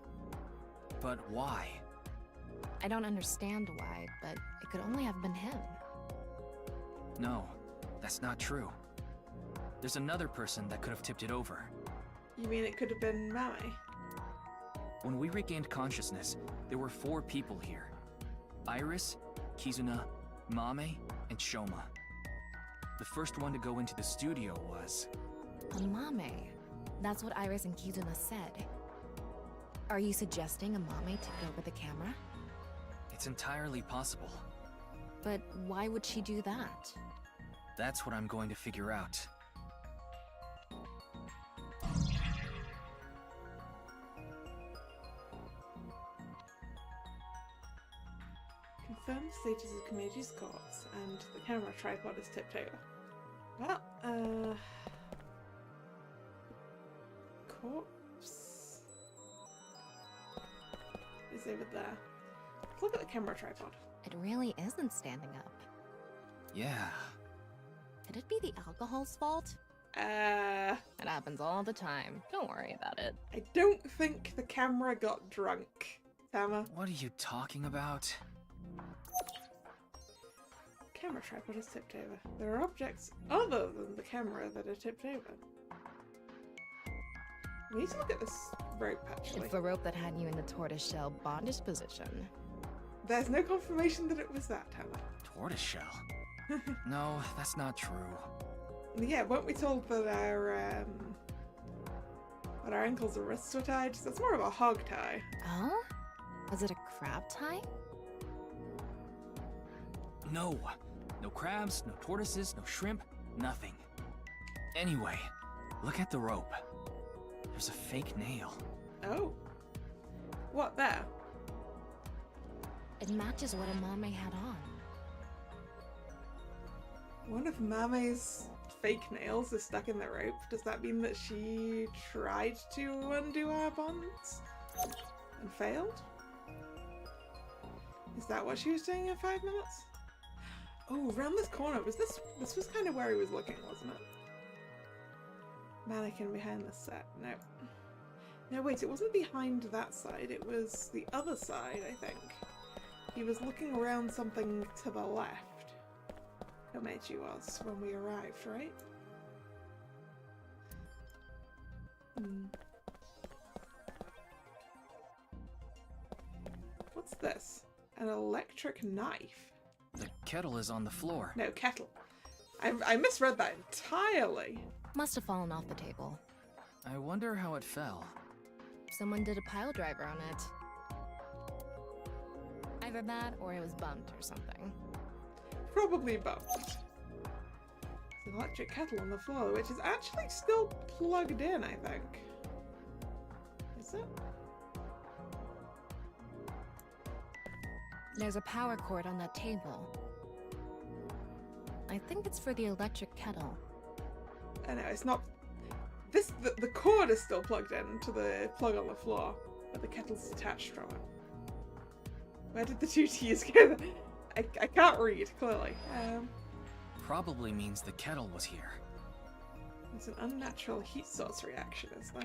But why? I don't understand why, but it could only have been him. No, that's not true. There's another person that could have tipped it over. You mean it could have been Mame? When we regained consciousness, there were 4 people here. Iris, Kizuna, Mame, and Shoma. The first one to go into the studio was... A Mame. That's what Iris and Kizuna said. Are you suggesting a Mame took over the camera? It's entirely possible. But why would she do that? That's what I'm going to figure out. Confirmed status of Komeiji's corpse, and the camera tripod is tipped over. Well, corpse is over there. Look at the camera tripod. It really isn't standing up. Yeah. Could it be the alcohol's fault? It happens all the time. Don't worry about it. I don't think the camera got drunk, Tama. What are you talking about? Camera tripod is tipped over. There are objects other than the camera that are tipped over. We need to look at this rope, actually. It's the rope that had you in the tortoiseshell bondage position. There's no confirmation that it was that, Tama. Tortoiseshell? No, that's not true. Yeah, weren't we told that our ankles and wrists were tied? So it's more of a hog tie. Oh? Was it a crab tie? No. No crabs, no tortoises, no shrimp, nothing. Anyway, look at the rope. There's a fake nail. Oh. What there? It matches what a Mame had on. One of Mame's fake nails is stuck in the rope. Does that mean that she tried to undo our bonds and failed? Is that what she was doing in 5 minutes? Oh, around this corner. This was kind of where he was looking, wasn't it? mannequin behind the set. No. No, wait, it wasn't behind that side. It was the other side, I think. He was looking around something to the left. Komeiji was when we arrived, right? What's this? An electric knife? The kettle is on the floor. No, kettle. I misread that entirely. Must have fallen off the table. I wonder how it fell. Someone did a pile driver on it. Either that or it was bumped or something. Probably bumped. It's an electric kettle on the floor, which is actually still plugged in, I think. Is it? There's a power cord on that table. I think it's for the electric kettle. I know, it's not... The cord is still plugged in to the plug on the floor, but the kettle's detached from it. Where did the two T's go? I can't read, clearly. Probably means the kettle was here. It's an unnatural heat source reaction, is there?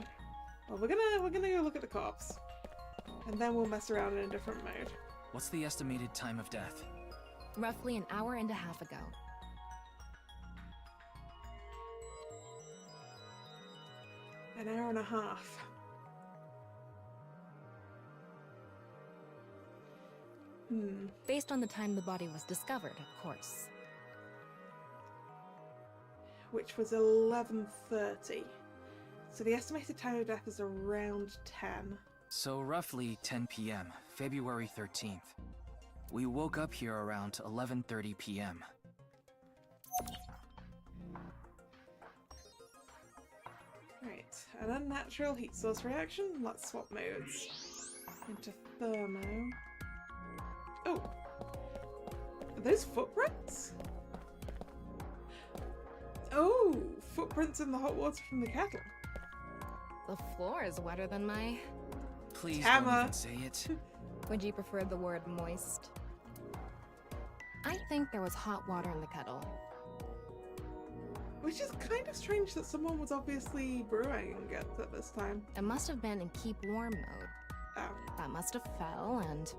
Well, we're gonna go look at the corpse. And then we'll mess around in a different mode. What's the estimated time of death? Roughly an hour and a half ago. An hour and a half. Based on the time the body was discovered, of course. Which was 11:30. So the estimated time of death is around 10. So roughly 10 p.m., February 13th. We woke up here around 11:30 p.m. Right, an unnatural heat source reaction. Let's swap modes. Into thermo. Oh! Are those footprints? Oh! Footprints in the hot water from the kettle. The floor is wetter than my... Please Hammer. don't even say it. Would you prefer the word moist? I think there was hot water in the kettle. Which is kind of strange that someone was obviously brewing it at this time. It must have been in keep warm mode. Oh. That must have fell and...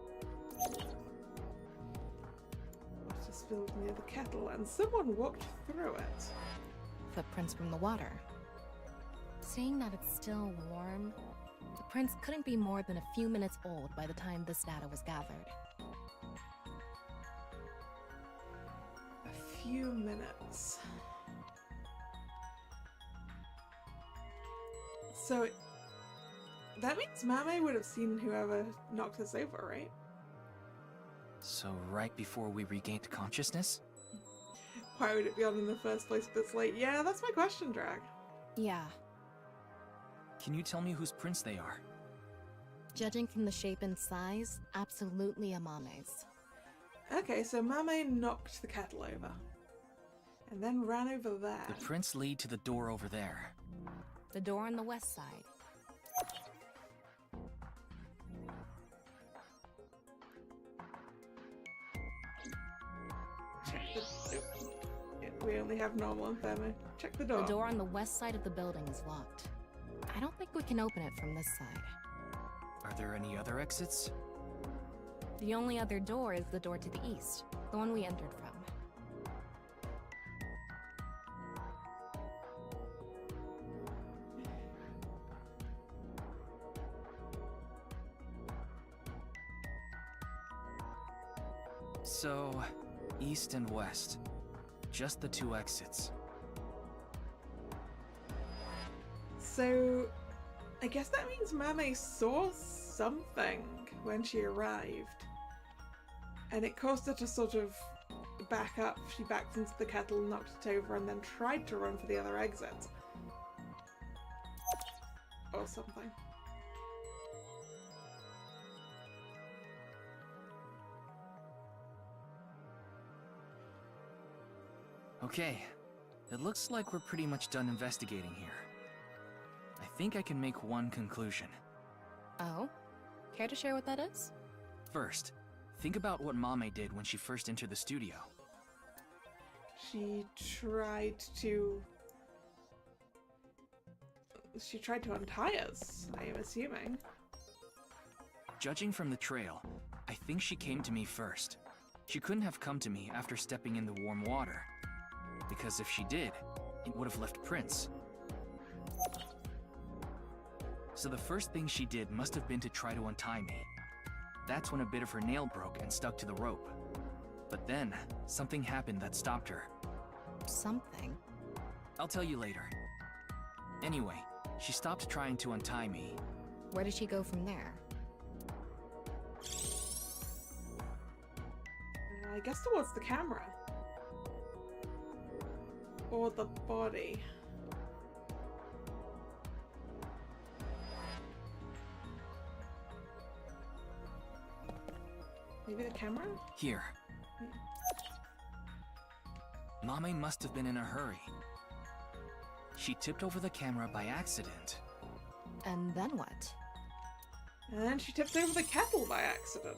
Water spilled near the kettle and someone walked through it. Footprints from the water. Seeing that it's still warm, the prints couldn't be more than a few minutes old by the time this data was gathered. A few minutes. So, that means Mame would have seen whoever knocked us over, right? So right before we regained consciousness? Why would it be on in the first place this late? Yeah, that's my question, Drag. Yeah. Can you tell me whose prints they are? Judging from the shape and size, absolutely Amame's. Okay, so Mame knocked the kettle over. And then ran over there. The prints lead to the door over there. The door on the west side. Check the... We only have normal and thermo. Check the door. The door on the west side of the building is locked. I don't think we can open it from this side. Are there any other exits? The only other door is the door to the east, the one we entered from. So, east and west. Just the two exits. So, I guess that means Mame saw something when she arrived. And it caused her to sort of back up. She backed into the kettle, knocked it over, and then tried to run for the other exit. Or something. Okay, it looks like we're pretty much done investigating here. I think I can make one conclusion. Oh? Care to share what that is? First, think about what Mame did when she first entered the studio. She tried to she tried to untie us, I am assuming. Judging from the trail, I think she came to me first. She couldn't have come to me after stepping in the warm water, because if she did, it would have left prints. So the first thing she did must have been to try to untie me. That's when a bit of her nail broke and stuck to the rope. But then, something happened that stopped her. Something? I'll tell you later. Anyway, she stopped trying to untie me. Where did she go from there? I guess towards the camera. Or the body. Maybe the camera? Here. Mame must have been in a hurry. She tipped over the camera by accident. And then what? And then she tipped over the kettle by accident.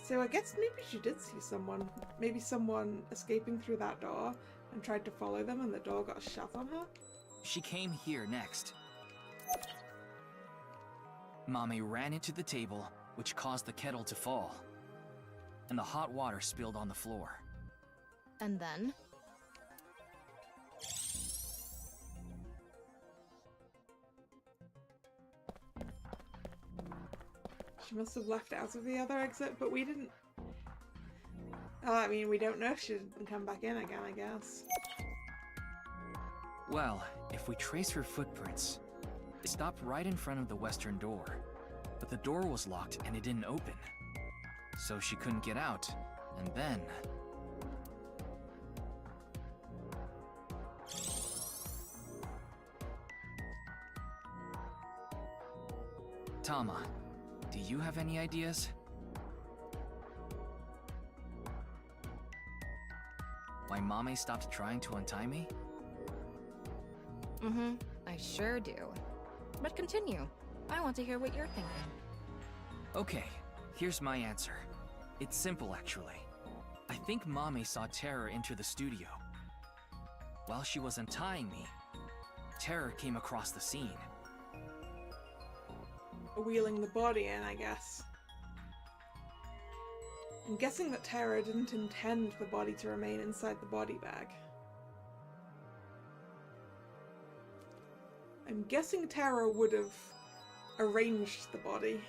So I guess maybe she did see someone. Maybe someone escaping through that door and tried to follow them and the door got shut on her? She came here next. Mame ran into the table, which caused the kettle to fall. And the hot water spilled on the floor. And then? She must have left out of the other exit, but we didn't... I mean, we don't know if she didn't come back in again, I guess. Well, if we trace her footprints, they stopped right in front of the western door. But the door was locked and it didn't open. So she couldn't get out, and then... Tama, do you have any ideas? Why Mame stopped trying to untie me? Mm-hmm, I sure do. But continue. I want to hear what you're thinking. Okay, here's my answer. It's simple, actually. I think Mame saw Terror enter the studio. While she was untying me, Terror came across the scene. Wheeling the body in, I guess. I'm guessing that Terror didn't intend the body to remain inside the body bag. I'm guessing Terror would have arranged the body.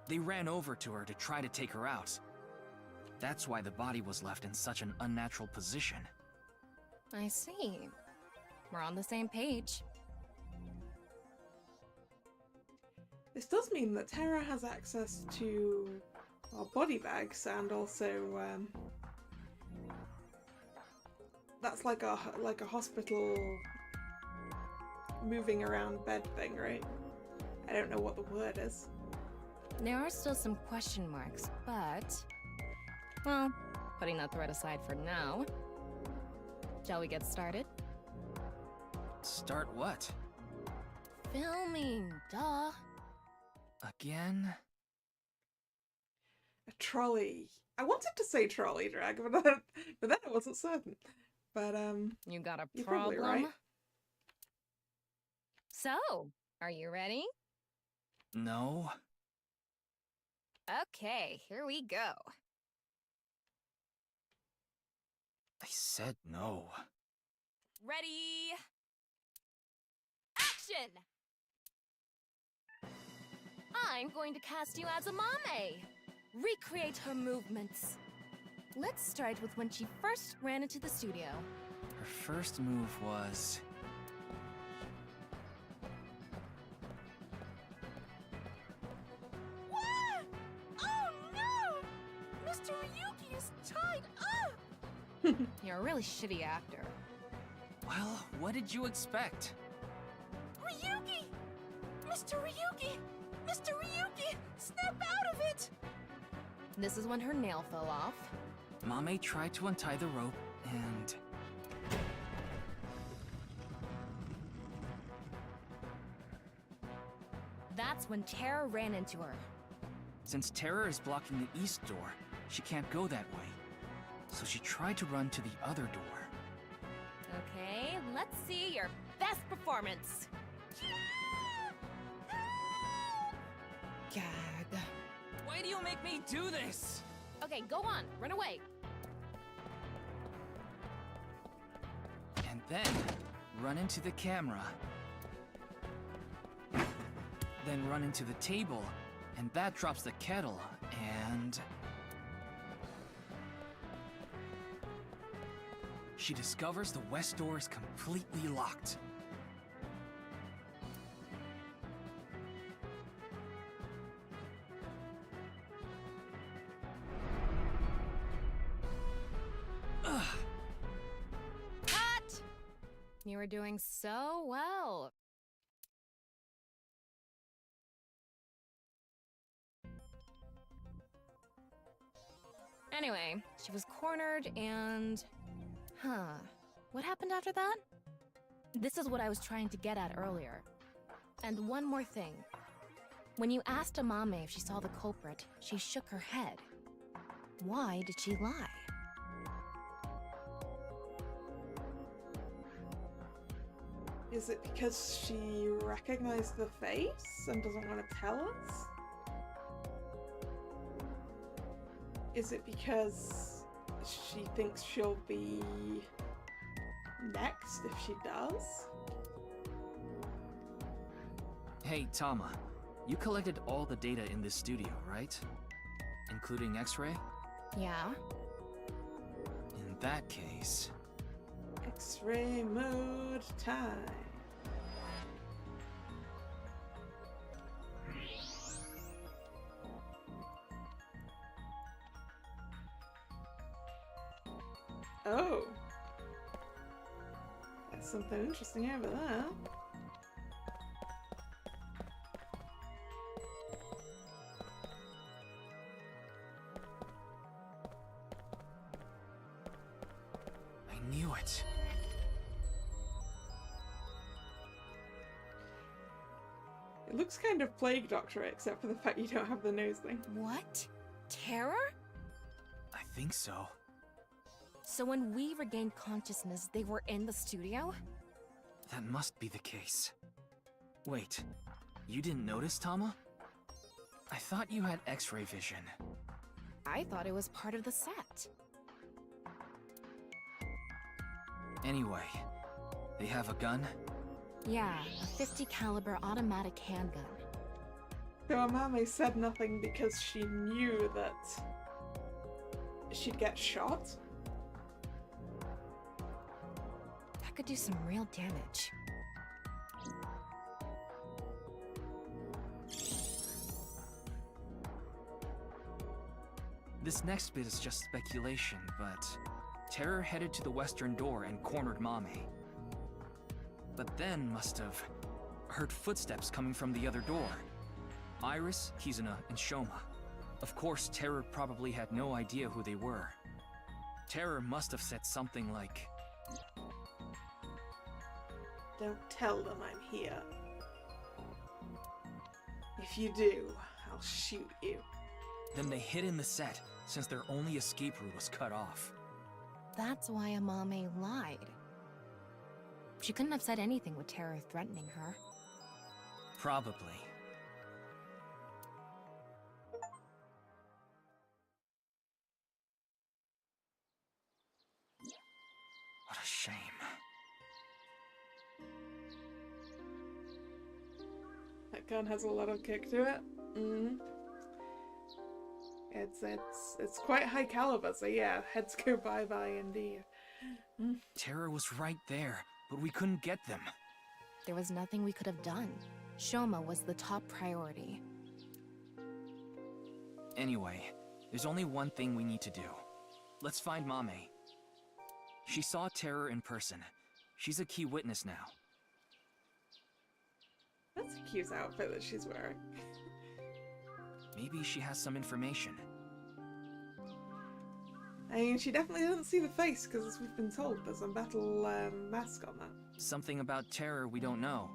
They ran over to her to try to take her out. That's why the body was left in such an unnatural position. I see. We're on the same page. This does mean that Terror has access to our body bags and also that's like a hospital moving around bed thing, right? I don't know what the word is. There are still some question marks, but... well, putting that thread aside for now. Shall we get started? Start what? Filming, duh. Again? A trolley. I wanted to say trolley drag, but then I wasn't certain. But you got a you're problem? probably right. So, are you ready? No. Okay, here we go. I said no. Ready? Action! I'm going to cast you as a Mame. Recreate her movements. Let's start with when she first ran into the studio. Her first move was... What? Oh no! Mr. Ryuki is tied up! You're a really shitty actor. Well, what did you expect? Ryuki! Mr. Ryuki! Mr. Ryuki! Snap out of it! This is when her nail fell off. Mame tried to untie the rope, and... That's when Terror ran into her. Since Terror is blocking the east door, she can't go that way. So she tried to run to the other door. Okay, let's let's see your best performance. Gag. Why do you make me do this? Okay, go on, run away. And then, run into the camera. Then run into the table, and that drops the kettle, and... she discovers the west door is completely locked. Ugh. Cut! You were doing so well. Anyway, she was cornered and... Huh. What happened after that? This is what I was trying to get at earlier. And one more thing. When you asked Amame if she saw the culprit, she shook her head. Why did she lie? Is it because she recognized the face and doesn't want to tell us? Is it because she thinks she'll be next if she does? Hey, Tama. You collected all the data in this studio, right? Including X-ray? Yeah. In that case... X-ray mode time. Oh. There's something interesting over there. I knew it. It looks kind of Plague Doctor, except for the fact you don't have the nose thing. What? Terror? I think so. So when we regained consciousness, they were in the studio? That must be the case. Wait, you didn't notice, Tama? I thought you had X-ray vision. I thought it was part of the set. Anyway, they have a gun? Yeah, a 50 caliber automatic handgun. So Amame said nothing because she knew that she'd get shot? That could do some real damage. This next bit is just speculation, but Terror headed to the western door and cornered Mame. But then must have heard footsteps coming from the other door. Iris, Kizuna, and Shoma. Of course, Terror probably had no idea who they were. Terror must have said something like, "Don't tell them I'm here. If you do, I'll shoot you." Then they hid in the set, since their only escape route was cut off. That's why Amame lied. She couldn't have said anything with Terror threatening her. Probably. What a shame. That gun has a lot of kick to it. It's quite high caliber, so yeah, heads go bye-bye indeed. Terror was right there, but we couldn't get them. There was nothing we could have done. Shoma was the top priority. Anyway, there's only one thing we need to do. Let's find Mame. She saw Terror in person. She's a key witness now. That's a cute outfit that she's wearing. Maybe she has some information. I mean, she definitely doesn't see the face, because as we've been told, there's a metal mask on that. Something about Terror we don't know.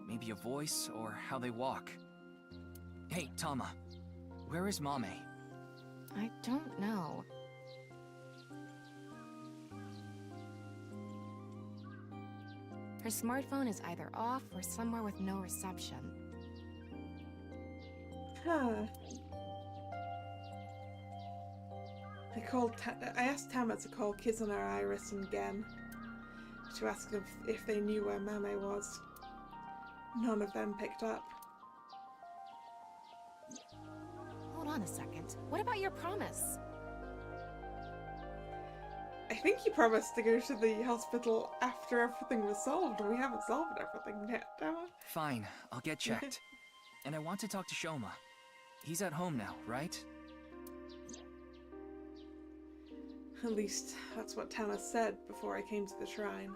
Maybe a voice, or how they walk. Hey, Tama. Where is Mame? I don't know. Her smartphone is either off or somewhere with no reception. Huh. I asked Tama to call Kizuna, Iris, and Gen to ask if they knew where Mame was. None of them picked up. Hold on a second. What about your promise? I think you promised to go to the hospital after everything was solved, and we haven't solved everything yet, Tama. Fine, I'll get checked. And I want to talk to Shoma. He's at home now, right? At least, that's what Tama said before I came to the shrine.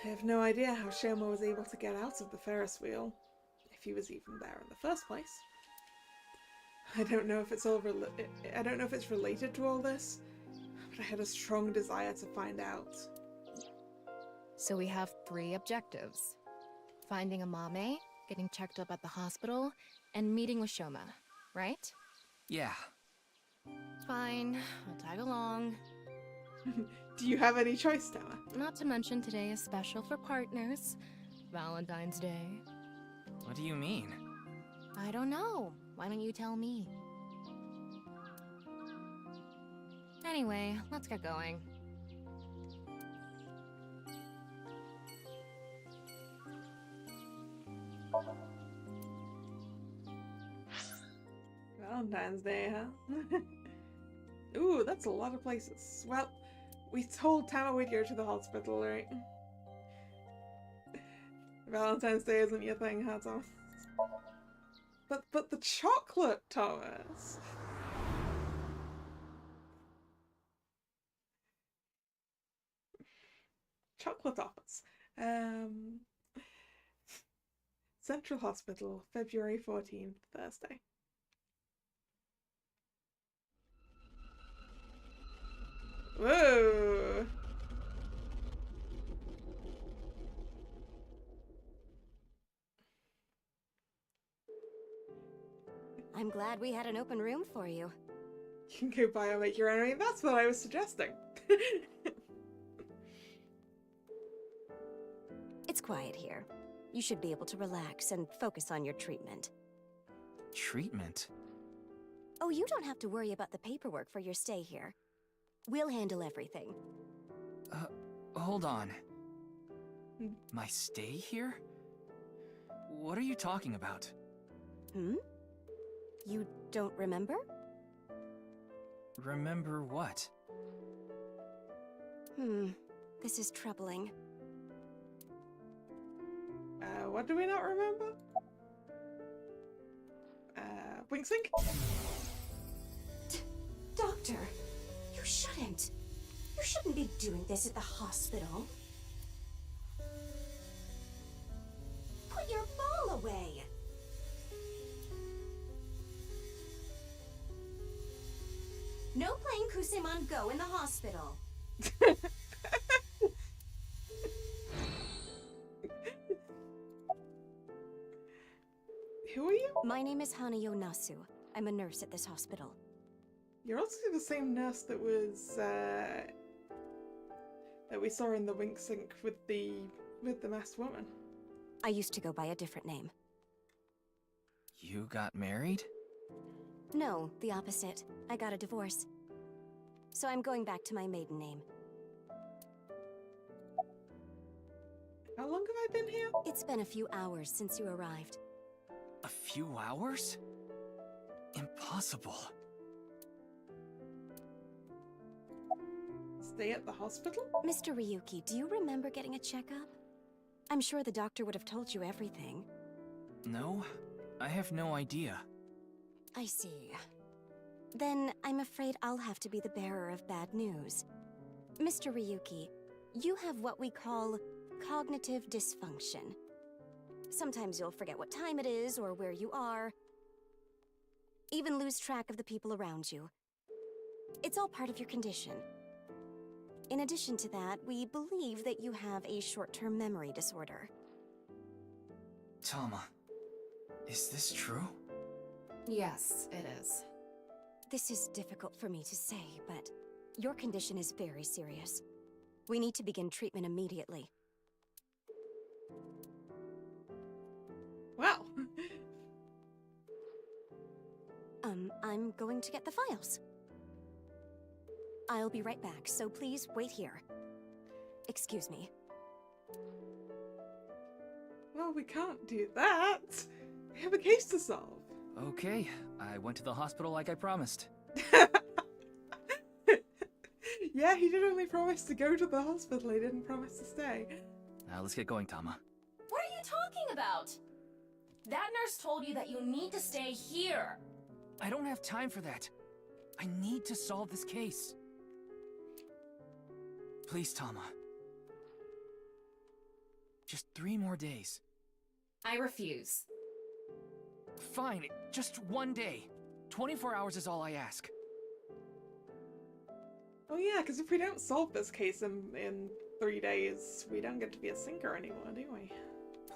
I have no idea how Shoma was able to get out of the Ferris wheel, if he was even there in the first place. I don't know if it's related to all this, but I had a strong desire to find out. So we have 3 objectives. Finding Amame, getting checked up at the hospital, and meeting with Shoma, right? Yeah. Fine, I'll tag along. Do you have any choice, Tama? Not to mention today is special for partners. Valentine's Day. What do you mean? I don't know. Why don't you tell me? Anyway, let's get going. Valentine's Day, huh? Ooh, that's a lot of places. Well, we told Tama we'd go to the hospital, right? Valentine's Day isn't your thing, huh, Thomas? But the chocolate, Thomas! Chocolate offers. Central Hospital, February 14th, Thursday. Whoa! I'm glad we had an open room for you. You can go by and make your own. I mean, that's what I was suggesting. It's quiet here. You should be able to relax and focus on your treatment. Treatment? Oh, you don't have to worry about the paperwork for your stay here. We'll handle everything. Hold on. My stay here? What are you talking about? Hmm? You don't remember? Remember what? This is troubling. What do we not remember? Wink Sink? Doctor, you shouldn't. You shouldn't be doing this at the hospital. Put your ball away. No playing Kusemon Go in the hospital. Who are you? My name is Hanayo Nasu. I'm a nurse at this hospital. You're also the same nurse that was that we saw in the Wink Sink with the masked woman. I used to go by a different name. You got married? No, the opposite. I got a divorce. So I'm going back to my maiden name. How long have I been here? It's been a few hours since you arrived. A few hours? Impossible. Stay at the hospital? Mr. Ryuki, do you remember getting a checkup? I'm sure the doctor would have told you everything. No, I have no idea. I see. Then I'm afraid I'll have to be the bearer of bad news. Mr. Ryuki, you have what we call cognitive dysfunction. Sometimes you'll forget what time it is or where you are. Even lose track of the people around you. It's all part of your condition. In addition to that, we believe that you have a short-term memory disorder. Tama, is this true? Yes, it is. This is difficult for me to say, but your condition is very serious. We need to begin treatment immediately. I'm going to get the files. I'll be right back, so please wait here. Excuse me. Well, we can't do that. We have a case to solve. Okay, I went to the hospital like I promised. Yeah, he did only promise to go to the hospital. He didn't promise to stay. Now let's get going, Tama. What are you talking about? That nurse told you that you need to stay here. I don't have time for that. I need to solve this case. Please, Tama. Just 3 more days. I refuse. Fine, just 1 day. 24 hours is all I ask. Oh yeah, because if we don't solve this case in 3 days, we don't get to be a sinker anymore, do we?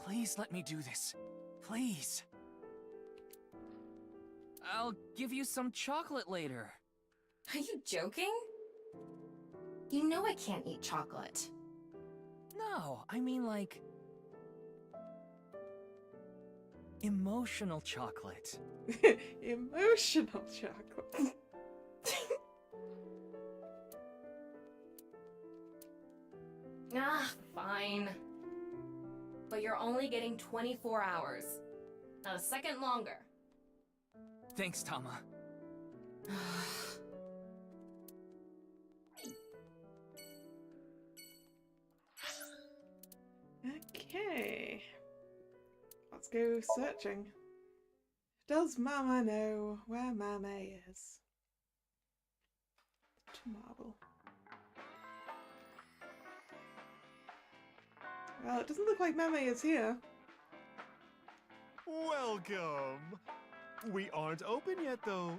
Please let me do this. Please. I'll give you some chocolate later. Are you joking? You know I can't eat chocolate. No, I mean like... emotional chocolate. Emotional chocolate. Ah, fine. But you're only getting 24 hours. Not a second longer. Thanks, Tama. Okay. Let's go searching. Does Mama know where Mama is? To marble. Well, it doesn't look like Mama is here. Welcome! We aren't open yet, though.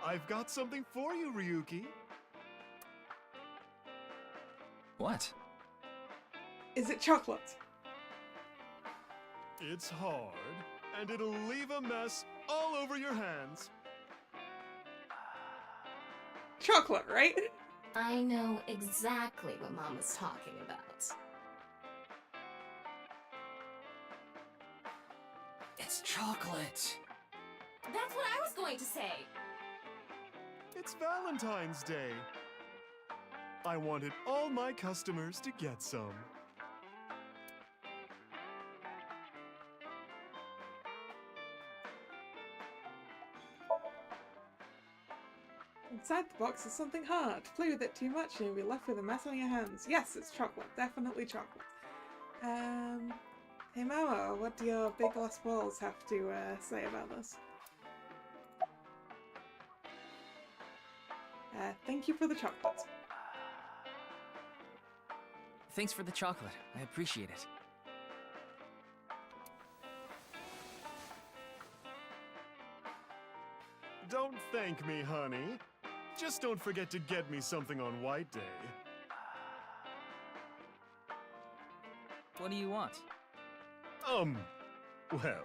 I've got something for you, Ryuki. What? Is it chocolate? It's hard, and it'll leave a mess all over your hands. Chocolate, right? I know exactly what Mama's talking about. It's chocolate. That's what I was going to say. It's Valentine's Day. I wanted all my customers to get some. Inside the box is something hard. Play with it too much and you'll be left with a mess on your hands. Yes, it's chocolate. Definitely chocolate. Hey Mama, what do your big glass balls have to say about this? Thank you for the chocolate. Thanks for the chocolate. I appreciate it. Don't thank me, honey. Just don't forget to get me something on White Day. What do you want? Well,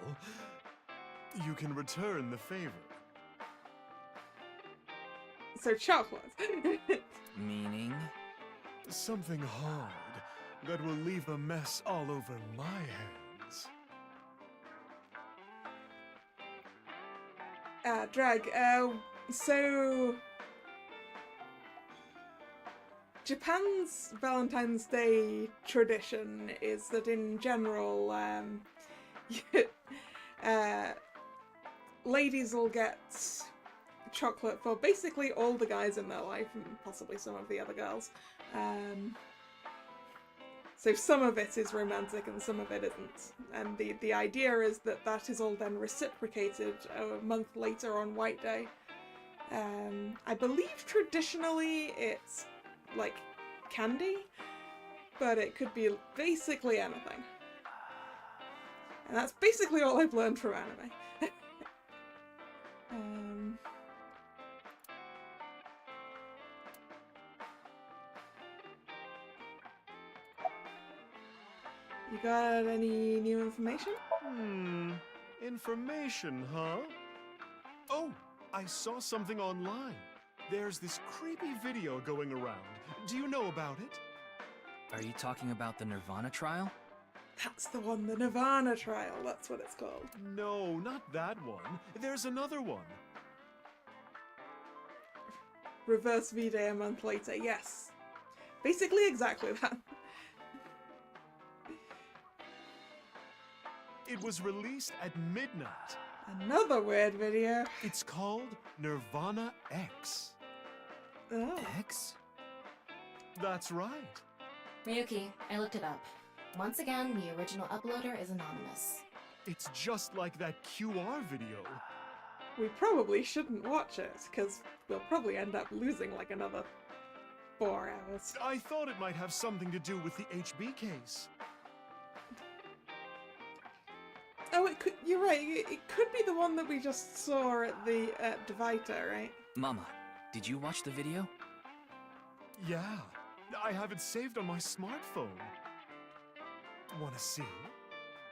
you can return the favor. So chocolate. Meaning? Something hard that will leave a mess all over my hands. Drag, so... Japan's Valentine's Day tradition is that in general, ladies will get chocolate for basically all the guys in their life, and possibly some of the other girls. So some of it is romantic and some of it isn't. And the idea is that that is all then reciprocated a month later on White Day. I believe traditionally it's like candy, but it could be basically anything. And that's basically all I've learned from anime. You got any new information? Information, huh? Oh, I saw something online. There's this creepy video going around. Do you know about it? Are you talking about the nirvanA trial? That's the one, the nirvanA trial, that's what it's called. No, not that one. There's another one. Reverse V-Day a month later, yes. Basically exactly that. It was released at midnight. Another weird video. It's called nirvanA X. Oh. X? That's right. Ryuki, I looked it up. Once again, the original uploader is anonymous. It's just like that QR video. We probably shouldn't watch it, because we'll probably end up losing like another 4 hours. I thought it might have something to do with the HB case. Oh, it could. You're right. It could be the one that we just saw at the Devita, right? Mama, did you watch the video? Yeah, I have it saved on my smartphone. Wanna see?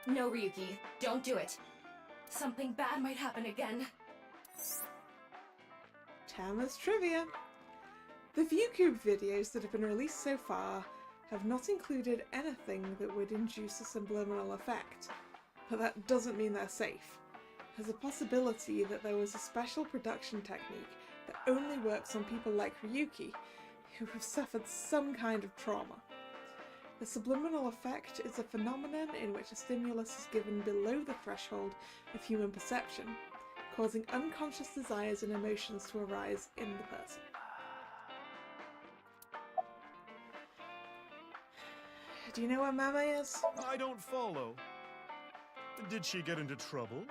No, Ryuki, don't do it. Something bad might happen again. Tama's trivia. The ViewCube videos that have been released so far have not included anything that would induce a subliminal effect. But that doesn't mean they're safe. There's a possibility that there was a special production technique that only works on people like Ryuki, who have suffered some kind of trauma. The subliminal effect is a phenomenon in which a stimulus is given below the threshold of human perception, causing unconscious desires and emotions to arise in the person. Do you know where Mama is? I don't follow. Did she get into trouble?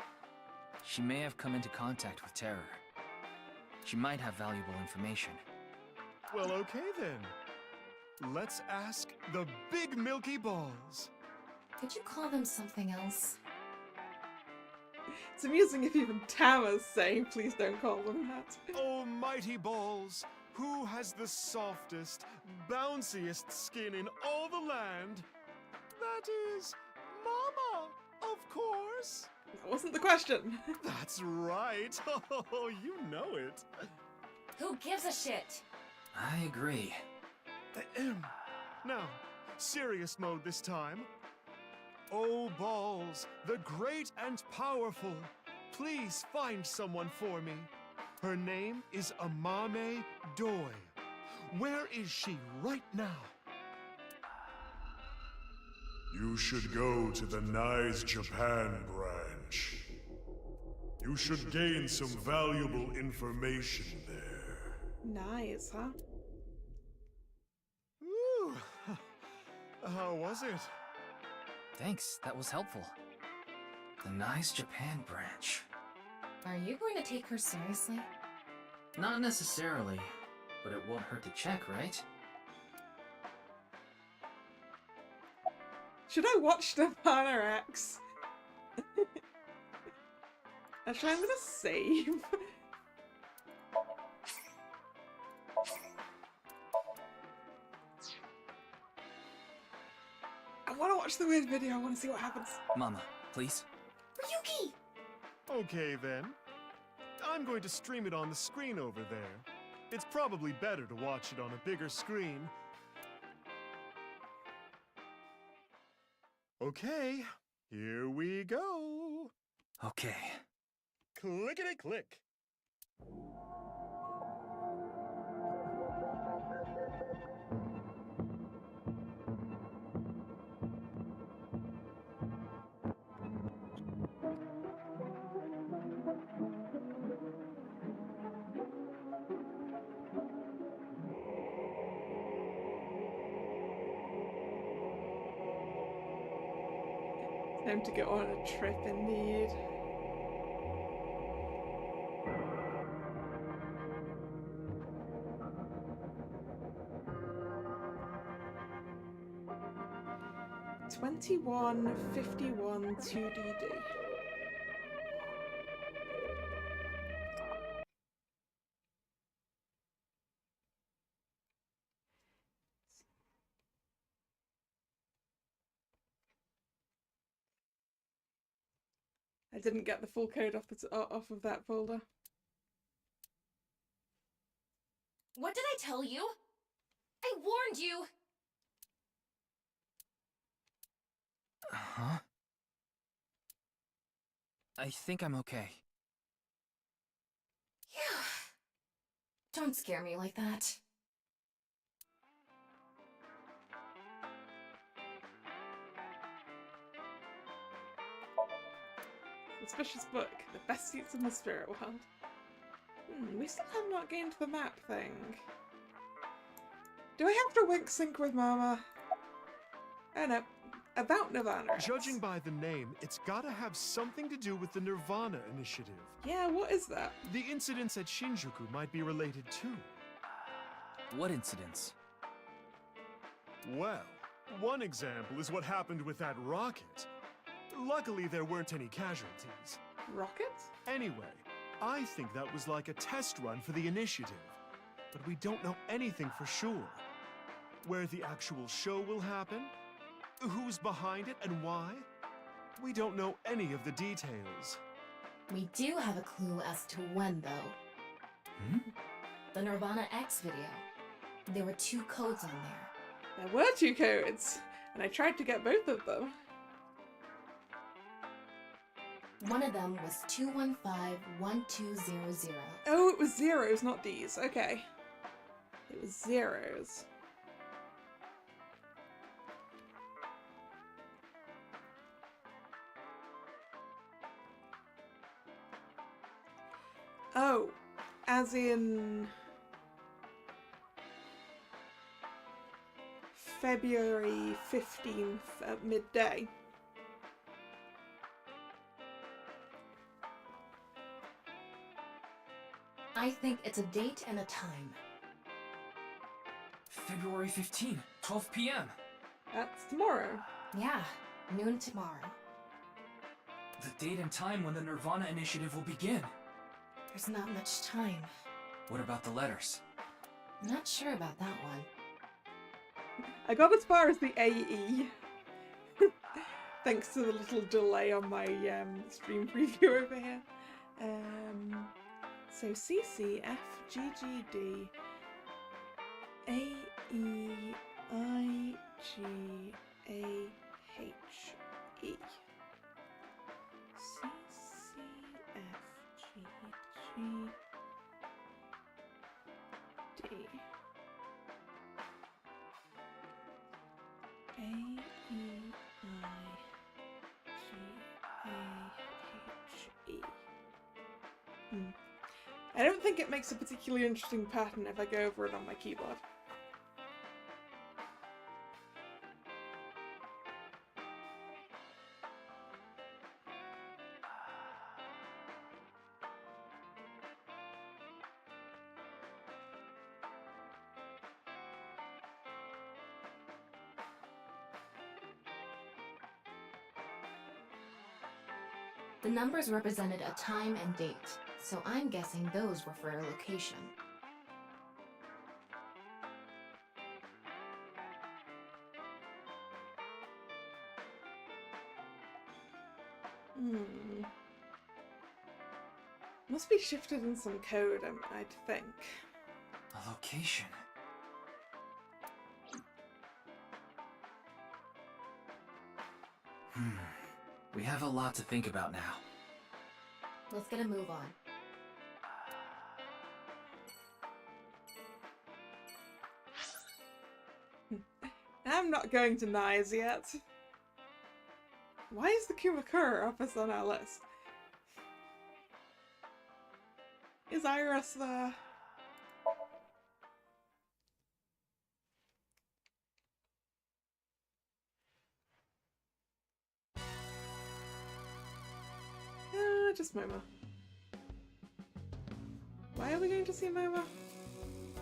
She may have come into contact with terror. She might have valuable information. Well, okay then. Let's ask the Big Milky Balls. Could you call them something else? It's amusing if even Tama's saying please don't call them that. Oh, mighty balls, who has the softest, bounciest skin in all the land? That is Mama, of course. That wasn't the question. That's right. Oh, you know it. Who gives a shit? I agree. Now, serious mode this time. Oh, balls, the great and powerful, please find someone for me. Her name is Amame Doi. Where is she right now? You should go to the Nice Japan branch. You should gain some valuable information there. Nice, huh? Ooh. How was it? Thanks, that was helpful. The Nice Japan branch. Are you going to take her seriously? Not necessarily, but it won't hurt to check, right? Should I watch nirvanA X? Actually, I'm gonna save. I want to watch the weird video. I want to see what happens. Mama, please. Ryuki! Okay then. I'm going to stream it on the screen over there. It's probably better to watch it on a bigger screen. Okay, here we go. Okay. Clickety-click. Time to go on a trip indeed. $21.51 2DD. I didn't get the full code off of that folder. What did I tell you? I warned you! Huh? I think I'm okay. Yeah. Don't scare me like that. Suspicious book. The best seats in the spirit world. We still have not gained the map thing. Do I have to wink sync with Mama? Oh no. About nirvanA. Judging by the name, it's gotta have something to do with the nirvanA initiative. Yeah, what is that? The incidents at Shinjuku might be related too. What incidents? Well, one example is what happened with that rocket. Luckily, there weren't any casualties. Rocket? Anyway, I think that was like a test run for the initiative. But we don't know anything for sure. Where the actual show will happen? Who's behind it and why? We don't know any of the details. We do have a clue as to when, though. The nirvanA X video. There were 2 codes on there. There were 2 codes, and I tried to get both of them. One of them was 215-1200. Oh, it was zeros, not D's. Okay. It was zeros. Oh, as in February 15th at midday. I think it's a date and a time. February 15th, 12 p.m. That's tomorrow. Yeah, noon tomorrow. The date and time when the nirvanA initiative will begin. There's not much time. What about the letters? Not sure about that one. I got as far as the AE. Thanks to the little delay on my stream preview over here. So C, C, F, G, G, D, A, E, I, G, A, H, E. C, C, F, G, G, D. A, E, I, G, A, H, E. I don't think it makes a particularly interesting pattern if I go over it on my keyboard. The numbers represented a time and date, so I'm guessing those were for a location. Must be shifted in some code, I'd think. A location. We have a lot to think about now. Let's get a move on. I'm not going to Nyes yet. Why is the Kumakura office on our list? Is Iris there? Just Momo. Why are we going to see Momo?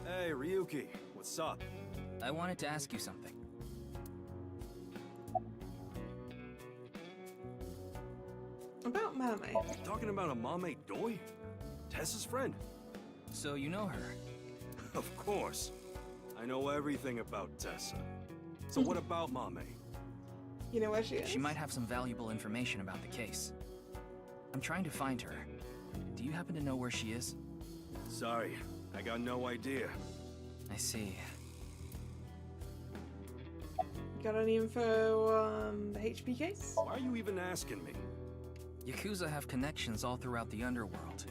Hey, Ryuki, what's up? I wanted to ask you something. About Mame. You talking about a Mame Doi? Tessa's friend? So you know her? Of course. I know everything about Tessa. So what about Mame? You know where she is? She might have some valuable information about the case. I'm trying to find her. Do you happen to know where she is? Sorry, I got no idea. I see. Got any info on the HP case? Why are you even asking me? Yakuza have connections all throughout the underworld,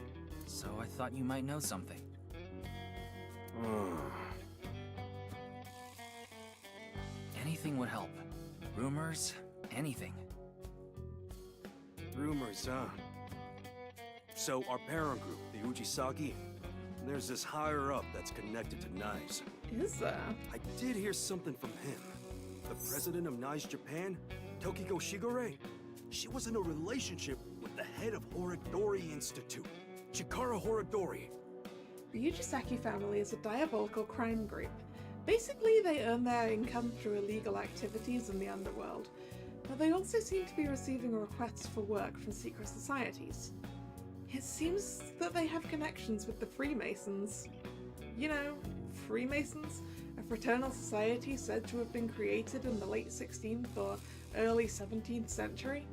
so I thought you might know something. Anything would help. Rumors, anything. Rumors, huh? So, our parent group, the Ujisaki, there's this higher up that's connected to NICE. Is there? I did hear something from him. The president of NICE Japan, Tokiko Shigure, she was in a relationship with the head of Horodori Institute, Chikara Horodori. The Ujisaki family is a diabolical crime group. Basically, they earn their income through illegal activities in the underworld, but they also seem to be receiving requests for work from secret societies. It seems that they have connections with the Freemasons. You know, Freemasons? A fraternal society said to have been created in the late 16th or early 17th century.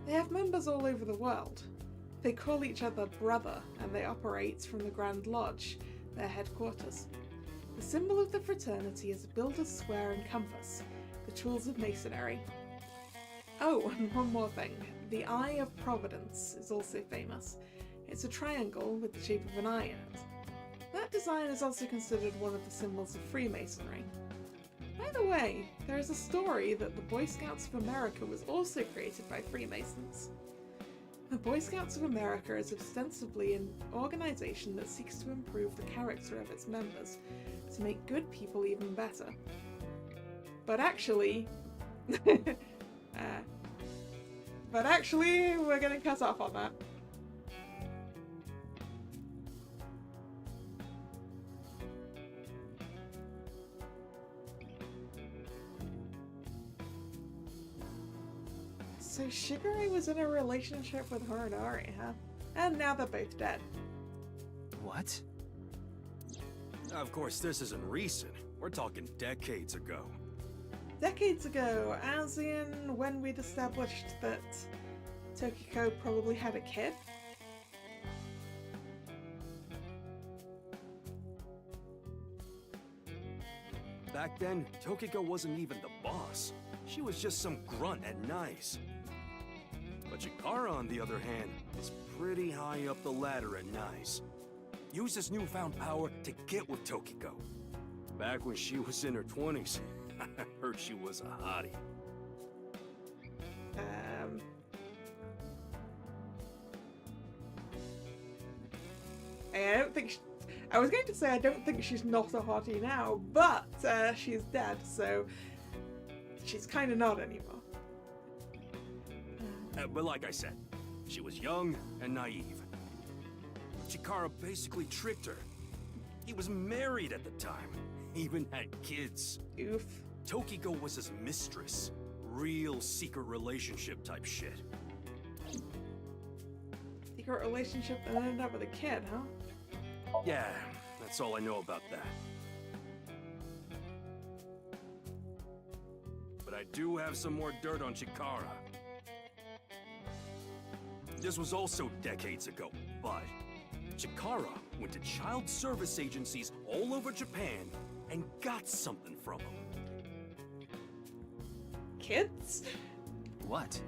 They have members all over the world. They call each other brother, and they operate from the Grand Lodge, their headquarters. The symbol of the fraternity is a builder's square and compass, the tools of masonry. Oh, and one more thing. The Eye of Providence is also famous. It's a triangle with the shape of an eye in it. That design is also considered one of the symbols of Freemasonry. By the way, there is a story that the Boy Scouts of America was also created by Freemasons. The Boy Scouts of America is ostensibly an organization that seeks to improve the character of its members, to make good people even better. But actually... we're gonna cut off on that. So Shigure was in a relationship with Horodori, huh? And now they're both dead. What? Of course, this isn't recent. We're talking decades ago. Decades ago, as in when we'd established that Tokiko probably had a kid? Back then, Tokiko wasn't even the boss. She was just some grunt at NICE. But Chikara, on the other hand, was pretty high up the ladder at NICE. Used his newfound power to get with Tokiko. Back when she was in her 20s, I heard she was a hottie. I don't think I was going to say I don't think she's not a hottie now, but she's dead, so she's kind of not anymore. But like I said, she was young and naive. Chikara basically tricked her. He was married at the time, even had kids. Oof. Tokiko was his mistress. Real secret relationship type shit. Secret relationship and ended up with a kid, huh? Yeah, that's all I know about that. But I do have some more dirt on Chikara. This was also decades ago, but Chikara went to child service agencies all over Japan and got something from them. Kids? What?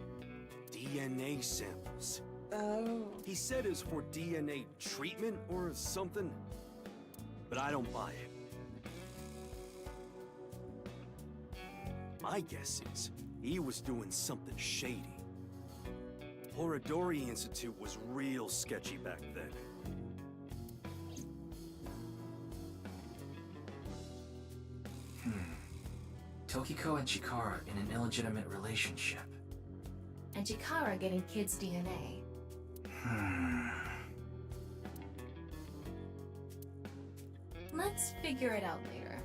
DNA samples. Oh. He said it's for DNA treatment or something, but I don't buy it. My guess is he was doing something shady. Horodori Institute was real sketchy back then. Tokiko and Chikara in an illegitimate relationship. And Chikara getting kids' DNA. Let's figure it out later.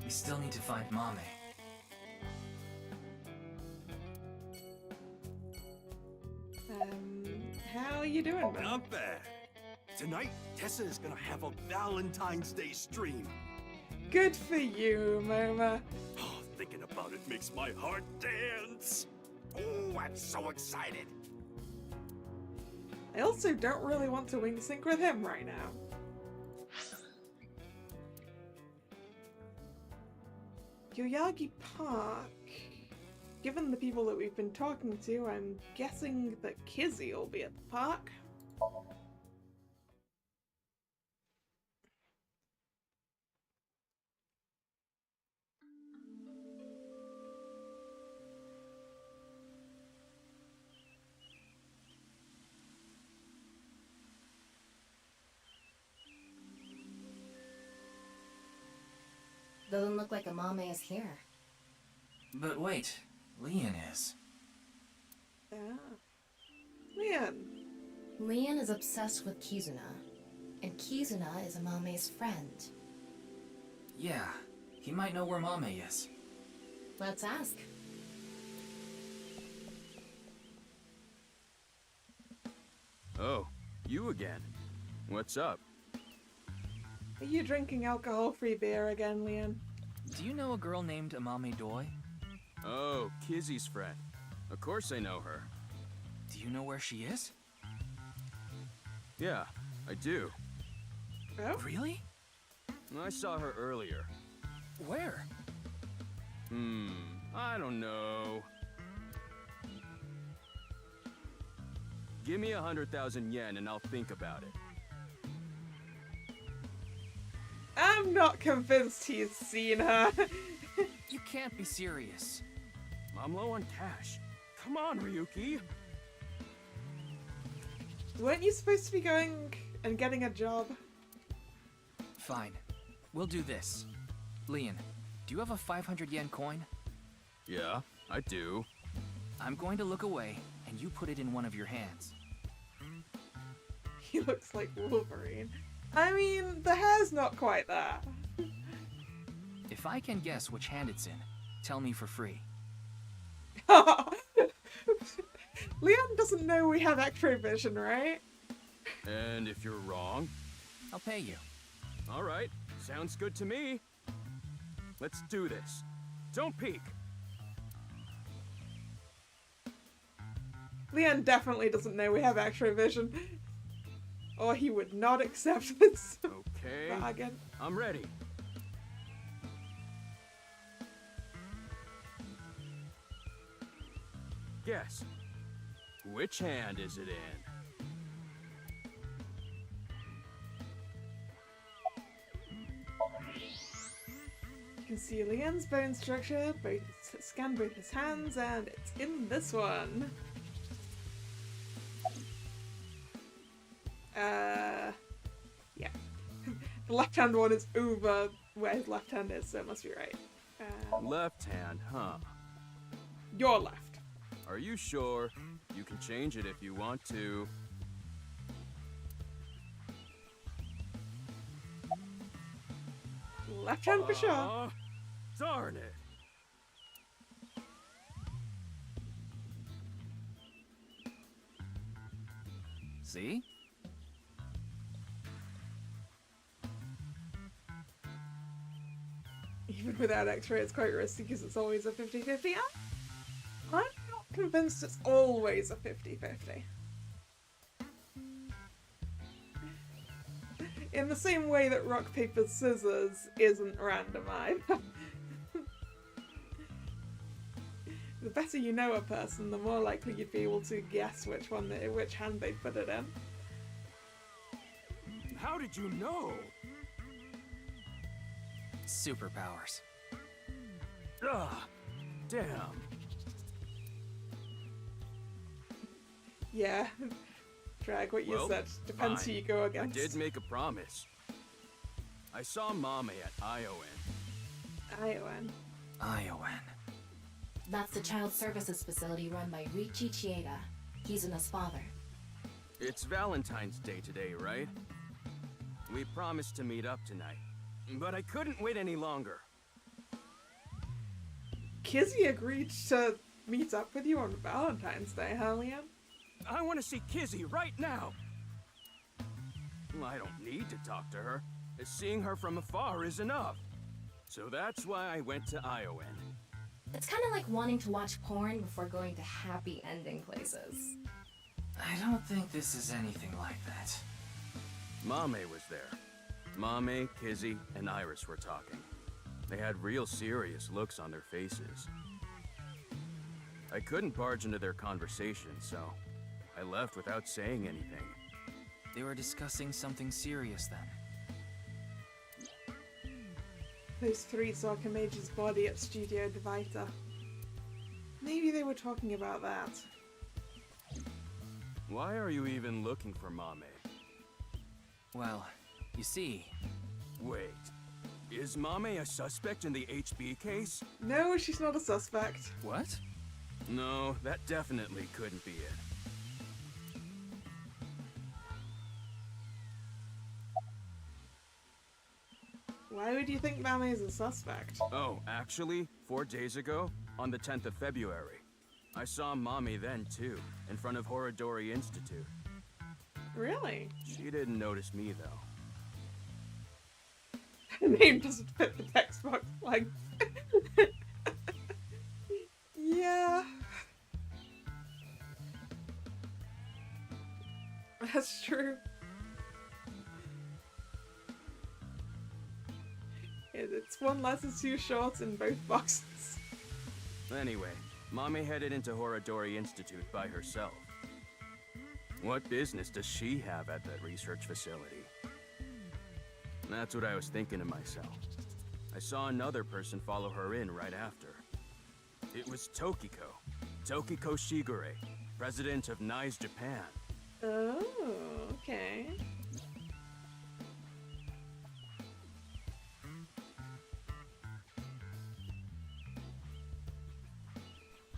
We still need to find Mame. How are you doing, man? Not bad. Tonight, Tessa is gonna have a Valentine's Day stream. Good for you, Moma. Oh, thinking about it makes my heart dance. Oh, I'm so excited. I also don't really want to wing sync with him right now. Yoyagi Park. Given the people that we've been talking to, I'm guessing that Kizzy will be at the park. Doesn't look like Amame is here. But wait, Leon is. Yeah. Leon. Leon is obsessed with Kizuna, and Kizuna is Amame's friend. Yeah, he might know where Mame is. Let's ask. Oh, you again. What's up? Are you drinking alcohol-free beer again, Leon? Do you know a girl named Amame Doi? Oh, Kizzy's friend. Of course I know her. Do you know where she is? Yeah, I do. Oh? Really? I saw her earlier. Where? I don't know. Give me 100,000 yen and I'll think about it. I'm not convinced he's seen her. You can't be serious. I'm low on cash. Come on, Ryuki. Weren't you supposed to be going and getting a job? Fine. We'll do this. Leon, do you have a 500 yen coin? Yeah, I do. I'm going to look away, and you put it in one of your hands. He looks like Wolverine. I mean, the hair's not quite there. If I can guess which hand it's in, tell me for free. Leon doesn't know we have X-ray vision, right? And if you're wrong? I'll pay you. All right, sounds good to me. Let's do this. Don't peek. Leon definitely doesn't know we have X-ray vision. Or he would not accept this bargain. I'm ready. Guess. Which hand is it in? You can see Leon's bone structure, scan both his hands, and it's in this one. Yeah. The left-hand one is over where his left hand is, so it must be right. Left hand, huh? Your left. Are you sure? You can change it if you want to. Left hand for sure. Darn it. See? Even without X-ray, it's quite risky because it's always a 50-50. I'm not convinced it's always a 50-50. In the same way that rock, paper, scissors isn't random either. The better you know a person, the more likely you'd be able to guess which hand they put it in. How did you know? Superpowers. Ugh, damn. Yeah. Drag what you said. Depends who you go against. I did make a promise. I saw Mame at ION. ION. That's the child services facility run by Riichi Chieda, Kizuna's father. It's Valentine's Day today, right? We promised to meet up tonight, but I couldn't wait any longer. Kizzy agreed to meet up with you on Valentine's Day, huh, Leon? I want to see Kizzy right now! I don't need to talk to her. Seeing her from afar is enough. So that's why I went to ION. It's kind of like wanting to watch porn before going to happy ending places. I don't think this is anything like that. Mame was there. Mame, Kizzy, and Iris were talking. They had real serious looks on their faces. I couldn't barge into their conversation, so I left without saying anything. They were discussing something serious then. Those three saw Kamage's body at Studio Divita. Maybe they were talking about that. Why are you even looking for Mame? Well, you see... Wait, is Mame a suspect in the HB case? No, she's not a suspect. What? No, that definitely couldn't be it. Why would you think Mame is a suspect? Oh, actually, 4 days ago, on the 10th of February, I saw Mame then too, in front of Horodori Institute. Really? She didn't notice me though. Her name doesn't fit the textbook length. Yeah. That's true. It's one letter too short in both boxes. Anyway, Mame headed into Horodori Institute by herself. What business does she have at that research facility? That's what I was thinking to myself. I saw another person follow her in right after. It was Tokiko. Tokiko Shigure, president of NICE Japan. Oh, okay.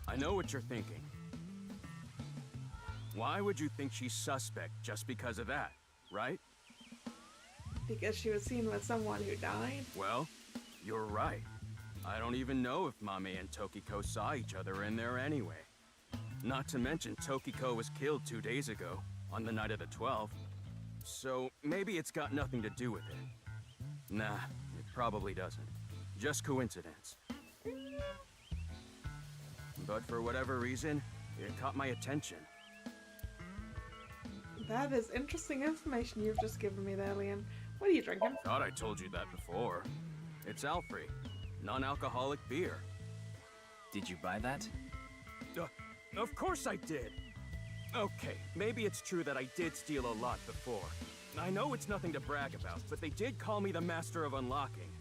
I know what you're thinking. Why would you think she's suspect just because of that, right? Because she was seen with someone who died? Well, you're right. I don't even know if Mame and Tokiko saw each other in there anyway. Not to mention Tokiko was killed 2 days ago, on the night of the 12th. So maybe it's got nothing to do with it. Nah, it probably doesn't. Just coincidence. But for whatever reason, it caught my attention. That is interesting information you've just given me there, Leon. What are you drinking? Thought I told you that before. It's Alfrey, non-alcoholic beer. Did you buy that? Of course I did. Okay, maybe it's true that I did steal a lot before. I know it's nothing to brag about, but they did call me the master of unlocking.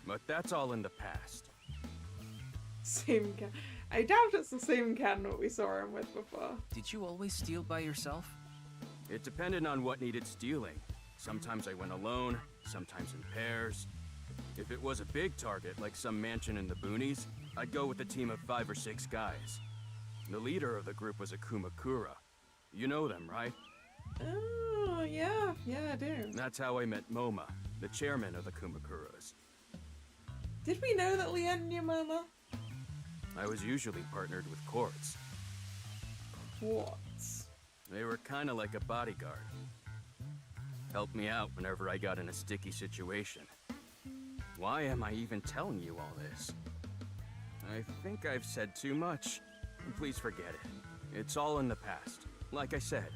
But that's all in the past. Same can. I doubt it's the same can that we saw him with before. Did you always steal by yourself? It depended on what needed stealing. Sometimes I went alone, sometimes in pairs. If it was a big target, like some mansion in the boonies, I'd go with a team of 5 or 6 guys. The leader of the group was a Kumakura. You know them, right? Oh, yeah, I do. That's how I met Moma, the chairman of the Kumakuras. Did we know that Leanne knew Moma? I was usually partnered with Quartz. Quartz? They were kinda like a bodyguard. Helped me out whenever I got in a sticky situation. Why am I even telling you all this? I think I've said too much. Please forget it. It's all in the past, like I said.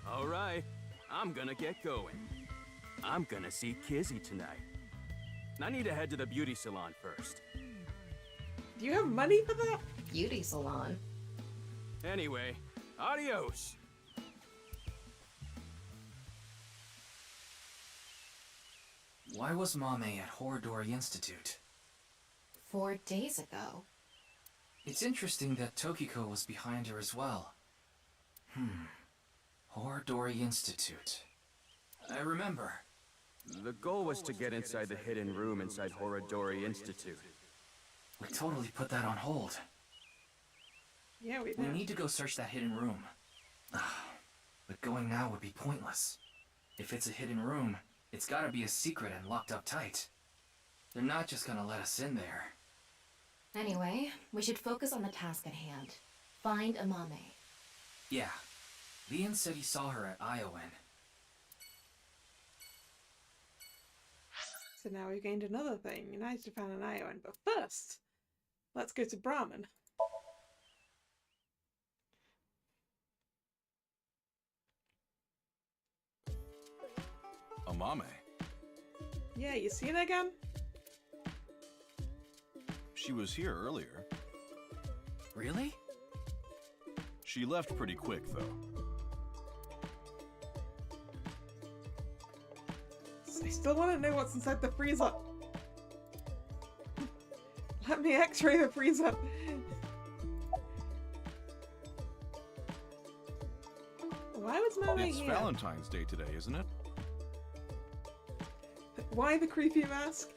Alright, I'm gonna get going. I'm gonna see Kizzy tonight. I need to head to the beauty salon first. Do you have money for that? Beauty salon? Anyway, adios! Why was Mame at Horodori Institute? 4 days ago. It's interesting that Tokiko was behind her as well. Horodori Institute. I remember. The goal was to get inside the hidden room inside Horodori Institute. We totally put that on hold. Yeah, we did. We need to go search that hidden room. But going now would be pointless. If it's a hidden room, it's gotta be a secret and locked up tight. They're not just gonna let us in there. Anyway, we should focus on the task at hand. Find Amame. Yeah. Leon said he saw her at Iowan. So now we've gained another thing. United Japan and Iowan. But first, let's go to Brahman. Amame? Yeah, you seen her again? She was here earlier. Really? She left pretty quick, though. I still want to know what's inside the freezer. Let me x-ray the freezer. Why was Mame It's here? Valentine's Day today, isn't it? Why the creepy mask?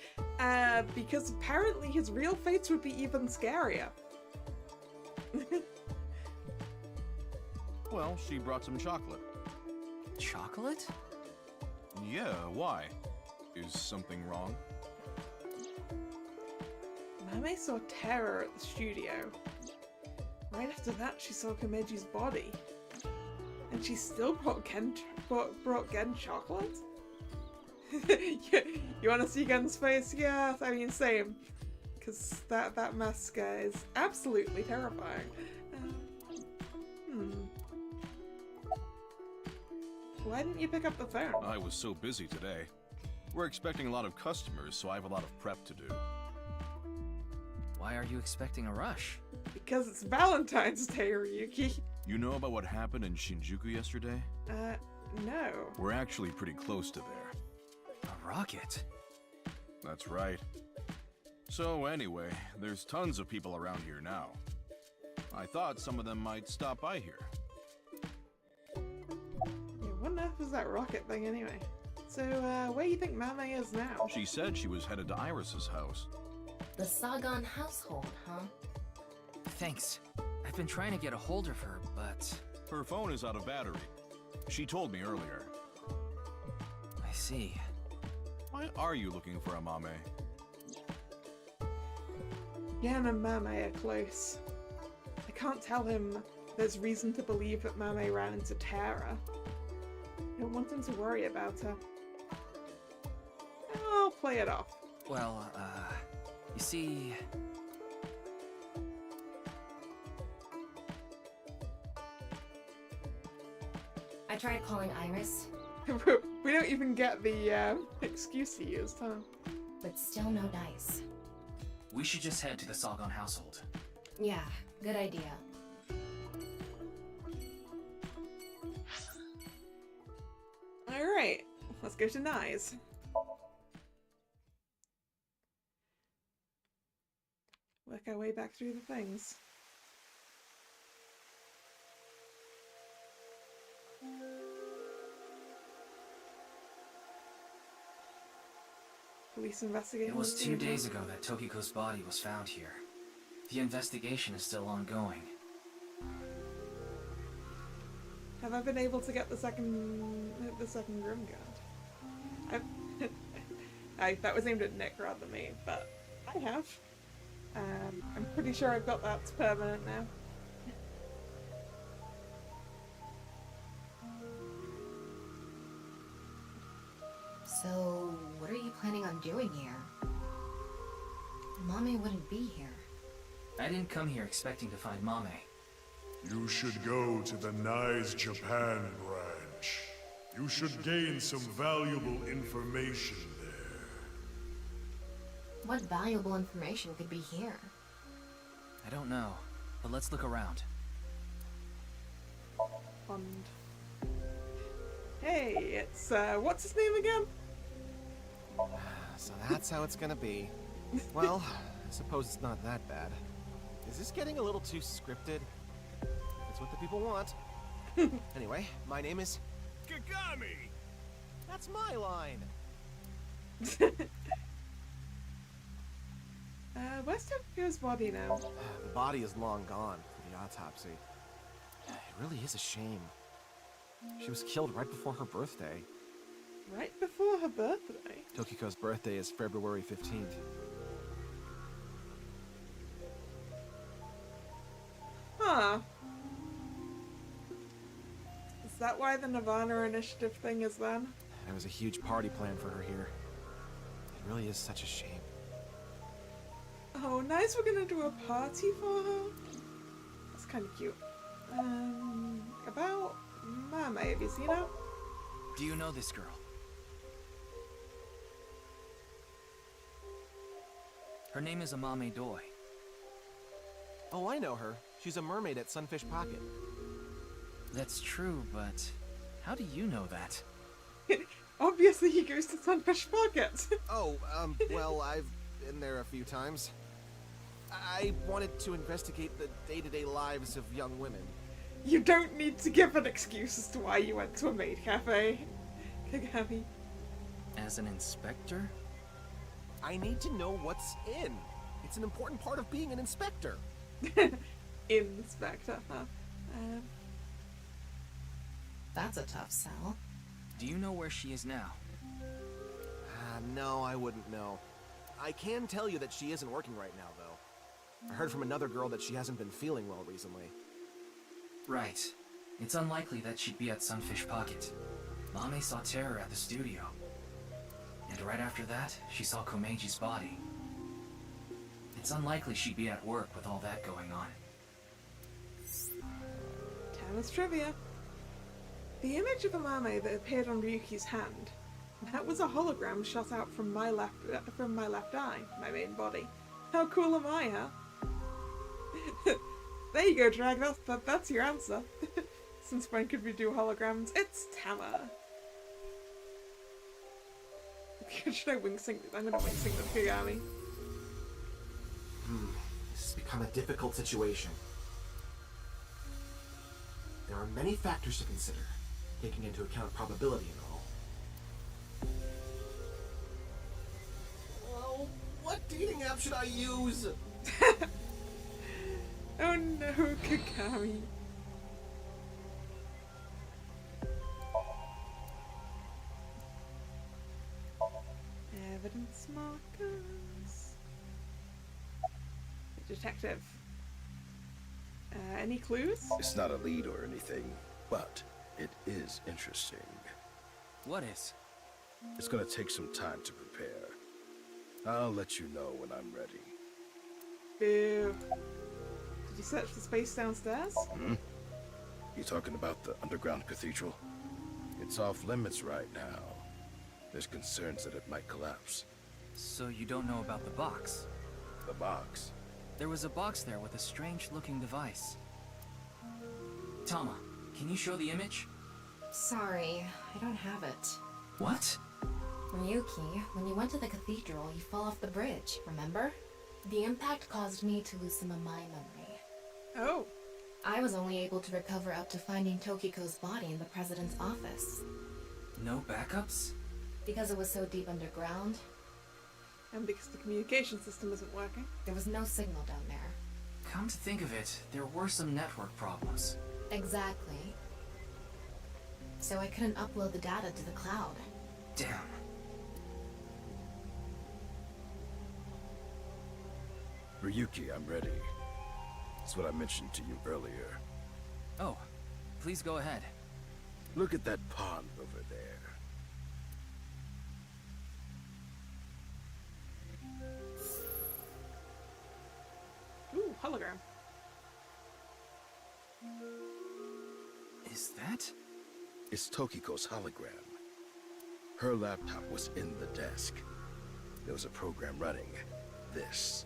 Because apparently his real face would be even scarier. Well, she brought some chocolate. Chocolate? Yeah, why? Is something wrong? Mame saw terror at the studio. Right after that, she saw Komeji's body. And she still brought Gen chocolate? You want to see Gen's face? Yeah, I mean, same. Because that mask is absolutely terrifying. Why didn't you pick up the phone? I was so busy today. We're expecting a lot of customers, so I have a lot of prep to do. Why are you expecting a rush? Because it's Valentine's Day, Ryuki. You know about what happened in Shinjuku yesterday? No. We're actually pretty close to there. A rocket? That's right. So anyway, there's tons of people around here now. I thought some of them might stop by here. Yeah, what on earth was that rocket thing anyway? So, where do you think Mame is now? She said she was headed to Iris's house. The Sagan household, huh? Thanks. I've been trying to get a hold of her, but... Her phone is out of battery. She told me earlier. I see. Why are you looking for Amame? Gen and Mame are close. I can't tell him there's reason to believe that Mame ran into Terra. I don't want him to worry about her. I'll play it off. Well, you see... I tried calling Iris. We don't even get the excuse he used, huh? But still no dice. We should just head to the Sagan household. Yeah, good idea. Alright, let's go to Nyes. Work our way back through the things. Police investigation. It was 2 days ago that Tokiko's body was found here. The investigation is still ongoing. Have I been able to get the second Grim Guard? That was aimed at Nick rather than me, but I have. I'm pretty sure I've got that permanent now. So, what are you planning on doing here? Mame wouldn't be here. I didn't come here expecting to find Mame. You should go to the Nyes Japan branch. You should gain some valuable information there. What valuable information could be here? I don't know, but let's look around. Hey, it's what's his name again? So that's how it's gonna be. Well, I suppose it's not that bad. Is this getting a little too scripted? That's what the people want. Anyway, my name is... Kagami! That's my line! Where's Tokyo's body now? The body is long gone for the autopsy. It really is a shame. She was killed right before her birthday. Right before her birthday? Tokiko's birthday is February 15th. Huh. Is that why the nirvanA initiative thing is then? There was a huge party planned for her here. It really is such a shame. Oh, nice, we're gonna do a party for her? That's kind of cute. About Mame, have you seen her? Do you know this girl? Her name is Amame Doi. Oh, I know her. She's a mermaid at Sunfish Pocket. That's true, but how do you know that? Obviously he goes to Sunfish Pocket. Well, I've been there a few times. I wanted to investigate the day-to-day lives of young women. You don't need to give an excuse as to why you went to a maid cafe, Kagami. As an inspector? I need to know what's in. It's an important part of being an inspector. Inspector, huh? That's a tough sell. Do you know where she is now? No, I wouldn't know. I can tell you that she isn't working right now, though. I heard from another girl that she hasn't been feeling well recently. Right. It's unlikely that she'd be at Sunfish Pocket. Mame saw Terror at the studio. And right after that, she saw Komeji's body. It's unlikely she'd be at work with all that going on. Tana's trivia. The image of Amame that appeared on Ryuki's hand, that was a hologram shot out from my left eye, my main body. How cool am I, huh? There you go, Drag. That's your answer. Since when could we do holograms? It's Tama. Should I wing sync? I'm gonna wing sync with Kagami. This has become a difficult situation. There are many factors to consider, taking into account probability and all. Oh, what dating app should I use? Oh no, Kagami. Evidence markers. Detective. Any clues? It's not a lead or anything, but it is interesting. What is? It's gonna take some time to prepare. I'll let you know when I'm ready. Boo. Did you search the space downstairs? You talking about the underground cathedral? It's off limits right now. There's concerns that it might collapse. So you don't know about the box? The box? There was a box there with a strange-looking device. Tama, can you show the image? Sorry, I don't have it. What? Ryuki, when you went to the cathedral, you fell off the bridge, remember? The impact caused me to lose some of my memory. Oh. I was only able to recover up to finding Tokiko's body in the president's office. No backups? Because it was so deep underground. And because the communication system isn't working. There was no signal down there. Come to think of it, there were some network problems. Exactly. So I couldn't upload the data to the cloud. Damn. Ryuki, I'm ready. That's what I mentioned to you earlier. Oh, please go ahead. Look at that pond over there. Ooh, hologram. Is that? It's Tokiko's hologram. Her laptop was in the desk. There was a program running this.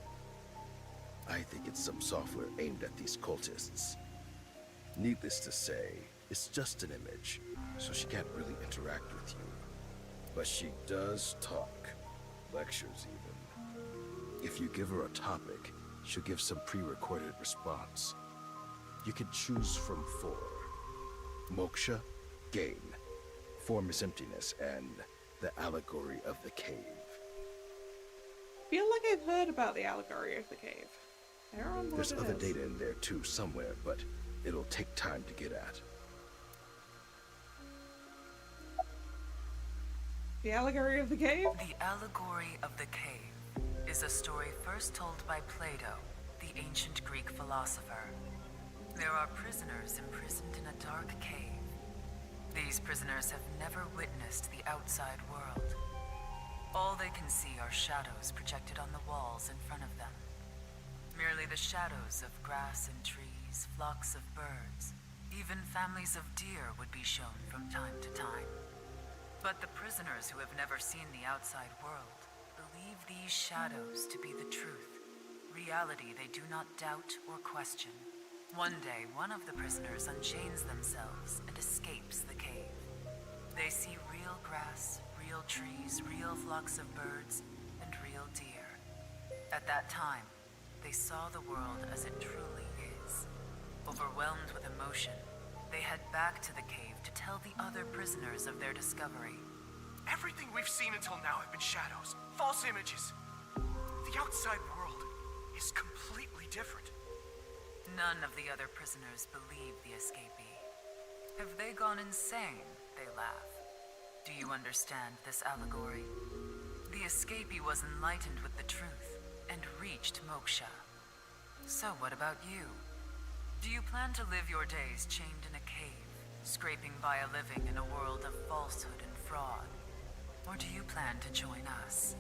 I think it's some software aimed at these cultists. Needless to say, it's just an image, so she can't really interact with you. But she does talk. Lectures even. If you give her a topic, she'll give some pre-recorded response. You can choose from 4. Moksha, gain. Formless emptiness, and the allegory of the cave. Feel like I've heard about the allegory of the cave. There's other data in there too somewhere, but it'll take time to get at. The allegory of the cave? The allegory of the cave is a story first told by Plato, the ancient Greek philosopher. There are prisoners imprisoned in a dark cave. These prisoners have never witnessed the outside world. All they can see are shadows projected on the walls in front of them. Merely the shadows of grass and trees, flocks of birds, even families of deer would be shown from time to time. But the prisoners who have never seen the outside world believe believe these shadows to be the truth, reality they do not doubt or question. One day, one of the prisoners unchains themselves and escapes the cave. They see real grass, real trees, real flocks of birds, and real deer. At that time, they saw the world as it truly is. Overwhelmed with emotion, they head back to the cave to tell the other prisoners of their discovery. Everything we've seen until now have been shadows, false images. The outside world is completely different. None of the other prisoners believe the escapee. Have they gone insane? They laugh. Do you understand this allegory? The escapee was enlightened with the truth and reached moksha. So what about you? Do you plan to live your days chained in a cave, scraping by a living in a world of falsehood and fraud? Or do you plan to join us?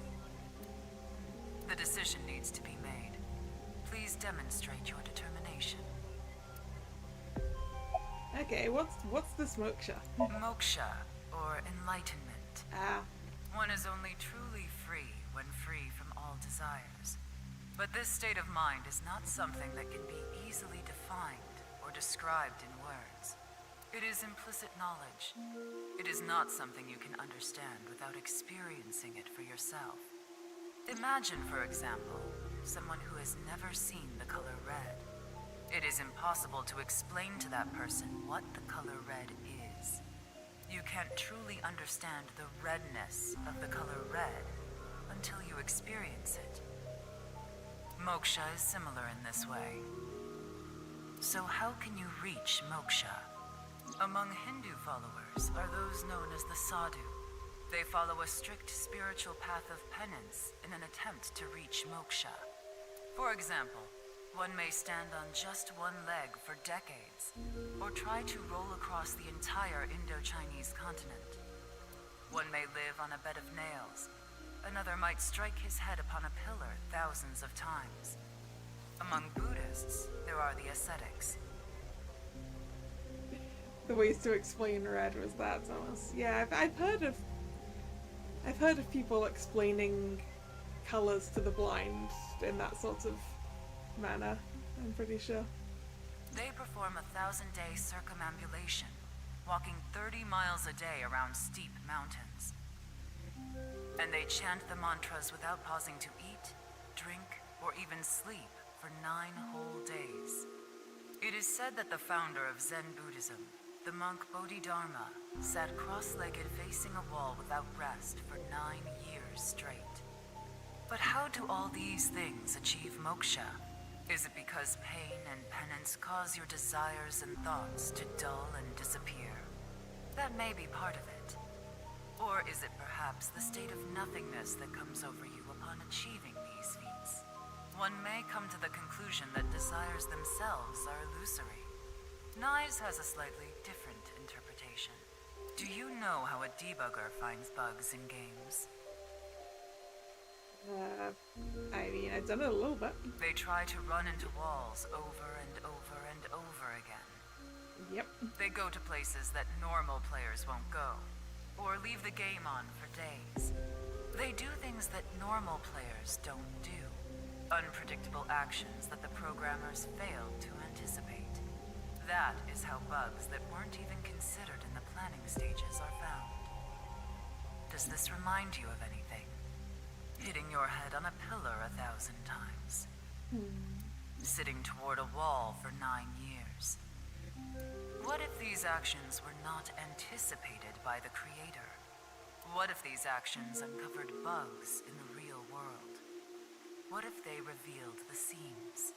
The decision needs to be made. Please demonstrate your determination. Okay, what's this moksha? Moksha, or enlightenment. Ah. One is only truly free when free from all desires. But this state of mind is not something that can be easily defined or described in words. It is implicit knowledge. It is not something you can understand without experiencing it for yourself. Imagine, for example, someone who has never seen the color red. It is impossible to explain to that person what the color red is. You can't truly understand the redness of the color red until you experience it. Moksha is similar in this way. So how can you reach moksha? Among Hindu followers are those known as the sadhu. They follow a strict spiritual path of penance in an attempt to reach moksha. For example, one may stand on just one leg for decades, or try to roll across the entire Indo-Chinese continent. One may live on a bed of nails. Another might strike his head upon a pillar thousands of times. Among Buddhists, there are the ascetics. The ways to explain red was that, Thomas. Yeah, I've heard of people explaining colors to the blind in that sort of manner, I'm pretty sure. They perform a 1,000-day circumambulation, walking 30 miles a day around steep mountains. And they chant the mantras without pausing to eat, drink, or even sleep for 9 whole days. It is said that the founder of Zen Buddhism, the monk Bodhidharma, sat cross-legged facing a wall without rest for 9 years straight. But how do all these things achieve moksha? Is it because pain and penance cause your desires and thoughts to dull and disappear? That may be part of it. Or is it perhaps the state of nothingness that comes over you upon achieving these feats? One may come to the conclusion that desires themselves are illusory. Nyes has a slightly different interpretation. Do you know how a debugger finds bugs in games? I mean, I've done it a little bit. They try to run into walls over and over and over again. Yep. They go to places that normal players won't go, or leave the game on for days. They do things that normal players don't do. Unpredictable actions that the programmers failed to anticipate. That is how bugs that weren't even considered in the planning stages are found. Does this remind you of anything? Hitting your head on a pillar 1,000 times. Sitting toward a wall for 9 years. What if these actions were not anticipated by the Creator? What if these actions uncovered bugs in the real world? What if they revealed the seams?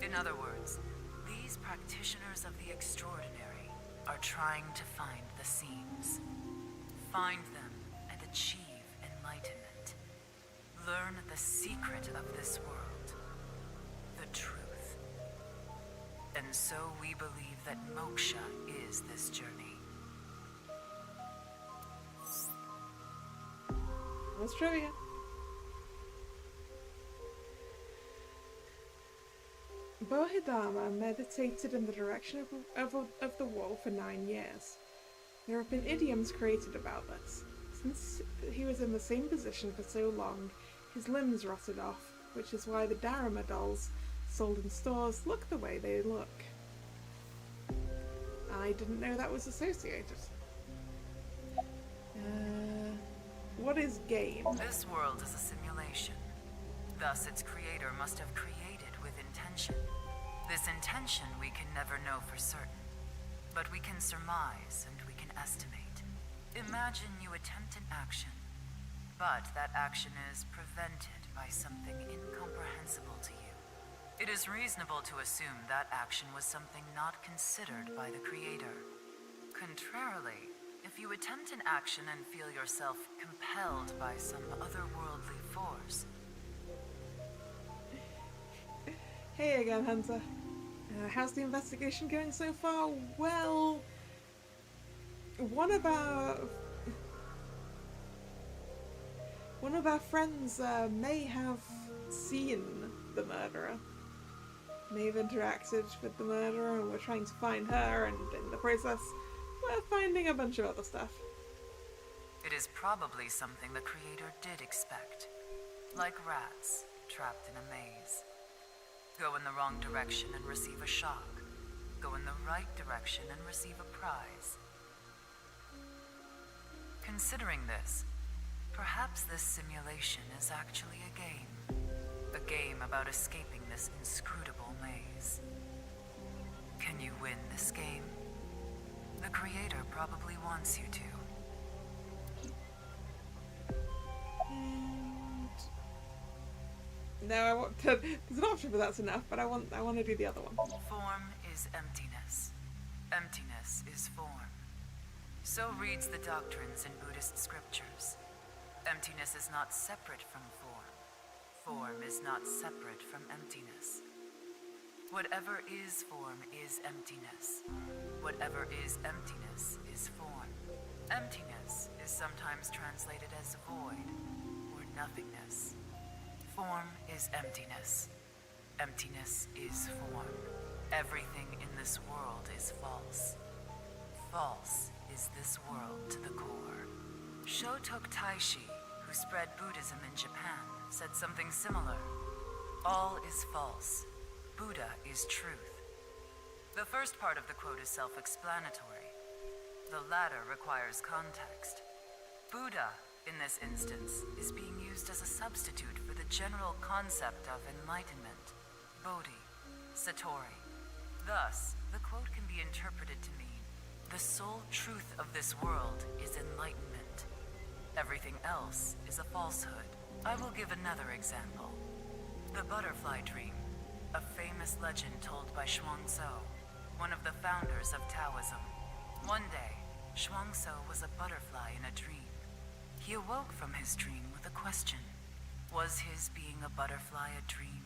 In other words, these practitioners of the extraordinary are trying to find the seams. Find them and achieve enlightenment. Learn the secret of this world, the truth. And so we believe that moksha is this journey. That's trivia. Bodhidharma meditated in the direction of the wall for 9 years. There have been idioms created about this. Since he was in the same position for so long, His limbs rotted off, which is why the Daruma dolls sold in stores look the way they look. I didn't know that was associated. What is game? This world is a simulation. Thus, its creator must have created with intention. This intention we can never know for certain, but we can surmise and we can estimate. Imagine you attempt an action, but that action is prevented by something incomprehensible to you. It is reasonable to assume that action was something not considered by the creator. Contrarily, if you attempt an action and feel yourself compelled by some otherworldly force. Hey again, Hunter. How's the investigation going so far? Well, one of our friends may have seen the murderer. May have interacted with the murderer, and we're trying to find her, and in the process, we're finding a bunch of other stuff. It is probably something the creator did expect. Like rats, trapped in a maze. Go in the wrong direction and receive a shock. Go in the right direction and receive a prize. Considering this, perhaps this simulation is actually a game. A game about escaping this inscrutable maze. Can you win this game? The creator probably wants you to. No, I want to, there's an option, but that's enough. But I want to do the other one. Form is emptiness. Emptiness is form. So reads the doctrines in Buddhist scriptures. Emptiness is not separate from form. Form is not separate from emptiness. Whatever is form is emptiness. Whatever is emptiness is form. Emptiness is sometimes translated as void or nothingness. Form is emptiness. Emptiness is form. Everything in this world is false. False is this world to the core. Shotok Taishi, who spread Buddhism in Japan, said something similar. All is false. Buddha is truth. The first part of the quote is self-explanatory. The latter requires context. Buddha, in this instance, is being used as a substitute for the general concept of enlightenment, Bodhi, Satori. Thus, the quote can be interpreted to mean, the sole truth of this world is enlightenment. Everything else is a falsehood. I will give another example. The butterfly dream, a famous legend told by Shuangzi, one of the founders of Taoism. One day, Shuangzi was a butterfly in a dream. He awoke from his dream with a question. Was his being a butterfly a dream?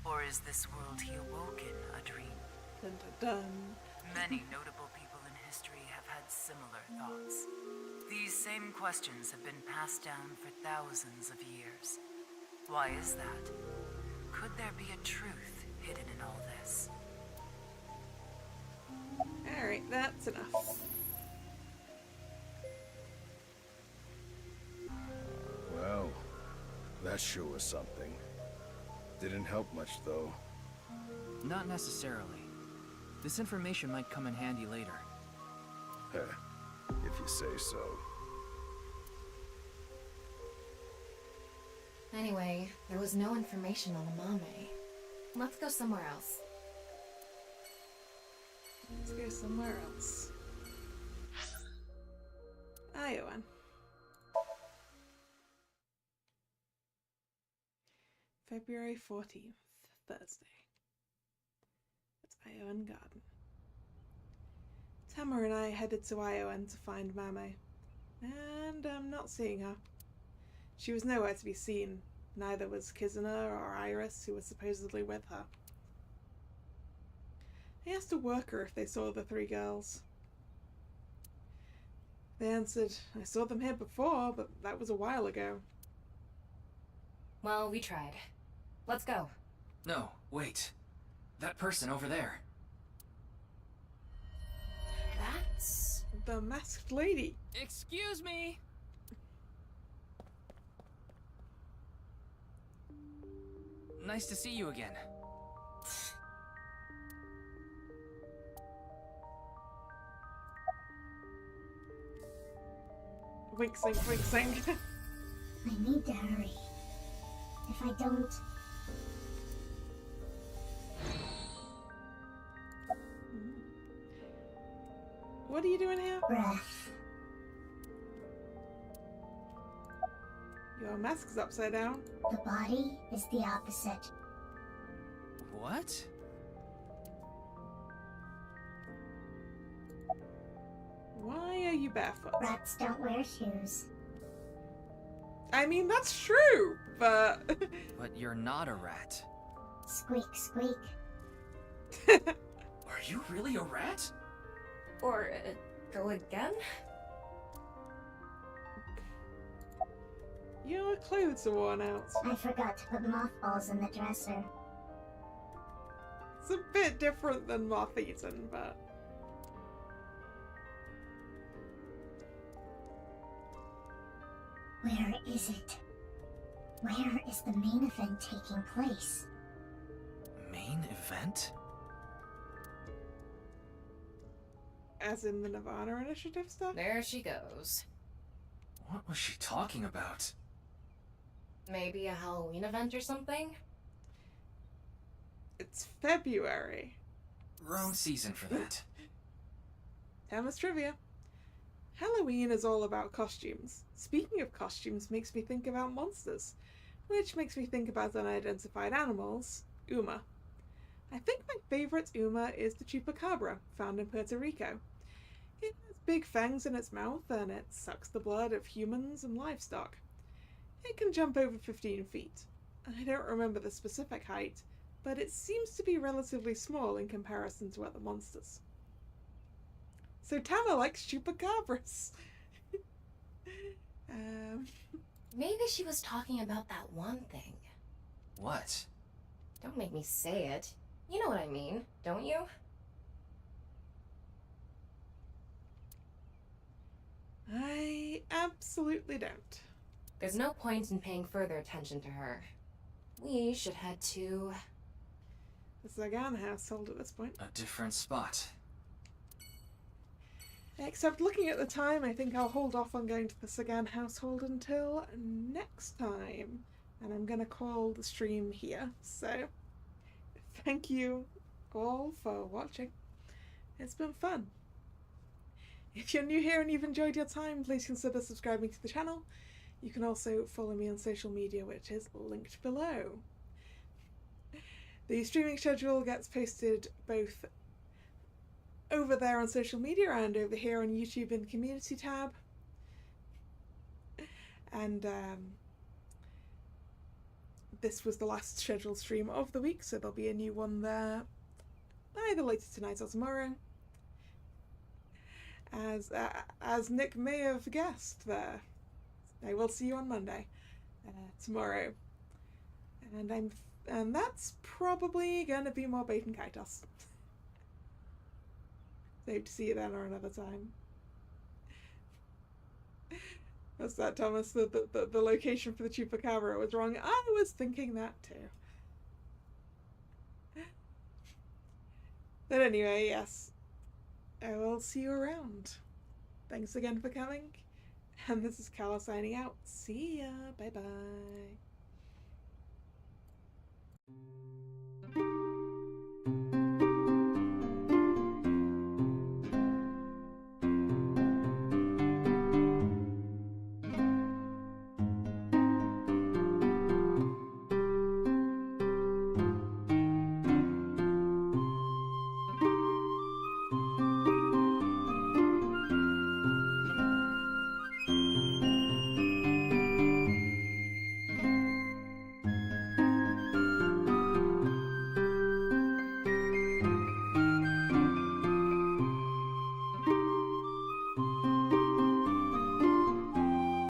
Or is this world he awoke in a dream? Dun, dun, dun. Many notable people in history have had similar thoughts. These same questions have been passed down for thousands of years. Why is that? Could there be a truth hidden in all this? Alright, that's enough. Well, that sure was something. Didn't help much, though. Not necessarily. This information might come in handy later. Heh, if you say so. Anyway, there was no information on Amame. Let's go somewhere else. Let's go somewhere else. Iowan. February 14th, Thursday. It's Iowan Garden. Tamara and I headed to Iowan to find Mame, and I'm not seeing her. She was nowhere to be seen. Neither was Kizuna or Iris, who was supposedly with her. I asked a worker if they saw the three girls. They answered, I saw them here before, but that was a while ago. Well, we tried. Let's go. No, wait. That person over there. That's the masked lady. Excuse me. Nice to see you again. Wink, sink, wink, sink. I need to hurry. If I don't... What are you doing here? Breath. Your mask is upside down. The body is the opposite. What? Why are you barefoot? Rats don't wear shoes. I mean, that's true, but... But you're not a rat. Squeak, squeak. Are you really a rat? Or go again? Your clothes are worn out. I forgot to put mothballs in the dresser. It's a bit different than moth-eaten, but... Where is it? Where is the main event taking place? Main event? As in the nirvanA initiative stuff? There she goes. What was she talking about? Maybe a Halloween event or something? It's February. Wrong season for that. Thomas Trivia. Halloween is all about costumes. Speaking of costumes makes me think about monsters, which makes me think about unidentified animals, Uma. I think my favourite Uma is the chupacabra, found in Puerto Rico. It has big fangs in its mouth and it sucks the blood of humans and livestock. It can jump over 15 feet. I don't remember the specific height, but it seems to be relatively small in comparison to other monsters. So Tama likes chupacabras. Maybe she was talking about that one thing. What? Don't make me say it. You know what I mean, don't you? I absolutely don't. There's no point in paying further attention to her. We should head to... the Sagan household at this point. A different spot. Except looking at the time, I think I'll hold off on going to the Sagan household until next time. And I'm gonna call the stream here. So, thank you all for watching. It's been fun. If you're new here and you've enjoyed your time, please consider subscribing to the channel. You can also follow me on social media, which is linked below. The streaming schedule gets posted both over there on social media and over here on YouTube in the community tab. And this was the last scheduled stream of the week, so there'll be a new one there either later tonight or tomorrow. As Nick may have guessed there, I will see you on Monday, tomorrow. And that's probably gonna be more bait and kaitos. So hope to see you then or another time. What's that, Thomas? The location for the chupacabra was wrong. I was thinking that too. But anyway, yes. I will see you around. Thanks again for coming. And this is Kalla signing out. See ya. Bye bye.